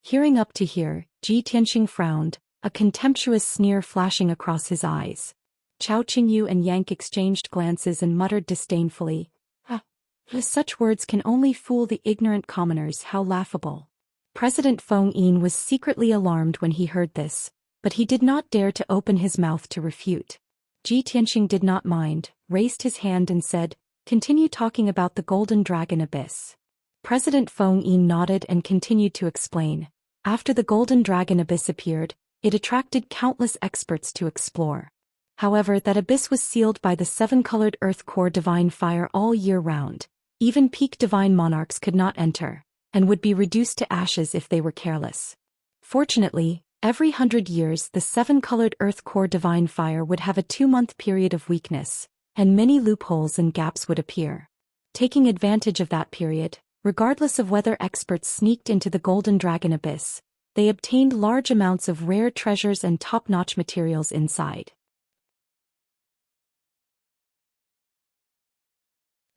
Hearing up to here, Ji Tianxing frowned, a contemptuous sneer flashing across his eyes. Chao Qingyu and Yank exchanged glances and muttered disdainfully, "Such words can only fool the ignorant commoners, how laughable." President Feng Yin was secretly alarmed when he heard this, but he did not dare to open his mouth to refute. Ji Tianxing did not mind, raised his hand and said, "Continue talking about the Golden Dragon Abyss." President Feng Yin nodded and continued to explain. After the Golden Dragon Abyss appeared, it attracted countless experts to explore. However, that abyss was sealed by the seven-colored earth core divine fire all year round. Even peak divine monarchs could not enter, and would be reduced to ashes if they were careless. Fortunately, Every 100 years the seven-colored earth core divine fire would have a 2-month period of weakness, and many loopholes and gaps would appear. Taking advantage of that period, regardless of whether experts sneaked into the Golden Dragon Abyss, they obtained large amounts of rare treasures and top-notch materials inside.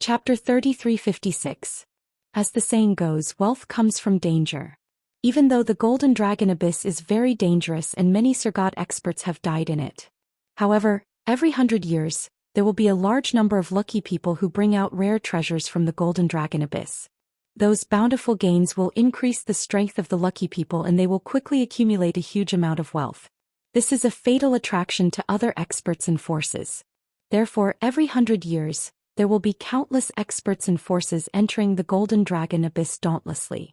Chapter 3356. As the saying goes, wealth comes from danger. Even though the Golden Dragon Abyss is very dangerous and many Surgat experts have died in it. However, every 100 years, there will be a large number of lucky people who bring out rare treasures from the Golden Dragon Abyss. Those bountiful gains will increase the strength of the lucky people and they will quickly accumulate a huge amount of wealth. This is a fatal attraction to other experts and forces. Therefore, every 100 years, there will be countless experts and forces entering the Golden Dragon Abyss dauntlessly.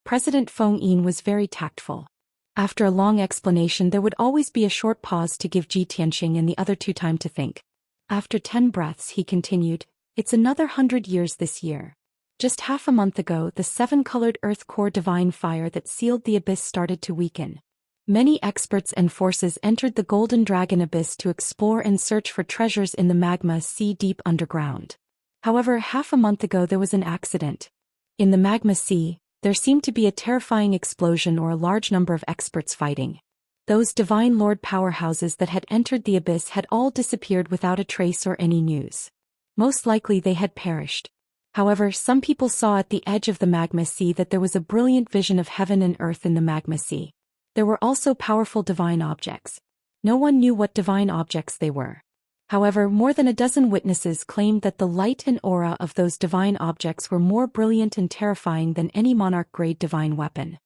President Feng Yin was very tactful. After a long explanation there would always be a short pause to give Ji Tianxing and the other two time to think. After 10 breaths he continued, "It's another 100 years this year. Just half a month ago the seven-colored earth core divine fire that sealed the abyss started to weaken. Many experts and forces entered the Golden Dragon Abyss to explore and search for treasures in the magma sea deep underground. However, half a month ago there was an accident. In the magma sea, there seemed to be a terrifying explosion or a large number of experts fighting. Those divine lord powerhouses that had entered the abyss had all disappeared without a trace or any news. Most likely they had perished. However, some people saw at the edge of the magma sea that there was a brilliant vision of heaven and earth in the magma sea. There were also powerful divine objects. No one knew what divine objects they were. However, more than a dozen witnesses claimed that the light and aura of those divine objects were more brilliant and terrifying than any monarch-grade divine weapon.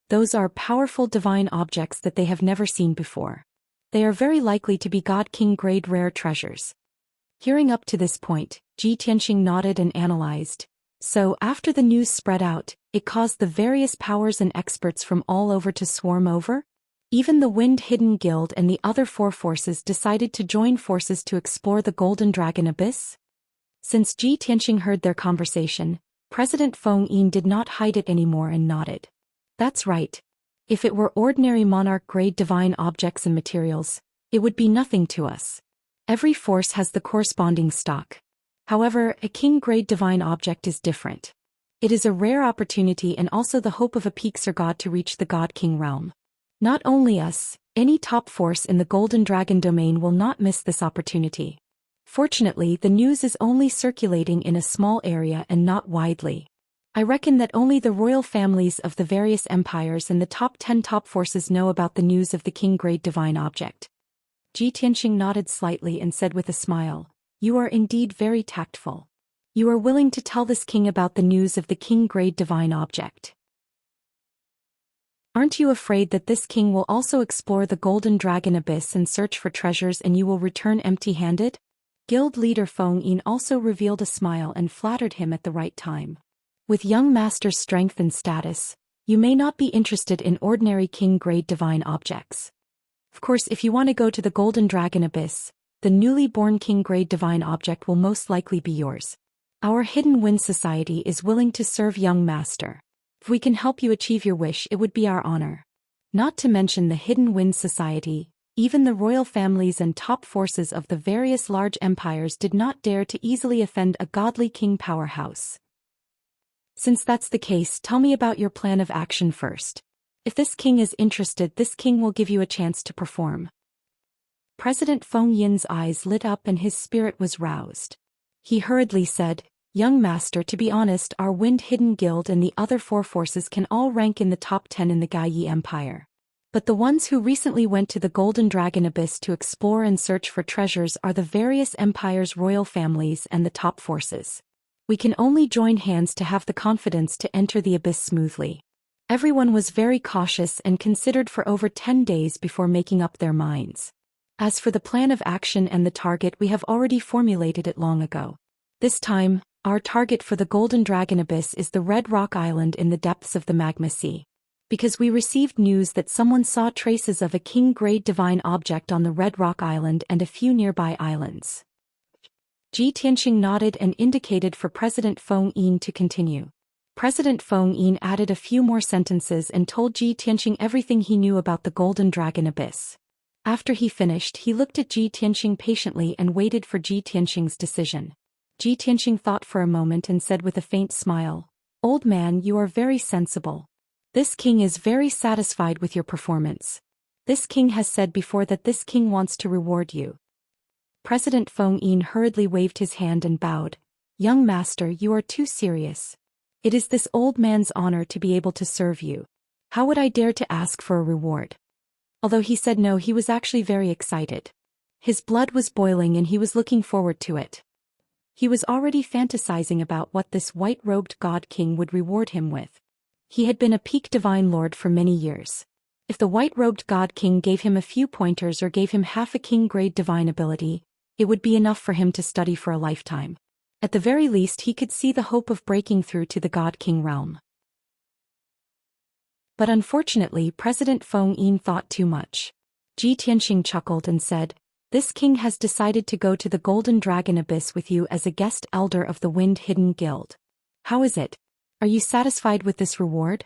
Those are powerful divine objects that they have never seen before. They are very likely to be God King-grade rare treasures." Hearing up to this point, Ji Tianxing nodded and analyzed. So, after the news spread out, it caused the various powers and experts from all over to swarm over? Even the Wind Hidden Guild and the other 4 forces decided to join forces to explore the Golden Dragon Abyss? Since Ji Tianxing heard their conversation, President Feng Yin did not hide it anymore and nodded. "That's right. If it were ordinary monarch-grade divine objects and materials, it would be nothing to us. Every force has the corresponding stock. However, a king-grade divine object is different. It is a rare opportunity and also the hope of a Peaksur god to reach the God King realm. Not only us, any top force in the Golden Dragon domain will not miss this opportunity. Fortunately, the news is only circulating in a small area and not widely. I reckon that only the royal families of the various empires and the top 10 top forces know about the news of the king-grade divine object." Ji Tianxing nodded slightly and said with a smile, "You are indeed very tactful. You are willing to tell this king about the news of the king-grade divine object. Aren't you afraid that this king will also explore the Golden Dragon Abyss and search for treasures and you will return empty-handed?" Guild leader Feng Yin also revealed a smile and flattered him at the right time. "With young master's strength and status, you may not be interested in ordinary king-grade divine objects. Of course, if you want to go to the Golden Dragon Abyss, the newly born king-grade divine object will most likely be yours. Our Hidden Wind Society is willing to serve young master. If we can help you achieve your wish, it would be our honor." Not to mention the Hidden Wind Society, even the royal families and top forces of the various large empires did not dare to easily offend a godly king powerhouse. "Since that's the case, tell me about your plan of action first. If this king is interested, this king will give you a chance to perform." President Feng Yin's eyes lit up and his spirit was roused. He hurriedly said, "Young master, to be honest, our Wind Hidden Guild and the other 4 forces can all rank in the top 10 in the Gaiyi Empire. But the ones who recently went to the Golden Dragon Abyss to explore and search for treasures are the various empires' royal families and the top forces. We can only join hands to have the confidence to enter the abyss smoothly." Everyone was very cautious and considered for over 10 days before making up their minds. As for the plan of action and the target, we have already formulated it long ago. This time, our target for the Golden Dragon Abyss is the Red Rock Island in the depths of the Magma Sea. Because we received news that someone saw traces of a king-grade divine object on the Red Rock Island and a few nearby islands. Ji Tianxing nodded and indicated for President Feng Yin to continue. President Feng Yin added a few more sentences and told Ji Tianxing everything he knew about the Golden Dragon Abyss. After he finished, he looked at Ji Tianxing patiently and waited for Ji Tianxing's decision. Ji Tianxing thought for a moment and said with a faint smile, "Old man, you are very sensible. This king is very satisfied with your performance. This king has said before that this king wants to reward you." President Feng Yin hurriedly waved his hand and bowed. "Young master, you are too serious. It is this old man's honor to be able to serve you. How would I dare to ask for a reward?" Although he said no, he was actually very excited. His blood was boiling and he was looking forward to it. He was already fantasizing about what this white-robed god king would reward him with. He had been a peak divine lord for many years. If the white-robed god king gave him a few pointers or gave him half a king-grade divine ability, it would be enough for him to study for a lifetime. At the very least, he could see the hope of breaking through to the god king realm. But unfortunately, President Feng Yin thought too much. Ji Tianxing chuckled and said, "This king has decided to go to the Golden Dragon Abyss with you as a guest elder of the Wind Hidden Guild. How is it? Are you satisfied with this reward?"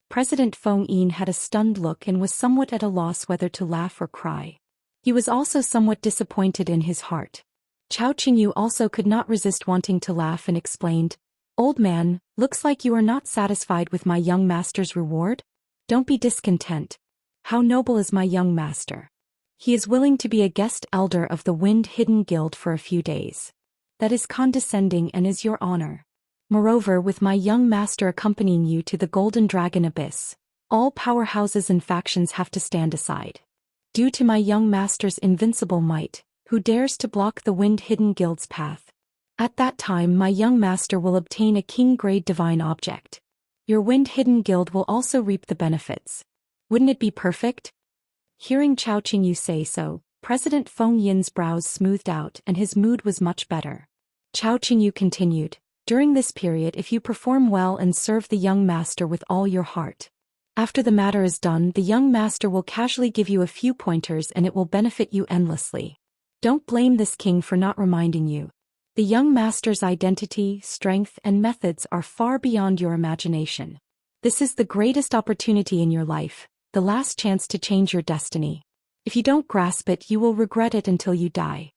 President Feng Yin had a stunned look and was somewhat at a loss whether to laugh or cry. He was also somewhat disappointed in his heart. Chao Qingyu also could not resist wanting to laugh and explained, "Old man, looks like you are not satisfied with my young master's reward? Don't be discontent. How noble is my young master. He is willing to be a guest elder of the Wind Hidden Guild for a few days. That is condescending and is your honor. Moreover, with my young master accompanying you to the Golden Dragon Abyss, all powerhouses and factions have to stand aside. Due to my young master's invincible might, who dares to block the Wind Hidden Guild's path? At that time my young master will obtain a king-grade divine object. Your Wind Hidden Guild will also reap the benefits. Wouldn't it be perfect?" Hearing Chao Qingyu say so, President Feng Yin's brows smoothed out and his mood was much better. Chao Qingyu continued, "During this period, if you perform well and serve the young master with all your heart, after the matter is done, the young master will casually give you a few pointers and it will benefit you endlessly. Don't blame this king for not reminding you. The young master's identity, strength, and methods are far beyond your imagination. This is the greatest opportunity in your life, the last chance to change your destiny. If you don't grasp it, you will regret it until you die."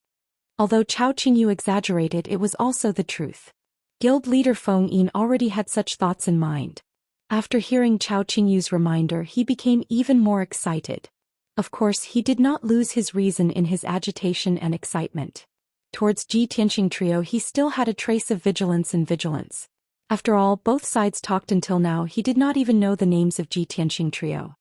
Although Chao Qingyu exaggerated, it was also the truth. Guild leader Feng Yin already had such thoughts in mind. After hearing Chao Qingyu's reminder, he became even more excited. Of course, he did not lose his reason in his agitation and excitement. Towards Ji Tianxing trio, he still had a trace of vigilance and vigilance. After all, both sides talked until now. He did not even know the names of Ji Tianxing trio.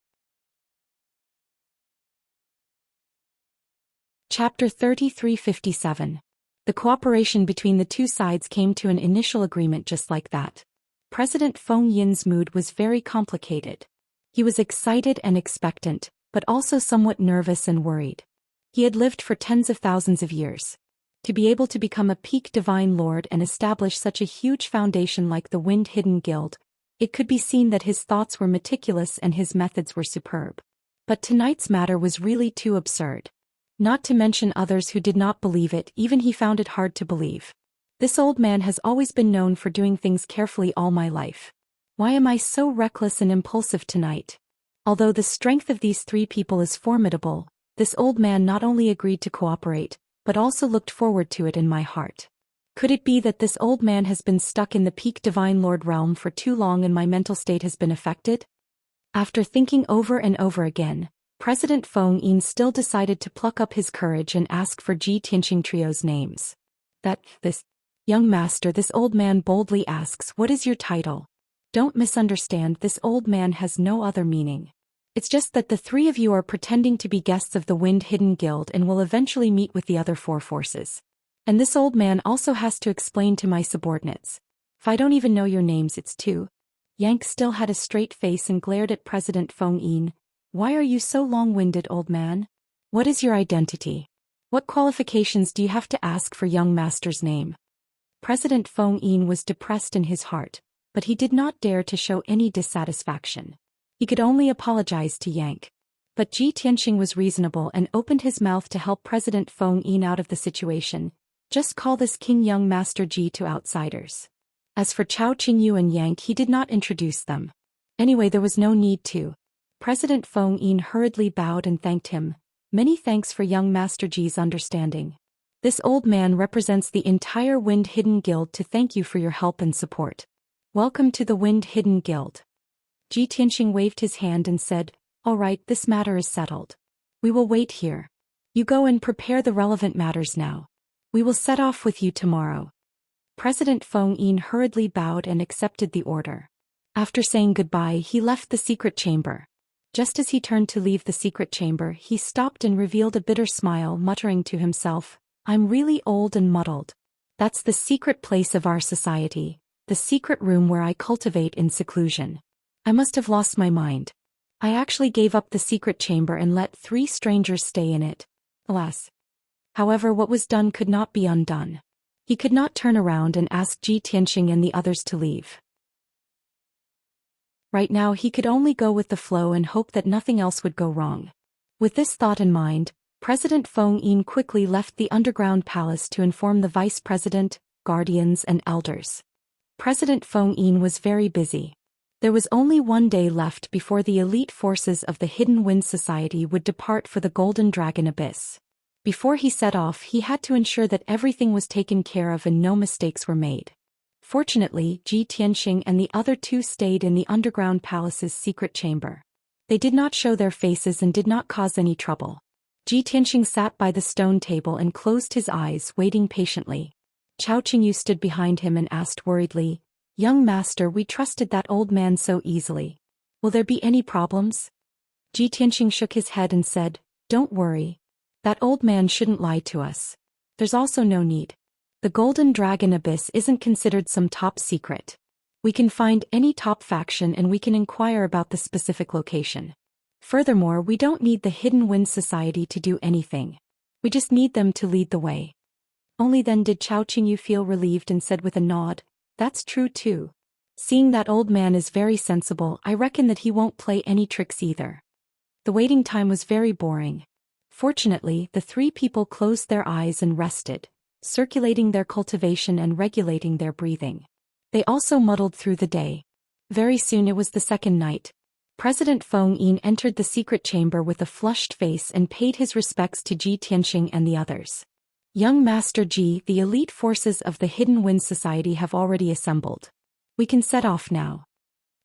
Chapter 3357. The cooperation between the two sides came to an initial agreement just like that. President Feng Yin's mood was very complicated. He was excited and expectant, but also somewhat nervous and worried. He had lived for tens of thousands of years. To be able to become a peak divine lord and establish such a huge foundation like the Wind Hidden Guild, it could be seen that his thoughts were meticulous and his methods were superb. But tonight's matter was really too absurd. Not to mention others who did not believe it, even he found it hard to believe. This old man has always been known for doing things carefully all my life. Why am I so reckless and impulsive tonight? Although the strength of these three people is formidable, this old man not only agreed to cooperate, but also looked forward to it in my heart. Could it be that this old man has been stuck in the peak divine lord realm for too long and my mental state has been affected? After thinking over and over again, President Feng Yin still decided to pluck up his courage and ask for Ji Tianxing trio's names. This young master, this old man boldly asks, "What is your title?" Don't misunderstand, this old man has no other meaning. It's just that the three of you are pretending to be guests of the Wind Hidden Guild and will eventually meet with the other four forces. And this old man also has to explain to my subordinates. If I don't even know your names, it's too. Yang still had a straight face and glared at President Feng Yin. "Why are you so long-winded, old man? What is your identity? What qualifications do you have to ask for young master's name?" President Feng Yin was depressed in his heart, but he did not dare to show any dissatisfaction. He could only apologize to Yang. But Ji Tianxing was reasonable and opened his mouth to help President Feng Yin out of the situation. "Just call this king young master Ji to outsiders." As for Chao Qingyu and Yang, he did not introduce them. Anyway, there was no need to. President Feng Yin hurriedly bowed and thanked him. Many thanks for young Master Ji's understanding. This old man represents the entire Wind Hidden Guild to thank you for your help and support. Welcome to the Wind Hidden Guild. Ji Tianxing waved his hand and said, all right, this matter is settled. We will wait here. You go and prepare the relevant matters now. We will set off with you tomorrow. President Feng Yin hurriedly bowed and accepted the order. After saying goodbye, he left the secret chamber. Just as he turned to leave the secret chamber, he stopped and revealed a bitter smile, muttering to himself, I'm really old and muddled. That's the secret place of our society, the secret room where I cultivate in seclusion. I must have lost my mind. I actually gave up the secret chamber and let 3 strangers stay in it. Alas. However, what was done could not be undone. He could not turn around and ask Ji Tianxing and the others to leave. Right now he could only go with the flow and hope that nothing else would go wrong. With this thought in mind, President Feng Yin quickly left the underground palace to inform the vice president, guardians and elders. President Feng Yin was very busy. There was only 1 day left before the elite forces of the Hidden Wind Society would depart for the Golden Dragon Abyss. Before he set off, he had to ensure that everything was taken care of and no mistakes were made. Fortunately, Ji Tianxing and the other 2 stayed in the underground palace's secret chamber. They did not show their faces and did not cause any trouble. Ji Tianxing sat by the stone table and closed his eyes, waiting patiently. Chao Qingyu stood behind him and asked worriedly, Young master, we trusted that old man so easily. Will there be any problems? Ji Tianxing shook his head and said, Don't worry. That old man shouldn't lie to us. There's also no need. The Golden Dragon Abyss isn't considered some top secret. We can find any top faction and we can inquire about the specific location. Furthermore, we don't need the Hidden Wind Society to do anything. We just need them to lead the way. Only then did Chao Qingyu feel relieved and said with a nod, That's true too. Seeing that old man is very sensible, I reckon that he won't play any tricks either. The waiting time was very boring. Fortunately, the 3 people closed their eyes and rested, circulating their cultivation and regulating their breathing. They also muddled through the day. Very soon it was the second night. President Feng Yin entered the secret chamber with a flushed face and paid his respects to Ji Tianxing and the others. Young Master Ji, the elite forces of the Hidden Wind Society have already assembled. We can set off now.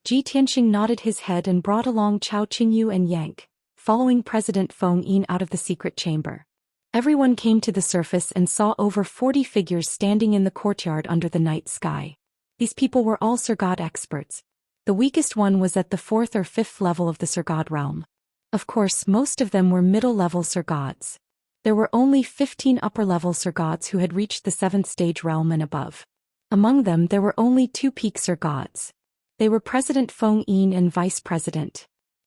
Ji Tianxing nodded his head and brought along Chao Qingyu and Yang, following President Feng Yin out of the secret chamber. Everyone came to the surface and saw over 40 figures standing in the courtyard under the night sky. These people were all Sir God experts. The weakest one was at the 4th or 5th level of the Sir God realm. Of course, most of them were middle-level Sir Gods. There were only 15 upper-level Sir Gods who had reached the 7th stage realm and above. Among them there were only 2 peak Sir Gods. They were President Feng Yin and Vice President.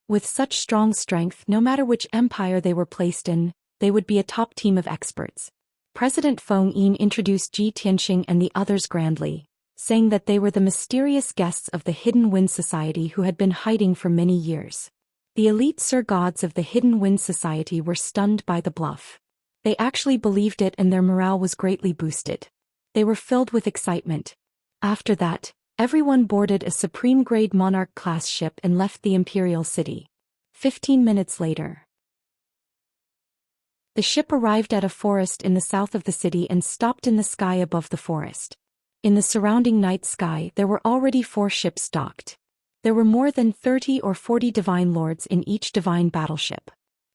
With such strong strength, no matter which empire they were placed in, they would be a top team of experts. President Feng Yin introduced Ji Tianxing and the others grandly, saying that they were the mysterious guests of the Hidden Wind Society who had been hiding for many years. The elite Sir Gods of the Hidden Wind Society were stunned by the bluff. They actually believed it and their morale was greatly boosted. They were filled with excitement. After that, everyone boarded a Supreme-grade Monarch-class ship and left the Imperial City. 15 minutes later, the ship arrived at a forest in the south of the city and stopped in the sky above the forest. In the surrounding night sky, there were already 4 ships docked. There were more than 30 or 40 divine lords in each divine battleship.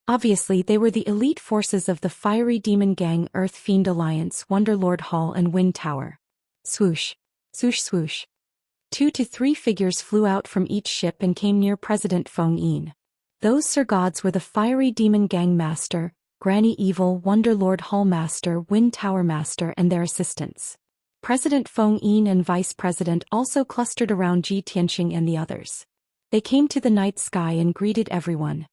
Obviously, they were the elite forces of the Fiery Demon Gang, Earth Fiend Alliance, Wonderlord Hall and Wind Tower. Swoosh. Swoosh swoosh. 2 to 3 figures flew out from each ship and came near President Feng Yin. Those Sir Gods were the Fiery Demon Gang Master, Granny Evil, Wonderlord Hall Master, Wind Tower Master and their assistants. President Feng Yin and Vice President also clustered around Ji Tianxing and the others. They came to the night sky and greeted everyone.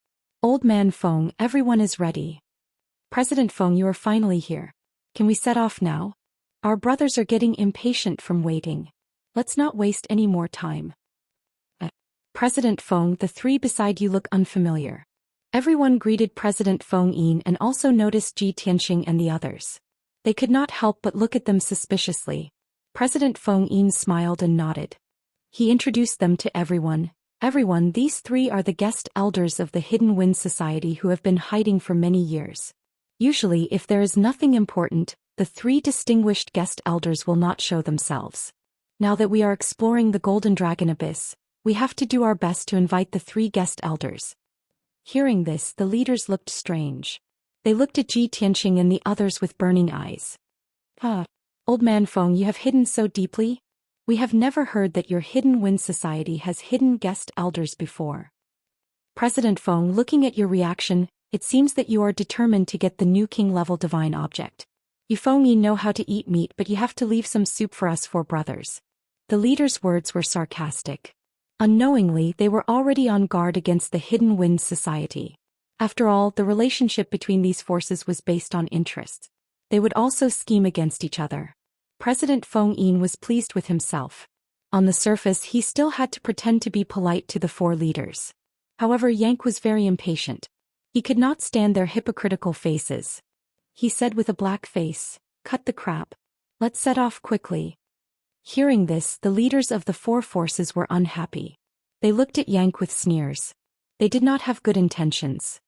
Old Man Feng, everyone is ready. President Feng, you are finally here. Can we set off now? Our brothers are getting impatient from waiting. Let's not waste any more time. President Feng, the 3 beside you look unfamiliar. Everyone greeted President Feng Yin and also noticed Ji Tianxing and the others. They could not help but look at them suspiciously. President Feng Yin smiled and nodded. He introduced them to everyone. Everyone, these three are the guest elders of the Hidden Wind Society who have been hiding for many years. Usually, if there is nothing important, the three distinguished guest elders will not show themselves. Now that we are exploring the Golden Dragon Abyss, we have to do our best to invite the three guest elders. Hearing this, the leaders looked strange. They looked at Ji Tianqing and the others with burning eyes. Old man Feng, you have hidden so deeply? We have never heard that your Hidden Wind Society has hidden guest elders before. President Feng, looking at your reaction, it seems that you are determined to get the new king-level divine object. You Feng Yi know how to eat meat, but you have to leave some soup for us four brothers. The leader's words were sarcastic. Unknowingly, they were already on guard against the Hidden Wind Society. After all, the relationship between these forces was based on interest. They would also scheme against each other. President Feng Yin was pleased with himself. On the surface, he still had to pretend to be polite to the four leaders. However, Yank was very impatient. He could not stand their hypocritical faces. He said with a black face, "Cut the crap. Let's set off quickly." Hearing this, the leaders of the four forces were unhappy. They looked at Yank with sneers. They did not have good intentions.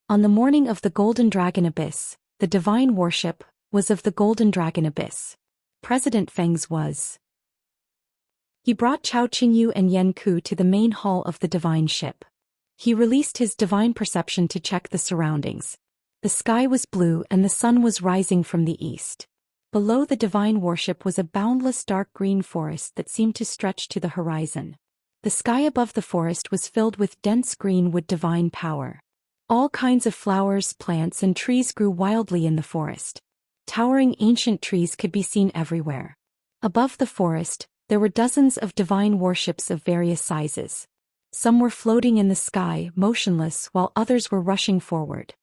On the morning of the Golden Dragon Abyss, the divine warship was of the Golden Dragon Abyss. President Feng's was. He brought Chao Qingyu and Yan Ku to the main hall of the divine ship. He released his divine perception to check the surroundings. The sky was blue and the sun was rising from the east. Below the divine warship was a boundless dark green forest that seemed to stretch to the horizon. The sky above the forest was filled with dense green with divine power. All kinds of flowers, plants, and trees grew wildly in the forest. Towering ancient trees could be seen everywhere. Above the forest, there were dozens of divine warships of various sizes. Some were floating in the sky, motionless, while others were rushing forward.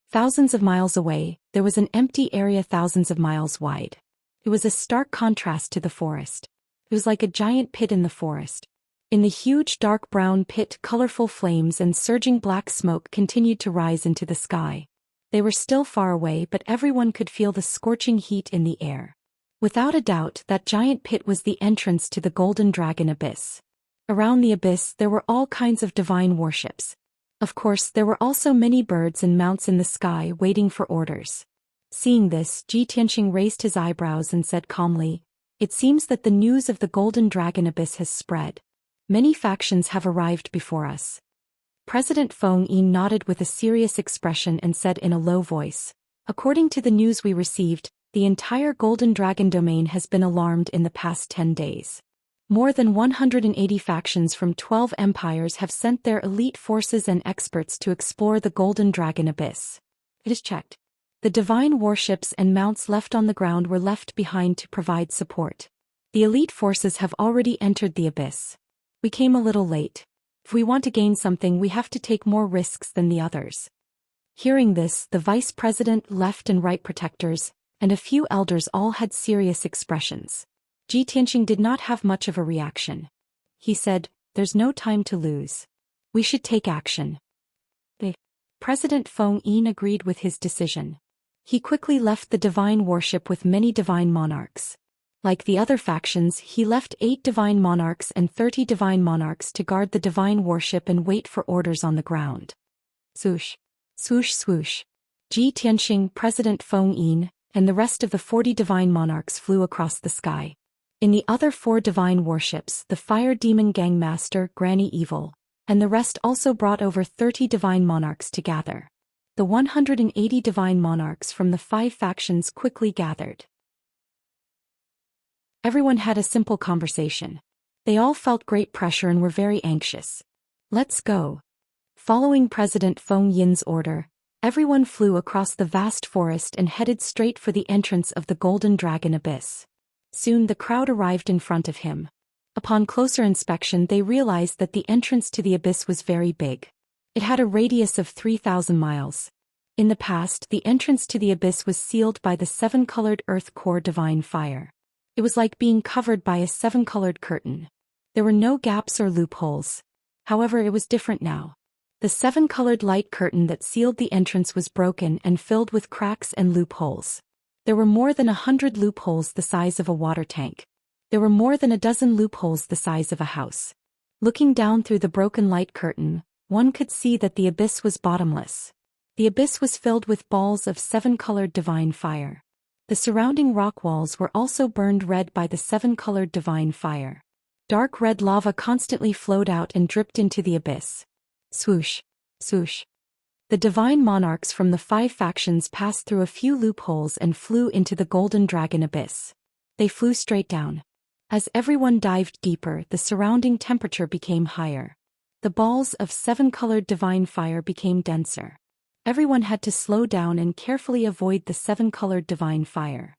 Thousands of miles away, there was an empty area thousands of miles wide. It was a stark contrast to the forest. It was like a giant pit in the forest. In the huge dark brown pit, colorful flames and surging black smoke continued to rise into the sky. They were still far away, but everyone could feel the scorching heat in the air. Without a doubt, that giant pit was the entrance to the Golden Dragon Abyss. Around the abyss, there were all kinds of divine warships. Of course, there were also many birds and mounts in the sky waiting for orders. Seeing this, Ji Tianqing raised his eyebrows and said calmly, "It seems that the news of the Golden Dragon Abyss has spread. Many factions have arrived before us." President Feng Yin nodded with a serious expression and said in a low voice, "According to the news we received, the entire Golden Dragon domain has been alarmed in the past 10 days. More than 180 factions from 12 empires have sent their elite forces and experts to explore the Golden Dragon Abyss. It is checked. The divine warships and mounts left on the ground were left behind to provide support. The elite forces have already entered the abyss. We came a little late. If we want to gain something, we have to take more risks than the others." Hearing this, the vice president, left and right protectors, and a few elders all had serious expressions. Ji Tianqing did not have much of a reaction. He said, "There's no time to lose. We should take action." President Feng Yin agreed with his decision. He quickly left the divine warship with many divine monarchs. Like the other factions, he left 8 divine monarchs and 30 divine monarchs to guard the divine warship and wait for orders on the ground. Swoosh, swoosh, swoosh. Ji Tianqing, President Feng Yin, and the rest of the 40 divine monarchs flew across the sky. In the other 4 divine warships, the Fire Demon Gang Master, Granny Evil, and the rest also brought over 30 divine monarchs to gather. The 180 divine monarchs from the 5 factions quickly gathered. Everyone had a simple conversation. They all felt great pressure and were very anxious. "Let's go." Following President Feng Yin's order, everyone flew across the vast forest and headed straight for the entrance of the Golden Dragon Abyss. Soon the crowd arrived in front of him. Upon closer inspection, they realized that the entrance to the abyss was very big. It had a radius of 3,000 miles. In the past, the entrance to the abyss was sealed by the 7-colored earth core divine fire. It was like being covered by a 7-colored curtain. There were no gaps or loopholes. However, it was different now. The seven-colored light curtain that sealed the entrance was broken and filled with cracks and loopholes. There were more than 100 loopholes the size of a water tank. There were more than a dozen loopholes the size of a house. Looking down through the broken light curtain, one could see that the abyss was bottomless. The abyss was filled with balls of seven-colored divine fire. The surrounding rock walls were also burned red by the seven-colored divine fire. Dark red lava constantly flowed out and dripped into the abyss. Swoosh, swoosh. The divine monarchs from the 5 factions passed through a few loopholes and flew into the golden dragon abyss. They flew straight down. As everyone dived deeper, the surrounding temperature became higher. The balls of seven-colored divine fire became denser. Everyone had to slow down and carefully avoid the seven-colored divine fire.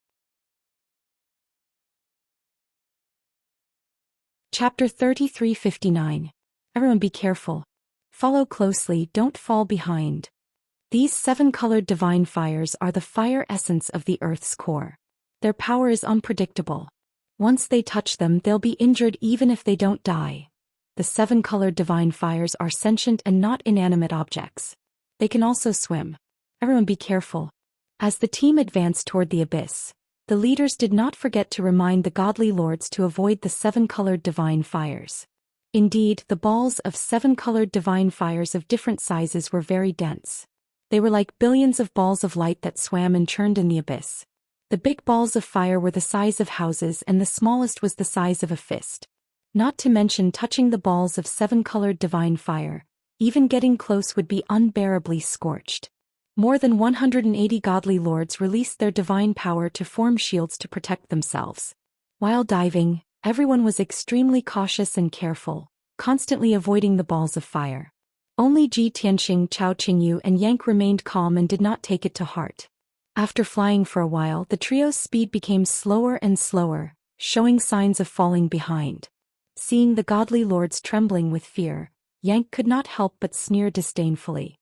Chapter 33:59. Everyone be careful. Follow closely, don't fall behind. These seven-colored divine fires are the fire essence of the Earth's core. Their power is unpredictable. Once they touch them, they'll be injured even if they don't die. The seven-colored divine fires are sentient and not inanimate objects. They can also swim. Everyone be careful. As the team advanced toward the abyss, the leaders did not forget to remind the godly lords to avoid the seven-colored divine fires. Indeed, the balls of seven-colored divine fires of different sizes were very dense. They were like billions of balls of light that swam and churned in the abyss. The big balls of fire were the size of houses and the smallest was the size of a fist. Not to mention touching the balls of seven-colored divine fire, even getting close would be unbearably scorched. More than 180 godly lords released their divine power to form shields to protect themselves. While diving, everyone was extremely cautious and careful, constantly avoiding the balls of fire. Only Ji Tianxing, Chao Qingyu and Yank remained calm and did not take it to heart. After flying for a while, the trio's speed became slower and slower, showing signs of falling behind. Seeing the godly lords trembling with fear, Yank could not help but sneer disdainfully.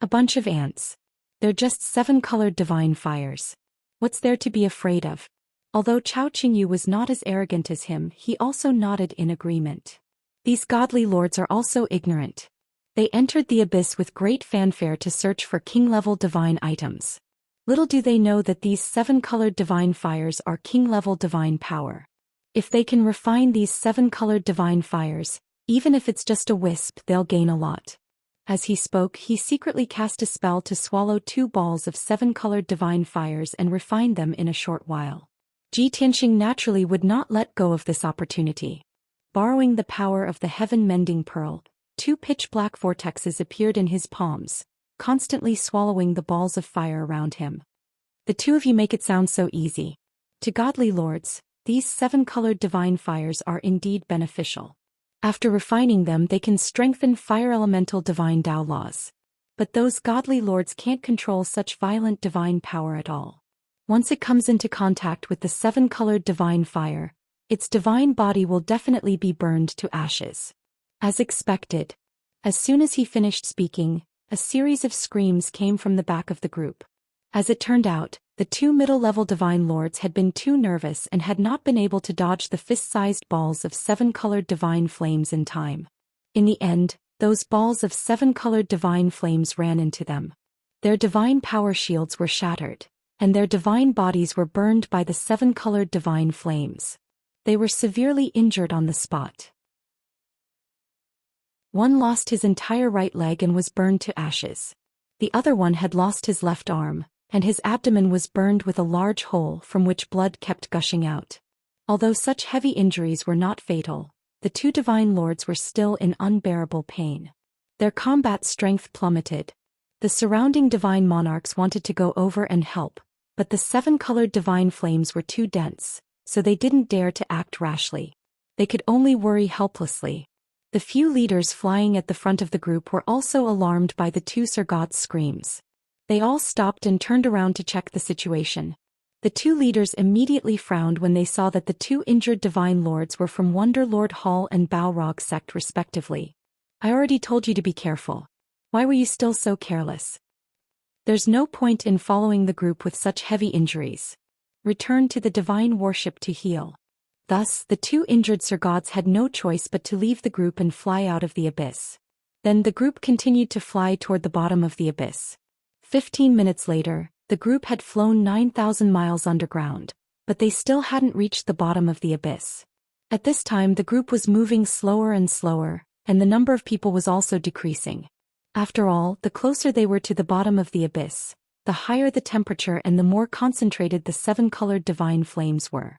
A bunch of ants. They're just seven-colored divine fires. What's there to be afraid of? Although Chao Qingyu was not as arrogant as him, he also nodded in agreement. These godly lords are also ignorant. They entered the abyss with great fanfare to search for king-level divine items. Little do they know that these seven-colored divine fires are king-level divine power. If they can refine these seven-colored divine fires, even if it's just a wisp, they'll gain a lot. As he spoke, he secretly cast a spell to swallow 2 balls of seven-colored divine fires and refine them in a short while. Ji Tianxing naturally would not let go of this opportunity. Borrowing the power of the heaven-mending pearl, 2 pitch-black vortexes appeared in his palms, constantly swallowing the balls of fire around him. The two of you make it sound so easy. To godly lords, these seven-colored divine fires are indeed beneficial. After refining them, they can strengthen fire elemental divine Tao laws. But those godly lords can't control such violent divine power at all. Once it comes into contact with the seven-colored divine fire, its divine body will definitely be burned to ashes. As expected, as soon as he finished speaking, a series of screams came from the back of the group. As it turned out, the 2 middle-level divine lords had been too nervous and had not been able to dodge the fist-sized balls of seven-colored divine flames in time. In the end, those balls of seven-colored divine flames ran into them. Their divine power shields were shattered, and their divine bodies were burned by the seven-colored divine flames. They were severely injured on the spot. One lost his entire right leg and was burned to ashes. The other one had lost his left arm, and his abdomen was burned with a large hole from which blood kept gushing out. Although such heavy injuries were not fatal, the 2 divine lords were still in unbearable pain. Their combat strength plummeted. The surrounding divine monarchs wanted to go over and help, but the seven-colored divine flames were too dense, so they didn't dare to act rashly. They could only worry helplessly. The few leaders flying at the front of the group were also alarmed by the 2 Surgots' screams. They all stopped and turned around to check the situation. The 2 leaders immediately frowned when they saw that the 2 injured divine lords were from Wonder Lord Hall and Balrog sect respectively. I already told you to be careful. Why were you still so careless? There's no point in following the group with such heavy injuries. Return to the divine worship to heal. Thus, the 2 injured Surgots had no choice but to leave the group and fly out of the abyss. Then the group continued to fly toward the bottom of the abyss. 15 minutes later, the group had flown 9,000 miles underground, but they still hadn't reached the bottom of the abyss. At this time the group was moving slower and slower, and the number of people was also decreasing. After all, the closer they were to the bottom of the abyss, the higher the temperature and the more concentrated the seven-colored divine flames were.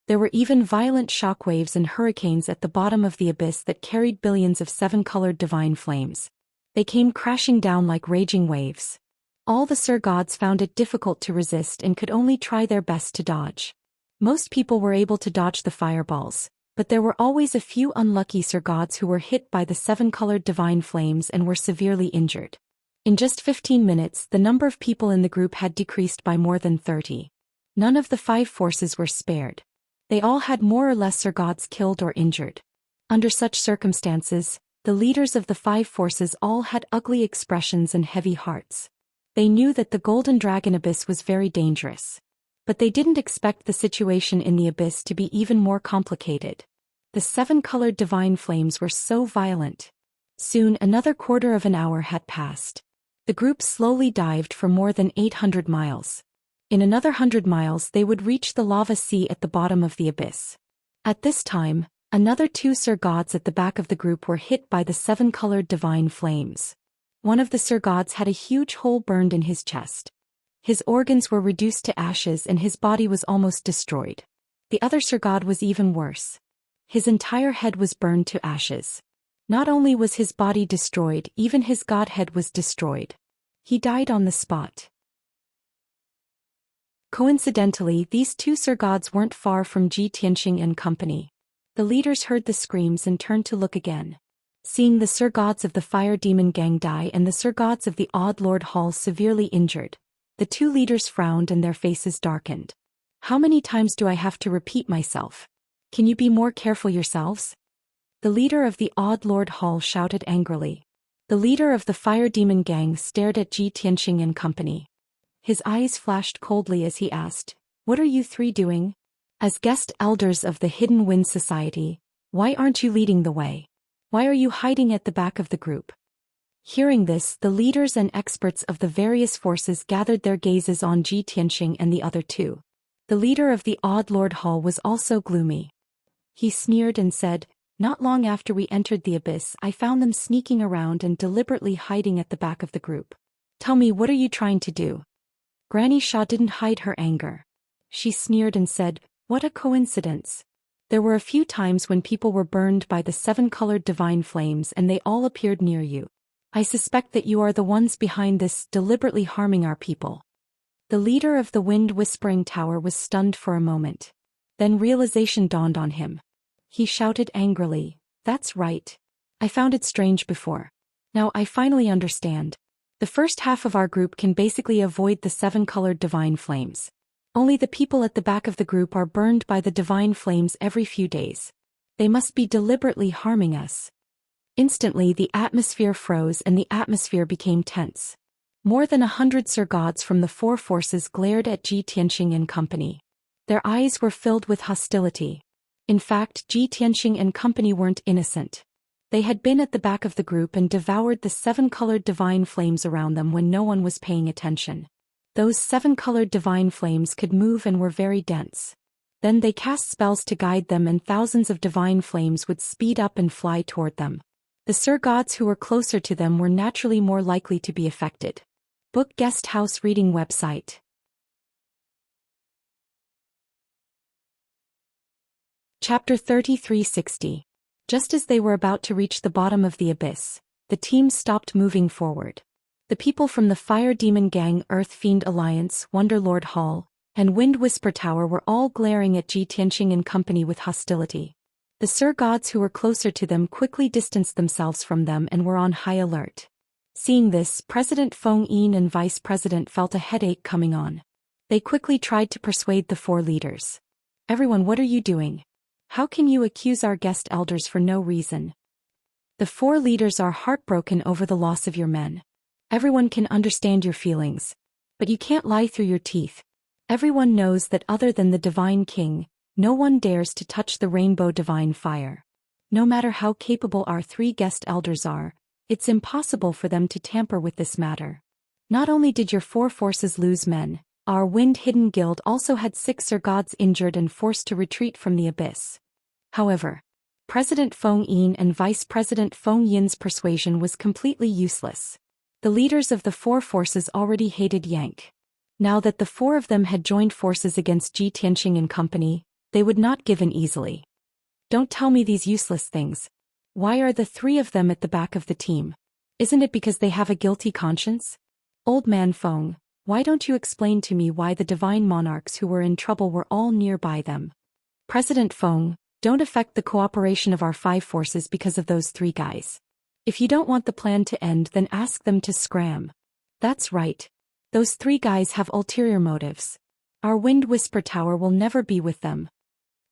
There were even violent shock waves and hurricanes at the bottom of the abyss that carried billions of seven-colored divine flames. They came crashing down like raging waves. All the Sir Gods found it difficult to resist and could only try their best to dodge. Most people were able to dodge the fireballs, but there were always a few unlucky Sir Gods who were hit by the seven-colored divine flames and were severely injured. In just 15 minutes, the number of people in the group had decreased by more than 30. None of the 5 forces were spared. They all had more or less Sir Gods killed or injured. Under such circumstances, the leaders of the 5 forces all had ugly expressions and heavy hearts. They knew that the Golden Dragon Abyss was very dangerous. But they didn't expect the situation in the abyss to be even more complicated. The seven-colored divine flames were so violent. Soon another quarter of an hour had passed. The group slowly dived for more than 800 miles. In another 100 miles they would reach the lava sea at the bottom of the abyss. At this time, another 2 Sir Gods at the back of the group were hit by the seven-colored divine flames. One of the Sir Gods had a huge hole burned in his chest. His organs were reduced to ashes and his body was almost destroyed. The other Sir God was even worse. His entire head was burned to ashes. Not only was his body destroyed, even his godhead was destroyed. He died on the spot. Coincidentally, these 2 Sir Gods weren't far from Zhou Xian and company. The leaders heard the screams and turned to look again. Seeing the Sir Gods of the Fire Demon Gang die and the Sir Gods of the Odd Lord Hall severely injured, the 2 leaders frowned and their faces darkened. How many times do I have to repeat myself? Can you be more careful yourselves? The leader of the Odd Lord Hall shouted angrily. The leader of the Fire Demon Gang stared at Zhou Xian and company. His eyes flashed coldly as he asked, "What are you 3 doing? As guest elders of the Hidden Wind Society, why aren't you leading the way? Why are you hiding at the back of the group?" Hearing this, the leaders and experts of the various forces gathered their gazes on Zhou Xian and the other 2. The leader of the Odd Lord Hall was also gloomy. He sneered and said, "Not long after we entered the abyss, I found them sneaking around and deliberately hiding at the back of the group. Tell me, what are you trying to do?" Granny Shaw didn't hide her anger. She sneered and said, "What a coincidence. There were a few times when people were burned by the seven-colored divine flames and they all appeared near you. I suspect that you are the ones behind this, deliberately harming our people." The leader of the Wind Whispering Tower was stunned for a moment. Then realization dawned on him. He shouted angrily, "That's right. I found it strange before. Now I finally understand. The first half of our group can basically avoid the seven-colored divine flames. Only the people at the back of the group are burned by the divine flames every few days. They must be deliberately harming us." Instantly the atmosphere froze and the atmosphere became tense. More than 100 Sir Gods from the 4 forces glared at Zhou Xian and company. Their eyes were filled with hostility. In fact, Zhou Xian and company weren't innocent. They had been at the back of the group and devoured the seven-colored divine flames around them when no one was paying attention. Those seven-colored divine flames could move and were very dense. Then they cast spells to guide them and thousands of divine flames would speed up and fly toward them. The Sir Gods who were closer to them were naturally more likely to be affected. Book Guest House Reading Website. Chapter 3360. Just as they were about to reach the bottom of the abyss, the team stopped moving forward. The people from the Fire Demon Gang, Earth Fiend Alliance, Wonderlord Hall, and Wind Whisper Tower were all glaring at Zhou Xian and company with hostility. The Sir Gods who were closer to them quickly distanced themselves from them and were on high alert. Seeing this, President Feng Yin and Vice President felt a headache coming on. They quickly tried to persuade the 4 leaders. "Everyone, what are you doing? How can you accuse our guest elders for no reason? The 4 leaders are heartbroken over the loss of your men. Everyone can understand your feelings. But you can't lie through your teeth. Everyone knows that other than the Divine King, no one dares to touch the Rainbow Divine Fire. No matter how capable our 3 guest elders are, It's impossible for them to tamper with this matter. Not only did your four forces lose men, our Wind Hidden Guild also had 6 gods injured and forced to retreat from the abyss. However, President Feng Yin and Vice President Feng Yin's persuasion was completely useless. The leaders of the 4 forces already hated Yank. Now that the 4 of them had joined forces against Ji Tianqing and company, they would not give in easily. Don't tell me these useless things. Why are the 3 of them at the back of the team? Isn't it because they have a guilty conscience? Old man Feng, why don't you explain to me why the divine monarchs who were in trouble were all nearby them? President Feng, don't affect the cooperation of our 5 forces because of those 3 guys. If you don't want the plan to end, then ask them to scram. That's right. Those 3 guys have ulterior motives. Our Wind Whisper Tower will never be with them.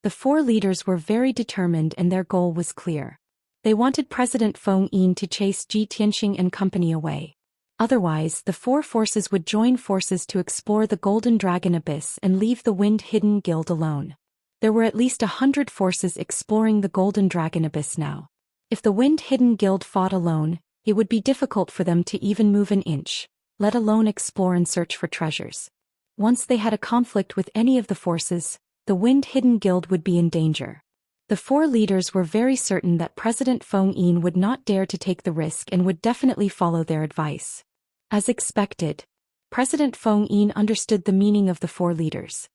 The 4 leaders were very determined and their goal was clear. They wanted President Feng Yin to chase Ji Tianqing and company away. Otherwise, the 4 forces would join forces to explore the Golden Dragon Abyss and leave the Wind Hidden Guild alone. There were at least 100 forces exploring the Golden Dragon Abyss now. If the Wind Hidden Guild fought alone, it would be difficult for them to even move an inch, let alone explore and search for treasures. Once they had a conflict with any of the forces, the Wind Hidden Guild would be in danger. The 4 leaders were very certain that President Feng Yin would not dare to take the risk and would definitely follow their advice. As expected, President Feng Yin understood the meaning of the 4 leaders.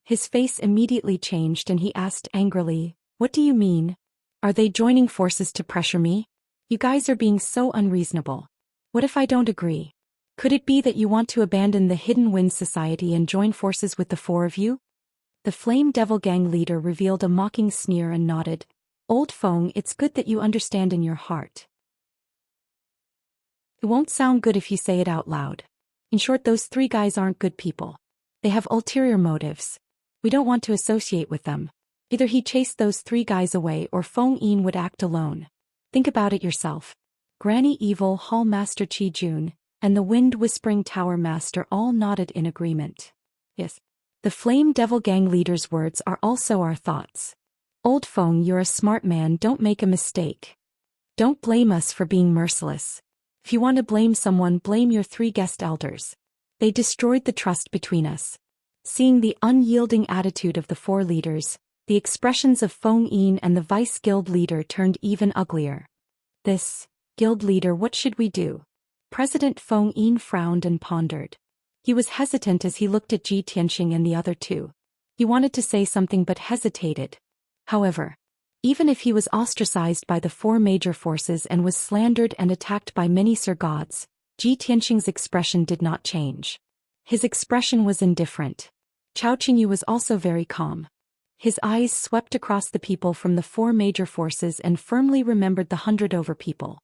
His face immediately changed and he asked angrily, "What do you mean? Are they joining forces to pressure me? You guys are being so unreasonable. What if I don't agree? Could it be that you want to abandon the Hidden Wind Society and join forces with the 4 of you?" The Flame Devil Gang leader revealed a mocking sneer and nodded. "Old Feng, it's good that you understand in your heart. It won't sound good if you say it out loud. In short, those 3 guys aren't good people. They have ulterior motives. We don't want to associate with them. Either he chased those 3 guys away or Feng Yin would act alone. Think about it yourself." Granny Evil, Hall Master Qi Jun, and the Wind Whispering Tower Master all nodded in agreement. Yes. The Flame Devil Gang leader's words are also our thoughts. Old Feng, you're a smart man, don't make a mistake. Don't blame us for being merciless. If you want to blame someone, blame your 3 guest elders. They destroyed the trust between us. Seeing the unyielding attitude of the 4 leaders, the expressions of Feng Yin and the Vice Guild leader turned even uglier. "This, Guild leader, what should we do?" President Feng Yin frowned and pondered. He was hesitant as he looked at Ji Tianqing and the other 2. He wanted to say something but hesitated. However, even if he was ostracized by the 4 major forces and was slandered and attacked by many Sir Gods, Ji Tianqing's expression did not change. His expression was indifferent. Chao Qingyu was also very calm. His eyes swept across the people from the 4 major forces and firmly remembered the 100 over people.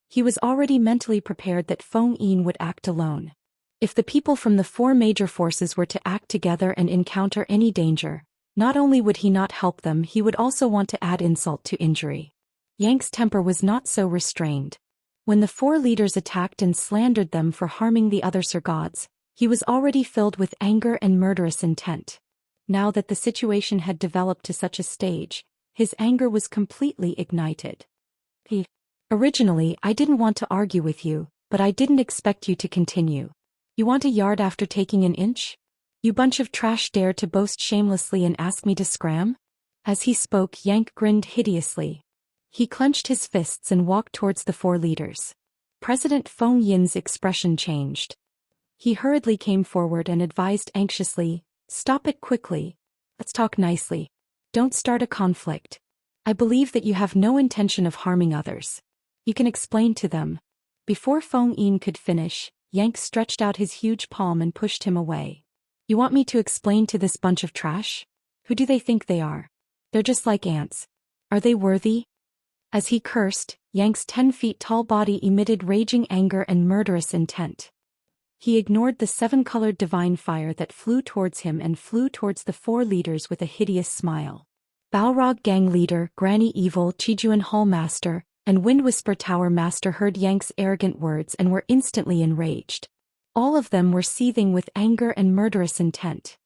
He was already mentally prepared that Feng Yin would act alone. If the people from the 4 major forces were to act together and encounter any danger, not only would he not help them, he would also want to add insult to injury. Yang's temper was not so restrained. When the 4 leaders attacked and slandered them for harming the other Sir Gods, he was already filled with anger and murderous intent. Now that the situation had developed to such a stage, his anger was completely ignited. Originally, I didn't want to argue with you, but I didn't expect you to continue. You want a yard after taking an inch? You bunch of trash dare to boast shamelessly and ask me to scram? As he spoke, Yank grinned hideously. He clenched his fists and walked towards the 4 leaders. President Feng Yin's expression changed. He hurriedly came forward and advised anxiously, "Stop it quickly. Let's talk nicely. Don't start a conflict. I believe that you have no intention of harming others. You can explain to them." Before Feng Yin could finish, Yank stretched out his huge palm and pushed him away. "You want me to explain to this bunch of trash? Who do they think they are? They're just like ants. Are they worthy?" As he cursed, Yank's 10 feet tall body emitted raging anger and murderous intent. He ignored the 7-colored divine fire that flew towards him and flew towards the 4 leaders with a hideous smile. Balrog Gang leader, Granny Evil, Chijuan Hall Master, and Wind Whisper Tower Master heard Yank's arrogant words and were instantly enraged. All of them were seething with anger and murderous intent.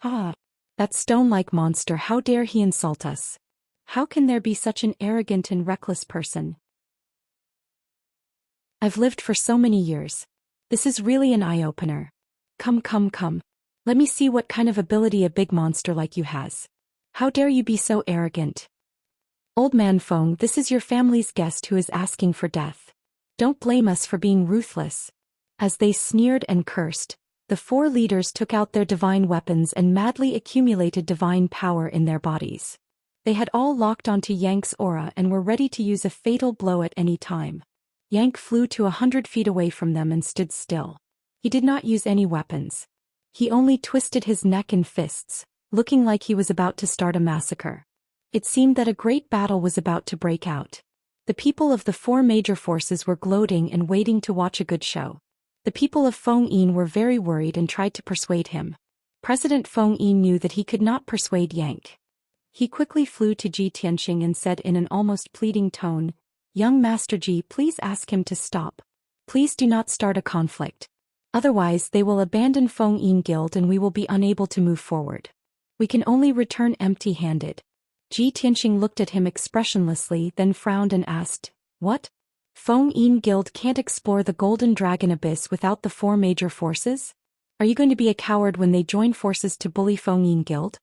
"Ah! That stone-like monster, how dare he insult us? How can there be such an arrogant and reckless person?" I've lived for so many years. This is really an eye-opener. Come, come, come. Let me see what kind of ability a big monster like you has. How dare you be so arrogant? Old man Feng, this is your family's guest who is asking for death. Don't blame us for being ruthless. As they sneered and cursed, the four leaders took out their divine weapons and madly accumulated divine power in their bodies. They had all locked onto Yang's aura and were ready to use a fatal blow at any time. Yang flew to 100 feet away from them and stood still. He did not use any weapons. He only twisted his neck and fists, looking like he was about to start a massacre. It seemed that a great battle was about to break out. The people of the four major forces were gloating and waiting to watch a good show. The people of Feng Yin were very worried and tried to persuade him. President Feng Yin knew that he could not persuade Yang. He quickly flew to Ji Tianxing and said in an almost pleading tone, "Young Master Ji, please ask him to stop. Please do not start a conflict. Otherwise they will abandon Feng Yin Guild and we will be unable to move forward. We can only return empty-handed." Ji Tianxing looked at him expressionlessly, then frowned and asked, "What? Feng Yin Guild can't explore the Golden Dragon Abyss without the four major forces? Are you going to be a coward when they join forces to bully Feng Yin Guild?"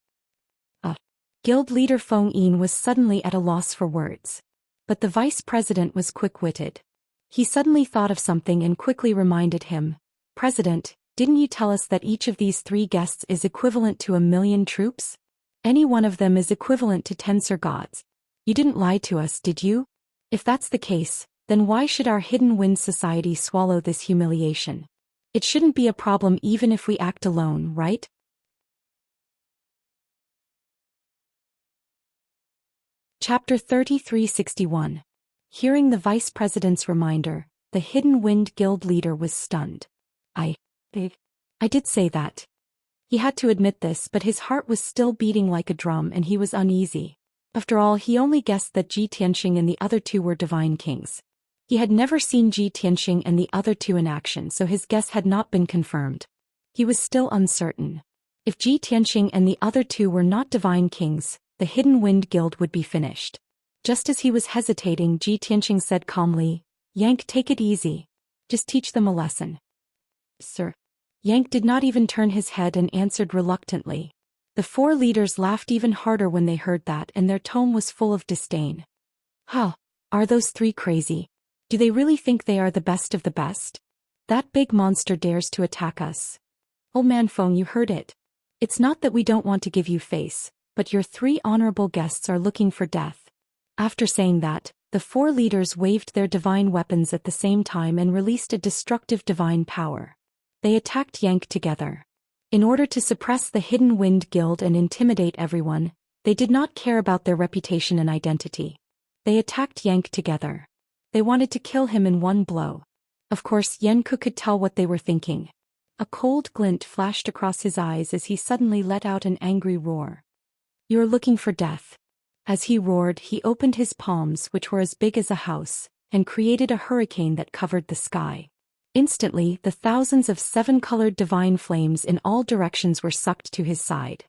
Guild leader Feng Yin was suddenly at a loss for words. But the vice president was quick-witted. He suddenly thought of something and quickly reminded him, "President, didn't you tell us that each of these three guests is equivalent to 1,000,000 troops? Any one of them is equivalent to 10 Sir Gods. You didn't lie to us, did you? If that's the case, then why should our Hidden Wind Society swallow this humiliation? It shouldn't be a problem even if we act alone, right?" Chapter 3361. Hearing the vice president's reminder, the Hidden Wind Guild leader was stunned. I did say that. He had to admit this, but his heart was still beating like a drum and he was uneasy. After all, he only guessed that Ji Tianxing and the other two were divine kings. He had never seen Ji Tianxing and the other two in action, so his guess had not been confirmed. He was still uncertain. If Ji Tianxing and the other two were not divine kings, the Hidden Wind Guild would be finished. Just as he was hesitating, Ji Tianxing said calmly, "Yank, take it easy. Just teach them a lesson." "Sir." Yank did not even turn his head and answered reluctantly. The four leaders laughed even harder when they heard that, and their tone was full of disdain. "Huh, are those three crazy? Do they really think they are the best of the best? That big monster dares to attack us. Old man Feng, you heard it. It's not that we don't want to give you face, but your three honorable guests are looking for death." After saying that, the four leaders waved their divine weapons at the same time and released a destructive divine power. They attacked Yank together. In order to suppress the Hidden Wind Guild and intimidate everyone, they did not care about their reputation and identity. They attacked Yank together. They wanted to kill him in one blow. Of course, Yanku could tell what they were thinking. A cold glint flashed across his eyes as he suddenly let out an angry roar. "You're looking for death." As he roared, he opened his palms, which were as big as a house, and created a hurricane that covered the sky. Instantly, the thousands of seven-colored divine flames in all directions were sucked to his side.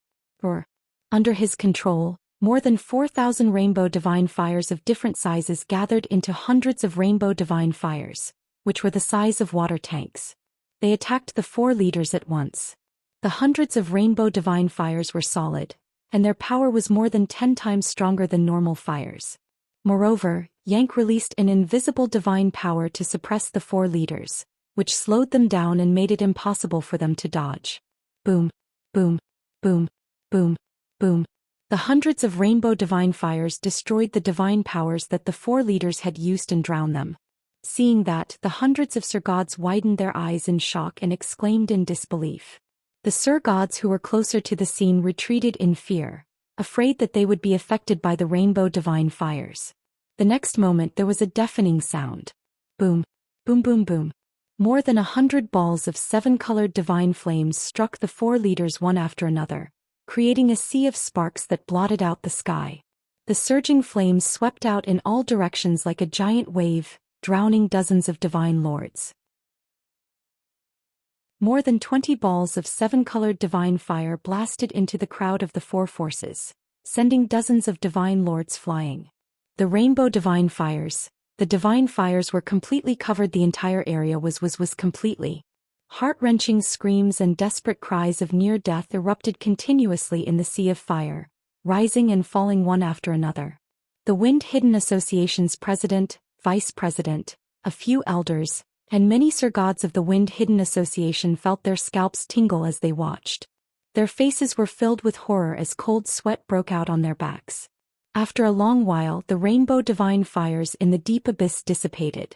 Under his control, more than 4,000 rainbow divine fires of different sizes gathered into hundreds of rainbow divine fires, which were the size of water tanks. They attacked the four leaders at once. The hundreds of rainbow divine fires were solid, and their power was more than 10 times stronger than normal fires. Moreover, Yank released an invisible divine power to suppress the four leaders, which slowed them down and made it impossible for them to dodge. Boom, boom, boom, boom, boom. The hundreds of rainbow divine fires destroyed the divine powers that the four leaders had used and drowned them. Seeing that, the hundreds of Sir Gods widened their eyes in shock and exclaimed in disbelief. The Sir Gods who were closer to the scene retreated in fear, afraid that they would be affected by the rainbow divine fires. The next moment there was a deafening sound. Boom, boom, boom, boom. More than 100 balls of seven-colored divine flames struck the four leaders one after another, creating a sea of sparks that blotted out the sky. The surging flames swept out in all directions like a giant wave, drowning dozens of divine lords. More than 20 balls of seven-colored divine fire blasted into the crowd of the four forces, sending dozens of divine lords flying. The rainbow divine fires, The divine fires were completely covered. The entire area was completely. Heart-wrenching screams and desperate cries of near death erupted continuously in the sea of fire, rising and falling one after another. The Wind Hidden Association's president, vice president, a few elders, and many Sir Gods of the Wind Hidden Association felt their scalps tingle as they watched. Their faces were filled with horror as cold sweat broke out on their backs. After a long while, the rainbow divine fires in the deep abyss dissipated.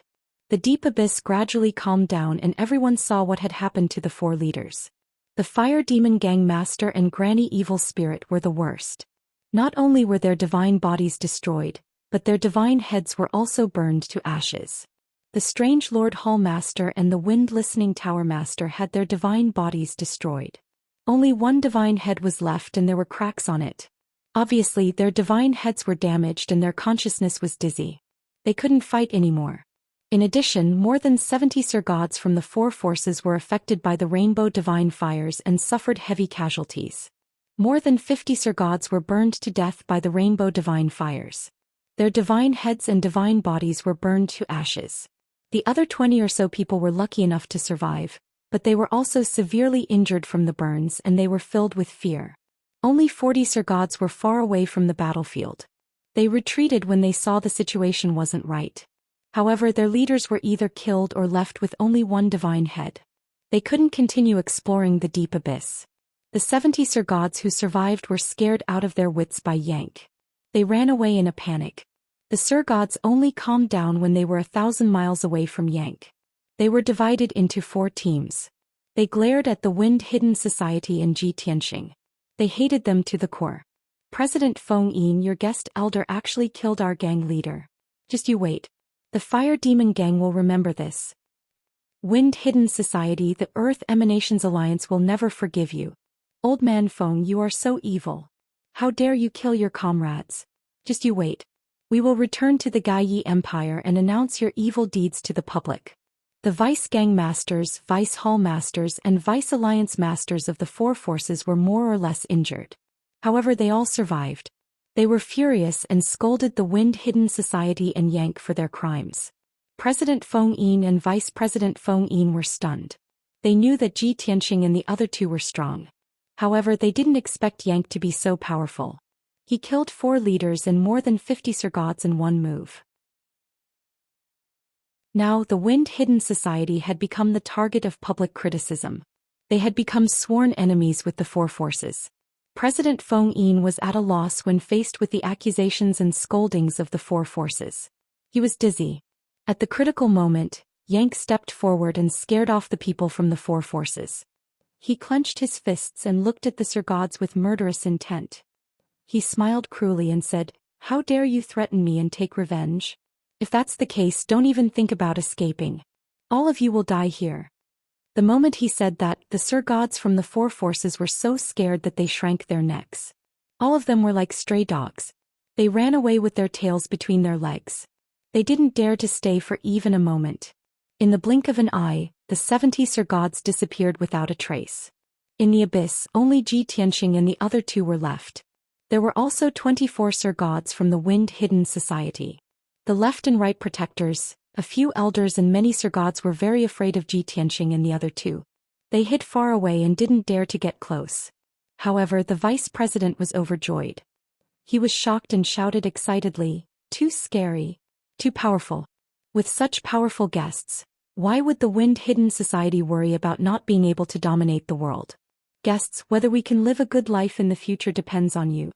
The deep abyss gradually calmed down and everyone saw what had happened to the 4 leaders. The Fire Demon Gang Master and Granny Evil Spirit were the worst. Not only were their divine bodies destroyed, but their divine heads were also burned to ashes. The Strange Lord Hall Master and the Wind Listening Tower Master had their divine bodies destroyed. Only one divine head was left and there were cracks on it. Obviously, their divine heads were damaged and their consciousness was dizzy. They couldn't fight anymore. In addition, more than 70 Sir Gods from the 4 forces were affected by the rainbow divine fires and suffered heavy casualties. More than 50 Sir Gods were burned to death by the rainbow divine fires. Their divine heads and divine bodies were burned to ashes. The other 20 or so people were lucky enough to survive, but they were also severely injured from the burns and they were filled with fear. Only 40 Sir Gods were far away from the battlefield. They retreated when they saw the situation wasn't right. However, their leaders were either killed or left with only one divine head. They couldn't continue exploring the deep abyss. The 70 Sir Gods who survived were scared out of their wits by Yank. They ran away in a panic. The Sir Gods only calmed down when they were 1,000 miles away from Yank. They were divided into 4 teams. They glared at the Wind Hidden Society and Ji Tianxing. They hated them to the core. President Feng Yin, your guest elder actually killed our gang leader. Just you wait. The Fire Demon Gang will remember this. Wind Hidden Society, the Earth Emanations Alliance will never forgive you. Old man Feng, you are so evil. How dare you kill your comrades? Just you wait. We will return to the Gaiyi Empire and announce your evil deeds to the public. The Vice Gang Masters, Vice Hall Masters and Vice Alliance Masters of the 4 forces were more or less injured. However, they all survived. They were furious and scolded the Wind Hidden Society and Yank for their crimes. President Feng Yin and Vice President Feng Yin were stunned. They knew that Ji Tianxing and the other 2 were strong. However, they didn't expect Yank to be so powerful. He killed 4 leaders and more than 50 Sir Gods in one move. Now, the Wind Hidden Society had become the target of public criticism. They had become sworn enemies with the 4 forces. President Feng Yin was at a loss when faced with the accusations and scoldings of the 4 forces. He was dizzy. At the critical moment, Yank stepped forward and scared off the people from the 4 forces. He clenched his fists and looked at the Sir Gods with murderous intent. He smiled cruelly and said, "How dare you threaten me and take revenge? If that's the case, don't even think about escaping. All of you will die here." The moment he said that, the Sir Gods from the 4 forces were so scared that they shrank their necks. All of them were like stray dogs. They ran away with their tails between their legs. They didn't dare to stay for even a moment. In the blink of an eye, the 70 Sir Gods disappeared without a trace. In the abyss, only Ji Tianxing and the other 2 were left. There were also 24 Sir Gods from the Wind Hidden Society. The left and right protectors, a few elders and many Sir Gods were very afraid of Ji Tianxing and the other 2. They hid far away and didn't dare to get close. However, the vice president was overjoyed. He was shocked and shouted excitedly, "Too scary. Too powerful." With such powerful guests, why would the Wind Hidden Society worry about not being able to dominate the world? Guests, whether we can live a good life in the future depends on you.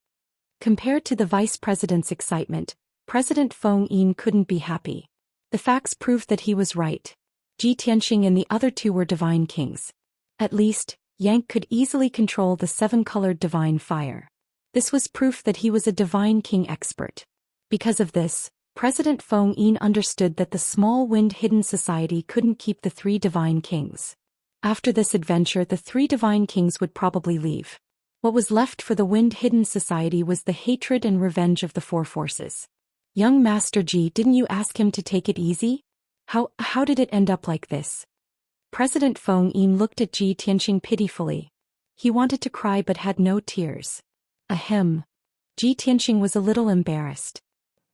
Compared to the vice president's excitement, President Feng Yin couldn't be happy. The facts proved that he was right. Ji Tianxing and the other 2 were divine kings. At least, Yank could easily control the 7-colored divine fire. This was proof that he was a divine king expert. Because of this, President Feng Yin understood that the small Wind Hidden Society couldn't keep the 3 divine kings. After this adventure, the 3 divine kings would probably leave. What was left for the Wind Hidden Society was the hatred and revenge of the 4 forces. "Young Master Ji, didn't you ask him to take it easy? How did it end up like this?" President Feng Yin looked at Ji Tianxing pitifully. He wanted to cry but had no tears. Ahem. Ji Tianxing was a little embarrassed.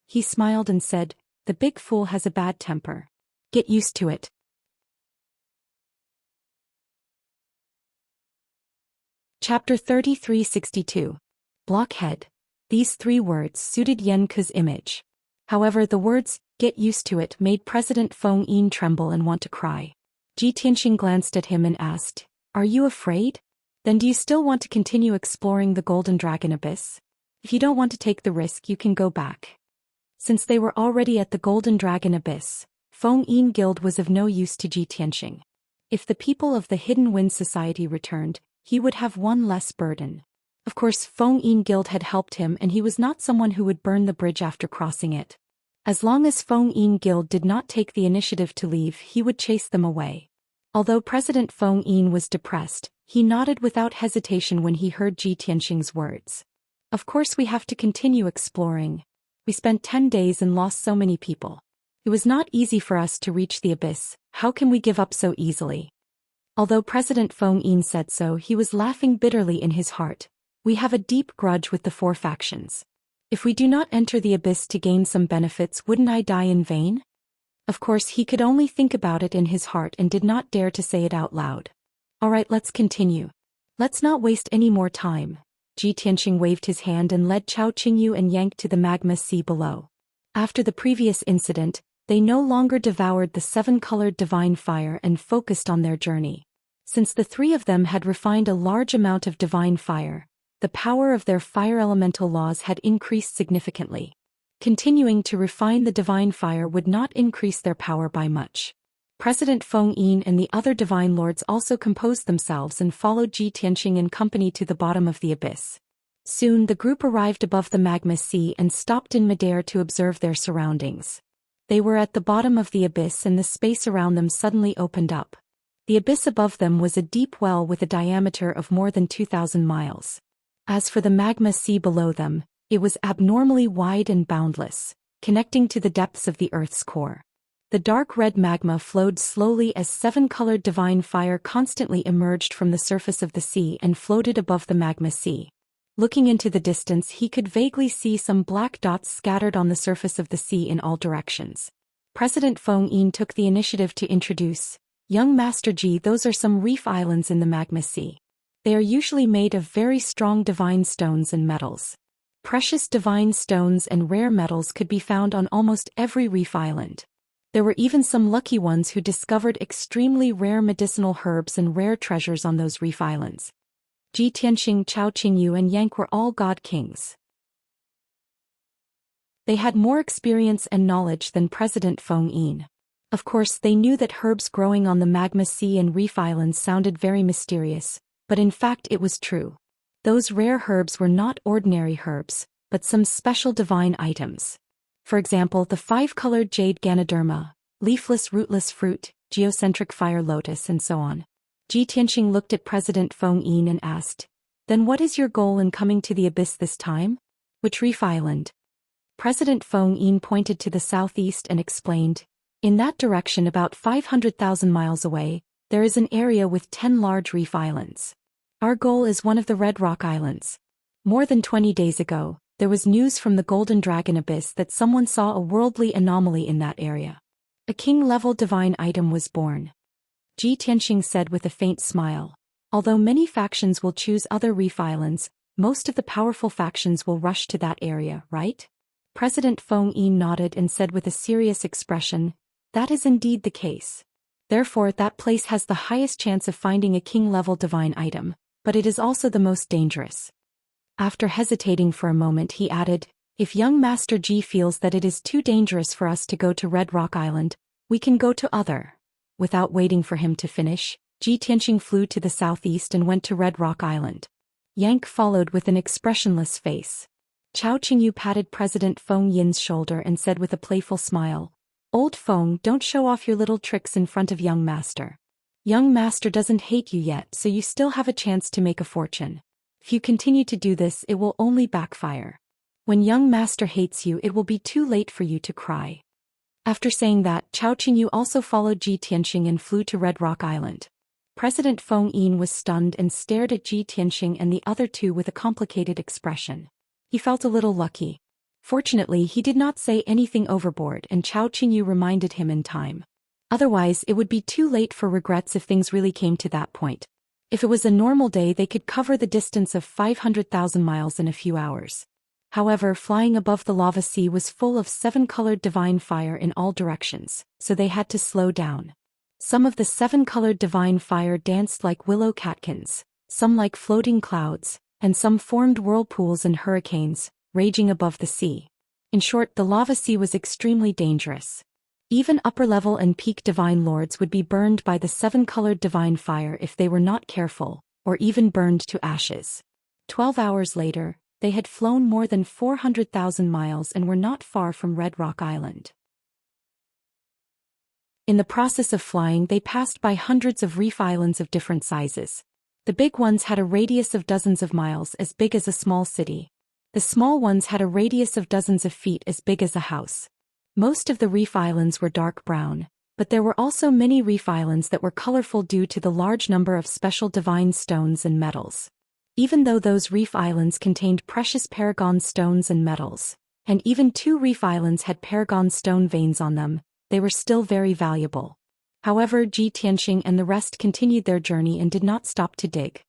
He smiled and said, The big fool has a bad temper. Get used to it. Chapter 3362. Blockhead. These 3 words suited Yan Ke's image. However, the words, get used to it, made President Feng Yin tremble and want to cry. Ji Tianxing glanced at him and asked, "Are you afraid? Then do you still want to continue exploring the Golden Dragon Abyss? If you don't want to take the risk, you can go back." Since they were already at the Golden Dragon Abyss, Feng Yin Guild was of no use to Ji Tianxing. If the people of the Hidden Wind Society returned, he would have one less burden. Of course, Feng Yin Guild had helped him, and he was not someone who would burn the bridge after crossing it. As long as Feng Yin Guild did not take the initiative to leave, he would chase them away. Although President Feng Yin was depressed, he nodded without hesitation when he heard Ji Tianxing's words. Of course, we have to continue exploring. We spent 10 days and lost so many people. It was not easy for us to reach the abyss. How can we give up so easily? Although President Feng Yin said so, he was laughing bitterly in his heart. We have a deep grudge with the 4 factions. If we do not enter the abyss to gain some benefits, wouldn't I die in vain? Of course, he could only think about it in his heart and did not dare to say it out loud. Alright, let's continue. Let's not waste any more time. Ji Tianxing waved his hand and led Chao Qingyu and Yang to the magma sea below. After the previous incident, they no longer devoured the 7-colored divine fire and focused on their journey. Since the 3 of them had refined a large amount of divine fire, the power of their fire elemental laws had increased significantly. Continuing to refine the divine fire would not increase their power by much. President Feng Yin and the other divine lords also composed themselves and followed Ji Tianxing and company to the bottom of the abyss. Soon the group arrived above the magma sea and stopped in midair to observe their surroundings. They were at the bottom of the abyss and the space around them suddenly opened up. The abyss above them was a deep well with a diameter of more than 2,000 miles. As for the magma sea below them, it was abnormally wide and boundless, connecting to the depths of the Earth's core. The dark red magma flowed slowly as 7-colored divine fire constantly emerged from the surface of the sea and floated above the magma sea. Looking into the distance, he could vaguely see some black dots scattered on the surface of the sea in all directions. President Feng Yin took the initiative to introduce, "Young Master Ji, those are some reef islands in the magma sea. They are usually made of very strong divine stones and metals. Precious divine stones and rare metals could be found on almost every reef island. There were even some lucky ones who discovered extremely rare medicinal herbs and rare treasures on those reef islands." Ji Tianxing, Chao Qingyu and Yang were all god kings. They had more experience and knowledge than President Feng Yin. Of course, they knew that herbs growing on the magma sea and reef islands sounded very mysterious, but in fact it was true. Those rare herbs were not ordinary herbs, but some special divine items. For example, the 5-colored jade Ganoderma, leafless rootless fruit, geocentric fire lotus and so on. Ji Tianxing looked at President Feng Yin and asked, "Then what is your goal in coming to the abyss this time? Which reef island?" President Feng Yin pointed to the southeast and explained, "In that direction about 500,000 miles away, there is an area with 10 large reef islands. Our goal is one of the Red Rock Islands. More than 20 days ago, there was news from the Golden Dragon Abyss that someone saw a worldly anomaly in that area. A king-level divine item was born." Ji Tianxing said with a faint smile, "Although many factions will choose other reef islands, most of the powerful factions will rush to that area, right?" President Feng Yin nodded and said with a serious expression, "That is indeed the case. Therefore, that place has the highest chance of finding a king-level divine item, but it is also the most dangerous." After hesitating for a moment, he added, "If young Master Ji feels that it is too dangerous for us to go to Red Rock Island, we can go to other." Without waiting for him to finish, Ji Tianxing flew to the southeast and went to Red Rock Island. Yang followed with an expressionless face. Chao Qingyu patted President Feng Yin's shoulder and said with a playful smile, "Old Feng, don't show off your little tricks in front of young Master. Young Master doesn't hate you yet, so you still have a chance to make a fortune. If you continue to do this, it will only backfire. When young Master hates you, it will be too late for you to cry." After saying that, Chao Qingyu also followed Ji Tianxing and flew to Red Rock Island. President Feng Yin was stunned and stared at Ji Tianxing and the other 2 with a complicated expression. He felt a little lucky. Fortunately, he did not say anything overboard, and Chao Qingyu reminded him in time. Otherwise, it would be too late for regrets if things really came to that point. If it was a normal day, they could cover the distance of 500,000 miles in a few hours. However, flying above the lava sea was full of seven-colored divine fire in all directions, so they had to slow down. Some of the seven-colored divine fire danced like willow catkins, some like floating clouds, and some formed whirlpools and hurricanes, raging above the sea. In short, the lava sea was extremely dangerous. Even upper-level and peak divine lords would be burned by the seven-colored divine fire if they were not careful, or even burned to ashes. 12 hours later, they had flown more than 400,000 miles and were not far from Red Rock Island. In the process of flying, they passed by hundreds of reef islands of different sizes. The big ones had a radius of dozens of miles as big as a small city. The small ones had a radius of dozens of feet as big as a house. Most of the reef islands were dark brown, but there were also many reef islands that were colorful due to the large number of special divine stones and metals. Even though those reef islands contained precious paragon stones and metals, and even 2 reef islands had paragon stone veins on them, they were still very valuable. However, Ji Tianxing and the rest continued their journey and did not stop to dig.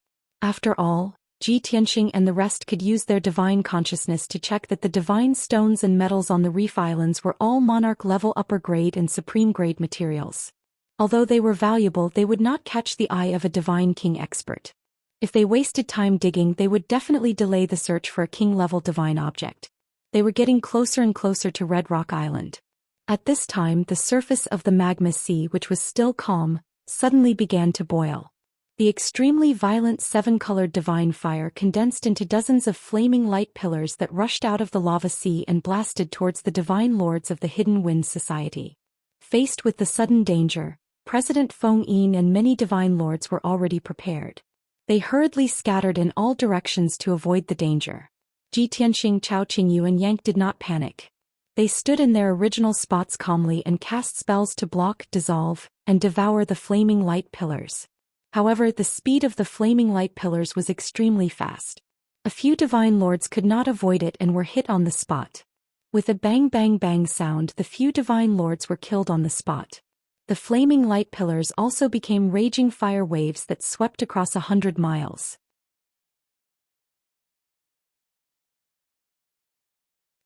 After all, Ji Tianxing and the rest could use their divine consciousness to check that the divine stones and metals on the reef islands were all monarch-level upper-grade and supreme-grade materials. Although they were valuable, they would not catch the eye of a divine king expert. If they wasted time digging, they would definitely delay the search for a king-level divine object. They were getting closer and closer to Red Rock Island. At this time, the surface of the magma sea, which was still calm, suddenly began to boil. The extremely violent seven-colored divine fire condensed into dozens of flaming light pillars that rushed out of the lava sea and blasted towards the divine lords of the Hidden Wind Society. Faced with the sudden danger, President Feng Yin and many divine lords were already prepared. They hurriedly scattered in all directions to avoid the danger. Ji Tianxing, Chao Qingyu and Yang did not panic. They stood in their original spots calmly and cast spells to block, dissolve, and devour the flaming light pillars. However, the speed of the flaming light pillars was extremely fast. A few divine lords could not avoid it and were hit on the spot. With a bang bang bang sound, the few divine lords were killed on the spot. The flaming light pillars also became raging fire waves that swept across 100 miles.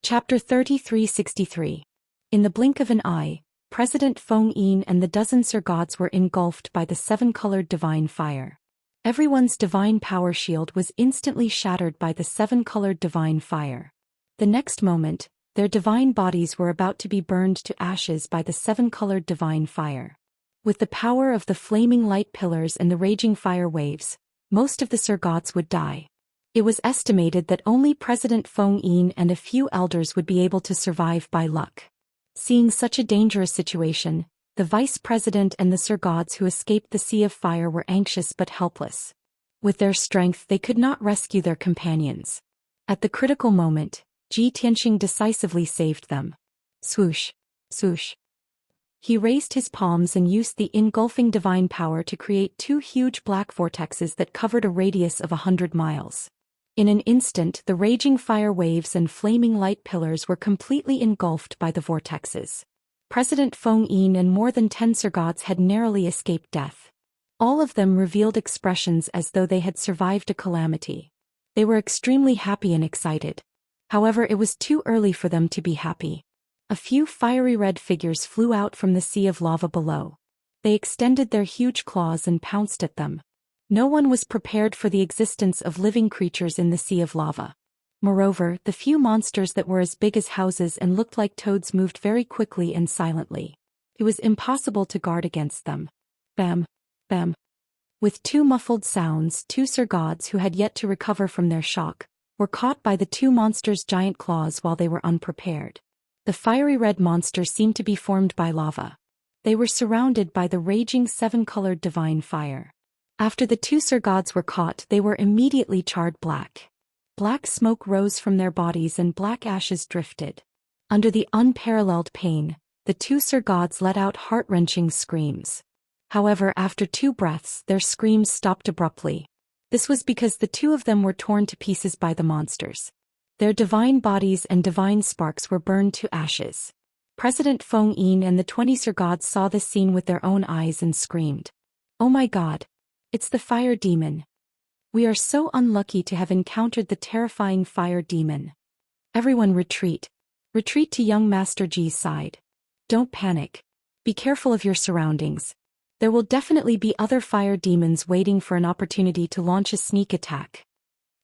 Chapter 3363. In the blink of an eye, President Feng Yin and the dozen Sir Gods were engulfed by the seven-colored divine fire. Everyone's divine power shield was instantly shattered by the seven-colored divine fire. The next moment, their divine bodies were about to be burned to ashes by the seven-colored divine fire. With the power of the flaming light pillars and the raging fire waves, most of the Sir Gods would die. It was estimated that only President Feng Yin and a few elders would be able to survive by luck. Seeing such a dangerous situation, the vice president and the Sir Gods who escaped the sea of fire were anxious but helpless. With their strength, they could not rescue their companions. At the critical moment, Ji Tianxing decisively saved them. Swoosh! Swoosh! He raised his palms and used the engulfing divine power to create 2 huge black vortexes that covered a radius of 100 miles. In an instant, the raging fire waves and flaming light pillars were completely engulfed by the vortexes. President Feng Yin and more than 10 Sir Gods had narrowly escaped death. All of them revealed expressions as though they had survived a calamity. They were extremely happy and excited. However, it was too early for them to be happy. A few fiery red figures flew out from the sea of lava below. They extended their huge claws and pounced at them. No one was prepared for the existence of living creatures in the sea of lava. Moreover, the few monsters that were as big as houses and looked like toads moved very quickly and silently. It was impossible to guard against them. Bam! Bam! With 2 muffled sounds, 2 Sir Gods who had yet to recover from their shock were caught by the 2 monsters' giant claws while they were unprepared. The fiery red monsters seemed to be formed by lava. They were surrounded by the raging seven-colored divine fire. After the 2 Sir Gods were caught, they were immediately charred black. Black smoke rose from their bodies and black ashes drifted. Under the unparalleled pain, the 2 Sir Gods let out heart-wrenching screams. However, after 2 breaths, their screams stopped abruptly. This was because the 2 of them were torn to pieces by the monsters. Their divine bodies and divine sparks were burned to ashes. President Feng Yin and the 20 Sir Gods saw this scene with their own eyes and screamed, "Oh my God! It's the fire demon! We are so unlucky to have encountered the terrifying fire demon. Everyone retreat. Retreat to young Master Ji's side. Don't panic. Be careful of your surroundings. There will definitely be other fire demons waiting for an opportunity to launch a sneak attack."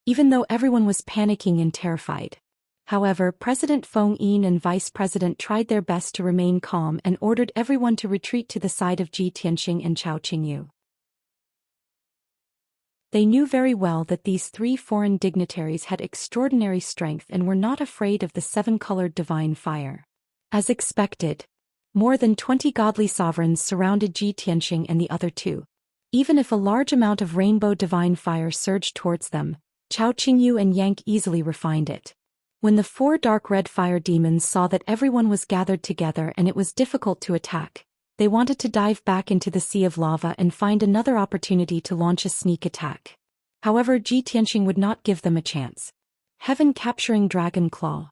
Even though everyone was panicking and terrified. However, President Feng Yin and Vice President tried their best to remain calm and ordered everyone to retreat to the side of Ji Tianxing and Chao Qingyu. They knew very well that these three foreign dignitaries had extraordinary strength and were not afraid of the seven-colored divine fire. As expected, more than 20 godly sovereigns surrounded Ji Tianxing and the other two. Even if a large amount of rainbow divine fire surged towards them, Chao Qingyu and Yang easily refined it. When the four dark red fire demons saw that everyone was gathered together and it was difficult to attack, they wanted to dive back into the sea of lava and find another opportunity to launch a sneak attack. However, Ji Tianxing would not give them a chance. Heaven capturing dragon claw.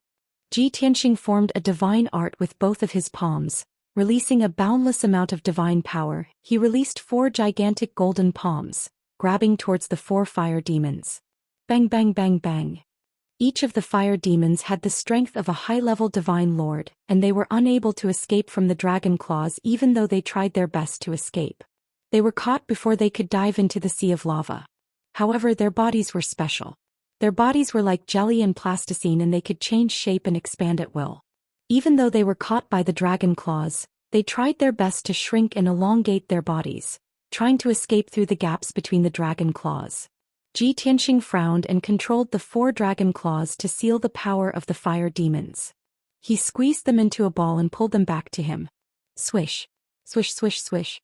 Ji Tianxing formed a divine art with both of his palms, releasing a boundless amount of divine power. He released 4 gigantic golden palms, grabbing towards the 4 fire demons. Bang bang bang bang. Each of the fire demons had the strength of a high-level divine lord, and they were unable to escape from the dragon claws even though they tried their best to escape. They were caught before they could dive into the sea of lava. However, their bodies were special. Their bodies were like jelly and plasticine and they could change shape and expand at will. Even though they were caught by the dragon claws, they tried their best to shrink and elongate their bodies, trying to escape through the gaps between the dragon claws. Ji Tianxing frowned and controlled the 4 dragon claws to seal the power of the fire demons. He squeezed them into a ball and pulled them back to him. Swish. Swish swish swish.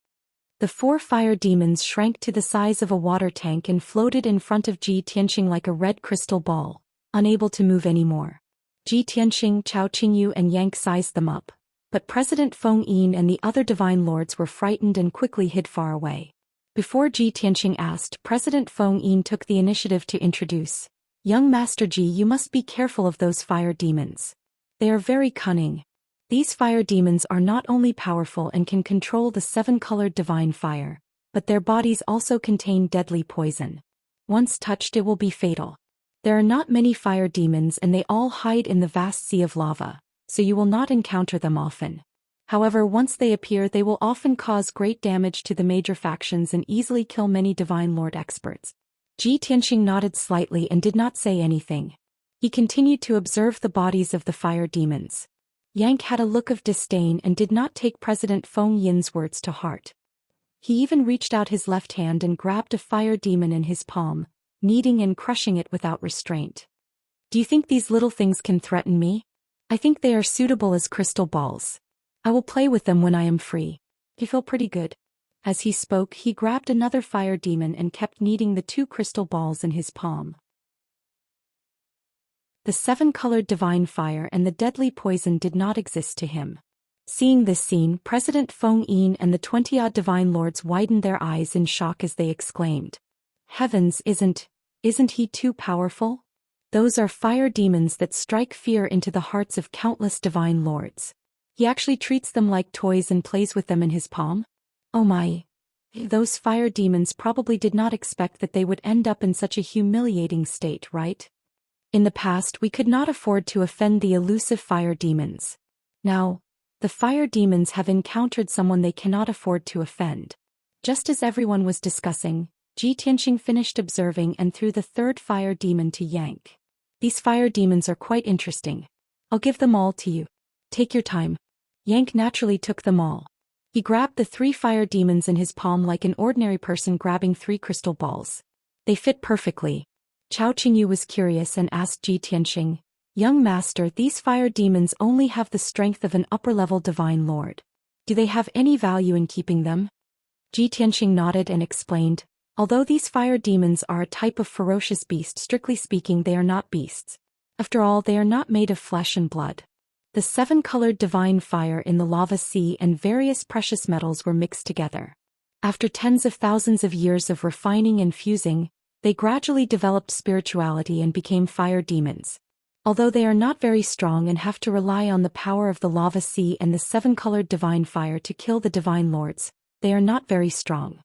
The 4 fire demons shrank to the size of a water tank and floated in front of Ji Tianxing like a red crystal ball, unable to move anymore. Ji Tianxing, Chao Qingyu and Yang sized them up, but President Feng Yin and the other divine lords were frightened and quickly hid far away. Before Ji Tianxing asked, President Feng Yin took the initiative to introduce, "Young Master Ji, you must be careful of those fire demons. They are very cunning. These fire demons are not only powerful and can control the 7-colored divine fire, but their bodies also contain deadly poison. Once touched it will be fatal. There are not many fire demons and they all hide in the vast sea of lava, so you will not encounter them often. However, once they appear they will often cause great damage to the major factions and easily kill many divine lord experts." Ji Tianxing nodded slightly and did not say anything. He continued to observe the bodies of the fire demons. Yang had a look of disdain and did not take President Feng Yin's words to heart. He even reached out his left hand and grabbed a fire demon in his palm, kneading and crushing it without restraint. "Do you think these little things can threaten me? I think they are suitable as crystal balls. I will play with them when I am free. They feel pretty good." As he spoke, he grabbed another fire demon and kept kneading the 2 crystal balls in his palm. The 7-colored divine fire and the deadly poison did not exist to him. Seeing this scene, President Feng Yin and the 20-odd divine lords widened their eyes in shock as they exclaimed, "Heavens, isn't he too powerful? Those are fire demons that strike fear into the hearts of countless divine lords. He actually treats them like toys and plays with them in his palm? Oh my! Those fire demons probably did not expect that they would end up in such a humiliating state, right? In the past we could not afford to offend the elusive fire demons. Now, the fire demons have encountered someone they cannot afford to offend." Just as everyone was discussing, Ji Tianxing finished observing and threw the 3rd fire demon to Yang. "These fire demons are quite interesting. I'll give them all to you. Take your time." Yang naturally took them all. He grabbed the 3 fire demons in his palm like an ordinary person grabbing 3 crystal balls. They fit perfectly. Chao Qingyu was curious and asked Ji Tianxing, "Young master, these fire demons only have the strength of an upper-level divine lord. Do they have any value in keeping them?" Ji Tianxing nodded and explained, "Although these fire demons are a type of ferocious beast, strictly speaking they are not beasts. After all, they are not made of flesh and blood. The 7-colored divine fire in the lava sea and various precious metals were mixed together. After tens of thousands of years of refining and fusing, they gradually developed spirituality and became fire demons. Although they are not very strong and have to rely on the power of the lava sea and the seven-colored divine fire to kill the divine lords, they are not very strong.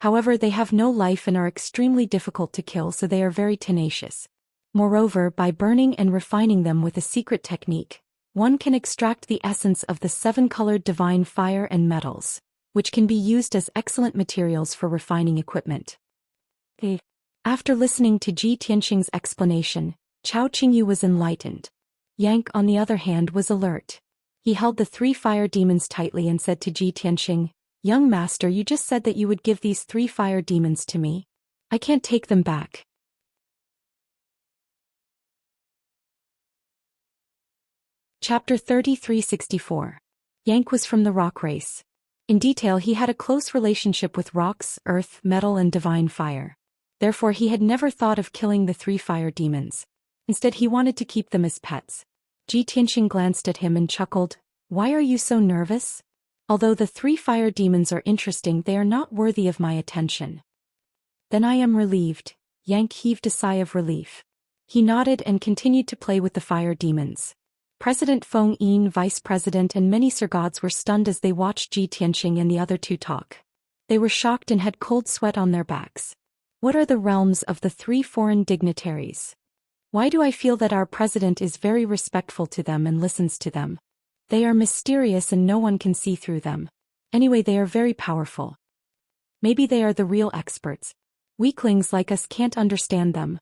However, they have no life and are extremely difficult to kill, so they are very tenacious. Moreover, by burning and refining them with a secret technique, one can extract the essence of the seven-colored divine fire and metals, which can be used as excellent materials for refining equipment. After listening to Ji Tianxing's explanation, Chao Qingyu was enlightened. Yang, on the other hand, was alert. He held the three fire demons tightly and said to Ji Tianxing, "Young master, you just said that you would give these three fire demons to me. I can't take them back." Chapter 3364. Yang was from the rock race. In detail, he had a close relationship with rocks, earth, metal and divine fire. Therefore he had never thought of killing the three fire demons. Instead he wanted to keep them as pets. Ji Tianxing glanced at him and chuckled, "Why are you so nervous? Although the three fire demons are interesting, they are not worthy of my attention." "Then I am relieved." Yang heaved a sigh of relief. He nodded and continued to play with the fire demons. President Feng Yin, Vice President and many Sirgods were stunned as they watched Ji Tianxing and the other two talk. They were shocked and had cold sweat on their backs. What are the realms of the three foreign dignitaries? Why do I feel that our president is very respectful to them and listens to them? They are mysterious and no one can see through them. Anyway, they are very powerful. Maybe they are the real experts. Weaklings like us can't understand them.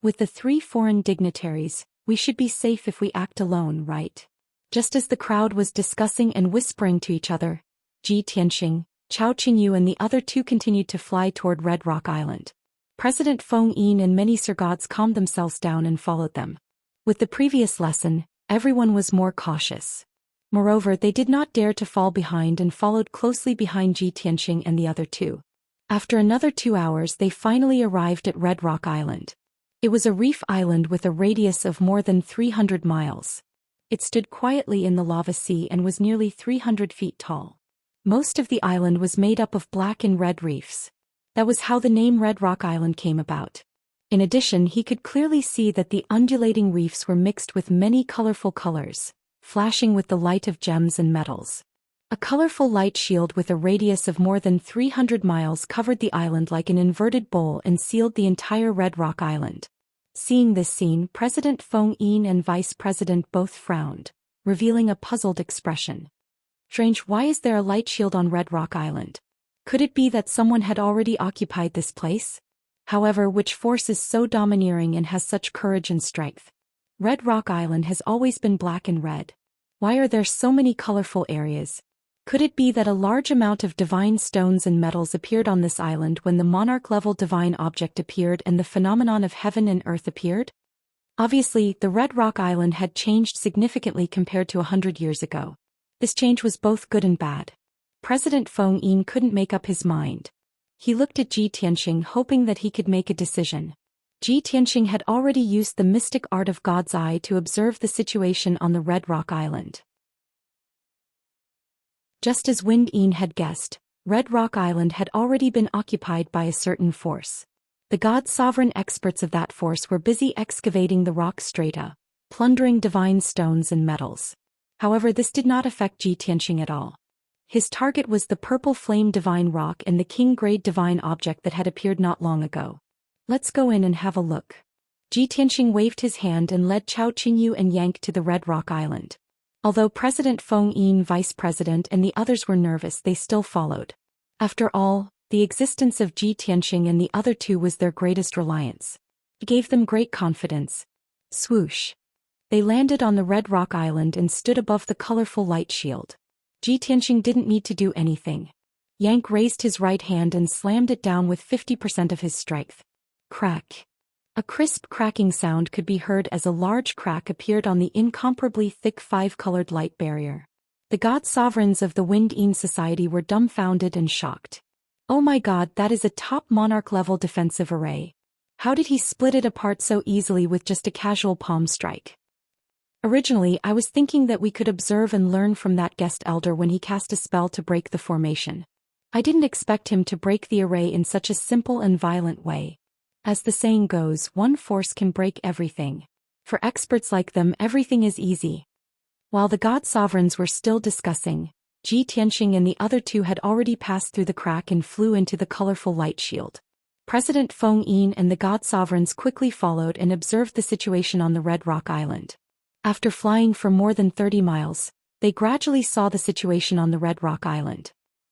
With the three foreign dignitaries, we should be safe if we act alone, right? Just as the crowd was discussing and whispering to each other, Ji Tianxing, Chao Qingyu and the other two continued to fly toward Red Rock Island. President Feng Yin and many Sirgods calmed themselves down and followed them. With the previous lesson, everyone was more cautious. Moreover, they did not dare to fall behind and followed closely behind Ji Tianxing and the other two. After another 2 hours they finally arrived at Red Rock Island. It was a reef island with a radius of more than 300 miles. It stood quietly in the lava sea and was nearly 300 feet tall. Most of the island was made up of black and red reefs. That was how the name Red Rock Island came about. In addition, he could clearly see that the undulating reefs were mixed with many colorful colors, flashing with the light of gems and metals. A colorful light shield with a radius of more than 300 miles covered the island like an inverted bowl and sealed the entire Red Rock Island. Seeing this scene, President Feng Yin and Vice President both frowned, revealing a puzzled expression. Strange, why is there a light shield on Red Rock Island? Could it be that someone had already occupied this place? However, which force is so domineering and has such courage and strength? Red Rock Island has always been black and red. Why are there so many colorful areas? Could it be that a large amount of divine stones and metals appeared on this island when the monarch-level divine object appeared and the phenomenon of heaven and earth appeared? Obviously, the Red Rock Island had changed significantly compared to 100 years ago. This change was both good and bad. President Feng Yin couldn't make up his mind. He looked at Ji Tianxing hoping that he could make a decision. Ji Tianxing had already used the mystic art of God's eye to observe the situation on the Red Rock Island. Just as Wind Yin had guessed, Red Rock Island had already been occupied by a certain force. The God-sovereign experts of that force were busy excavating the rock strata, plundering divine stones and metals. However, this did not affect Ji Tianxing at all. His target was the purple flame divine rock and the king-grade divine object that had appeared not long ago. Let's go in and have a look. Ji Tianxing waved his hand and led Chao Qingyu and Yang to the Red Rock Island. Although President Feng Yin, Vice President and the others were nervous, they still followed. After all, the existence of Ji Tianxing and the other two was their greatest reliance. It gave them great confidence. Swoosh. They landed on the Red Rock Island and stood above the colorful light shield. Ji Tianxing didn't need to do anything. Yang raised his right hand and slammed it down with 50% of his strength. Crack. A crisp cracking sound could be heard as a large crack appeared on the incomparably thick 5-colored light barrier. The god-sovereigns of the Wind Yin Society were dumbfounded and shocked. Oh my god, that is a top monarch-level defensive array. How did he split it apart so easily with just a casual palm strike? Originally, I was thinking that we could observe and learn from that guest elder when he cast a spell to break the formation. I didn't expect him to break the array in such a simple and violent way. As the saying goes, one force can break everything. For experts like them, everything is easy. While the god sovereigns were still discussing, Xianxia and the other two had already passed through the crack and flew into the colorful light shield. President Feng Yin and the god sovereigns quickly followed and observed the situation on the Red Rock Island. After flying for more than 30 miles, they gradually saw the situation on the Red Rock Island.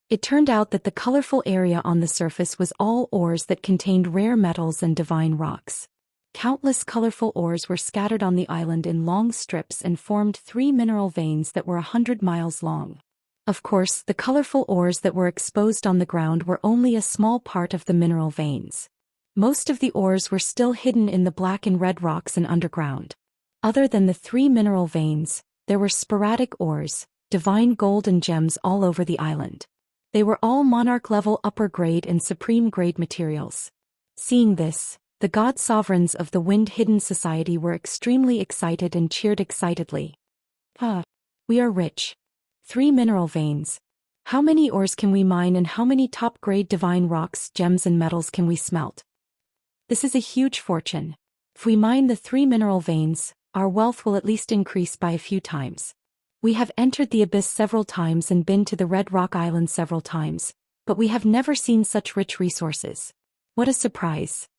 It turned out that the colorful area on the surface was all ores that contained rare metals and divine rocks. Countless colorful ores were scattered on the island in long strips and formed 3 mineral veins that were 100 miles long. Of course, the colorful ores that were exposed on the ground were only a small part of the mineral veins. Most of the ores were still hidden in the black and red rocks and underground. Other than the 3 mineral veins, there were sporadic ores, divine gold and gems all over the island. They were all monarch-level upper-grade and supreme-grade materials. Seeing this, the god sovereigns of the Wind Hidden Society were extremely excited and cheered excitedly. We are rich. 3 mineral veins. How many ores can we mine and how many top-grade divine rocks, gems and metals can we smelt? This is a huge fortune. If we mine the 3 mineral veins, our wealth will at least increase by a few times. We have entered the abyss several times and been to the Red Rock Island several times, but we have never seen such rich resources. What a surprise!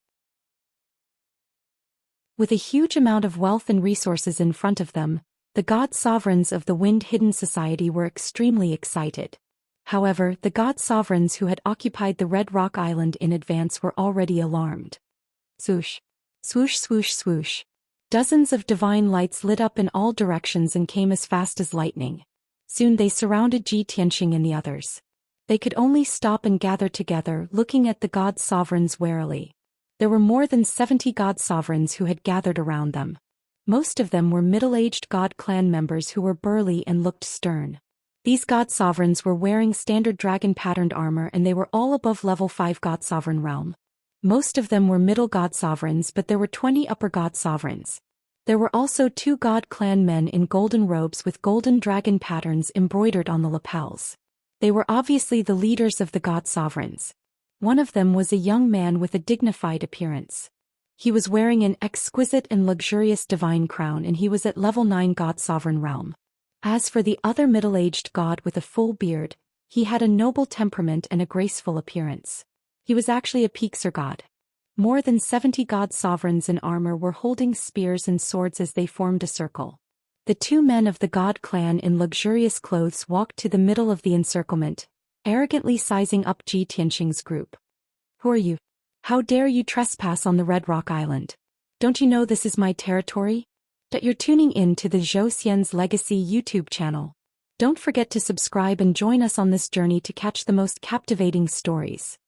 With a huge amount of wealth and resources in front of them, the god sovereigns of the Wind Hidden Society were extremely excited. However, the god sovereigns who had occupied the Red Rock Island in advance were already alarmed. Swoosh! Swoosh swoosh swoosh! Dozens of divine lights lit up in all directions and came as fast as lightning. Soon they surrounded Xianxia and the others. They could only stop and gather together, looking at the god sovereigns warily. There were more than 70 god sovereigns who had gathered around them. Most of them were middle-aged god clan members who were burly and looked stern. These god sovereigns were wearing standard dragon-patterned armor and they were all above level 5 god sovereign realm. Most of them were middle god sovereigns, but there were 20 upper god sovereigns. There were also 2 god clan men in golden robes with golden dragon patterns embroidered on the lapels. They were obviously the leaders of the god sovereigns. One of them was a young man with a dignified appearance. He was wearing an exquisite and luxurious divine crown and he was at level 9 god sovereign realm. As for the other middle-aged god with a full beard, he had a noble temperament and a graceful appearance. He was actually a Pixar god. More than 70 god sovereigns in armor were holding spears and swords as they formed a circle. The 2 men of the god clan in luxurious clothes walked to the middle of the encirclement, arrogantly sizing up Xianxia's group. Who are you? How dare you trespass on the Red Rock Island? Don't you know this is my territory? That you're tuning in to the Zhou Xian's Legacy YouTube channel. Don't forget to subscribe and join us on this journey to catch the most captivating stories.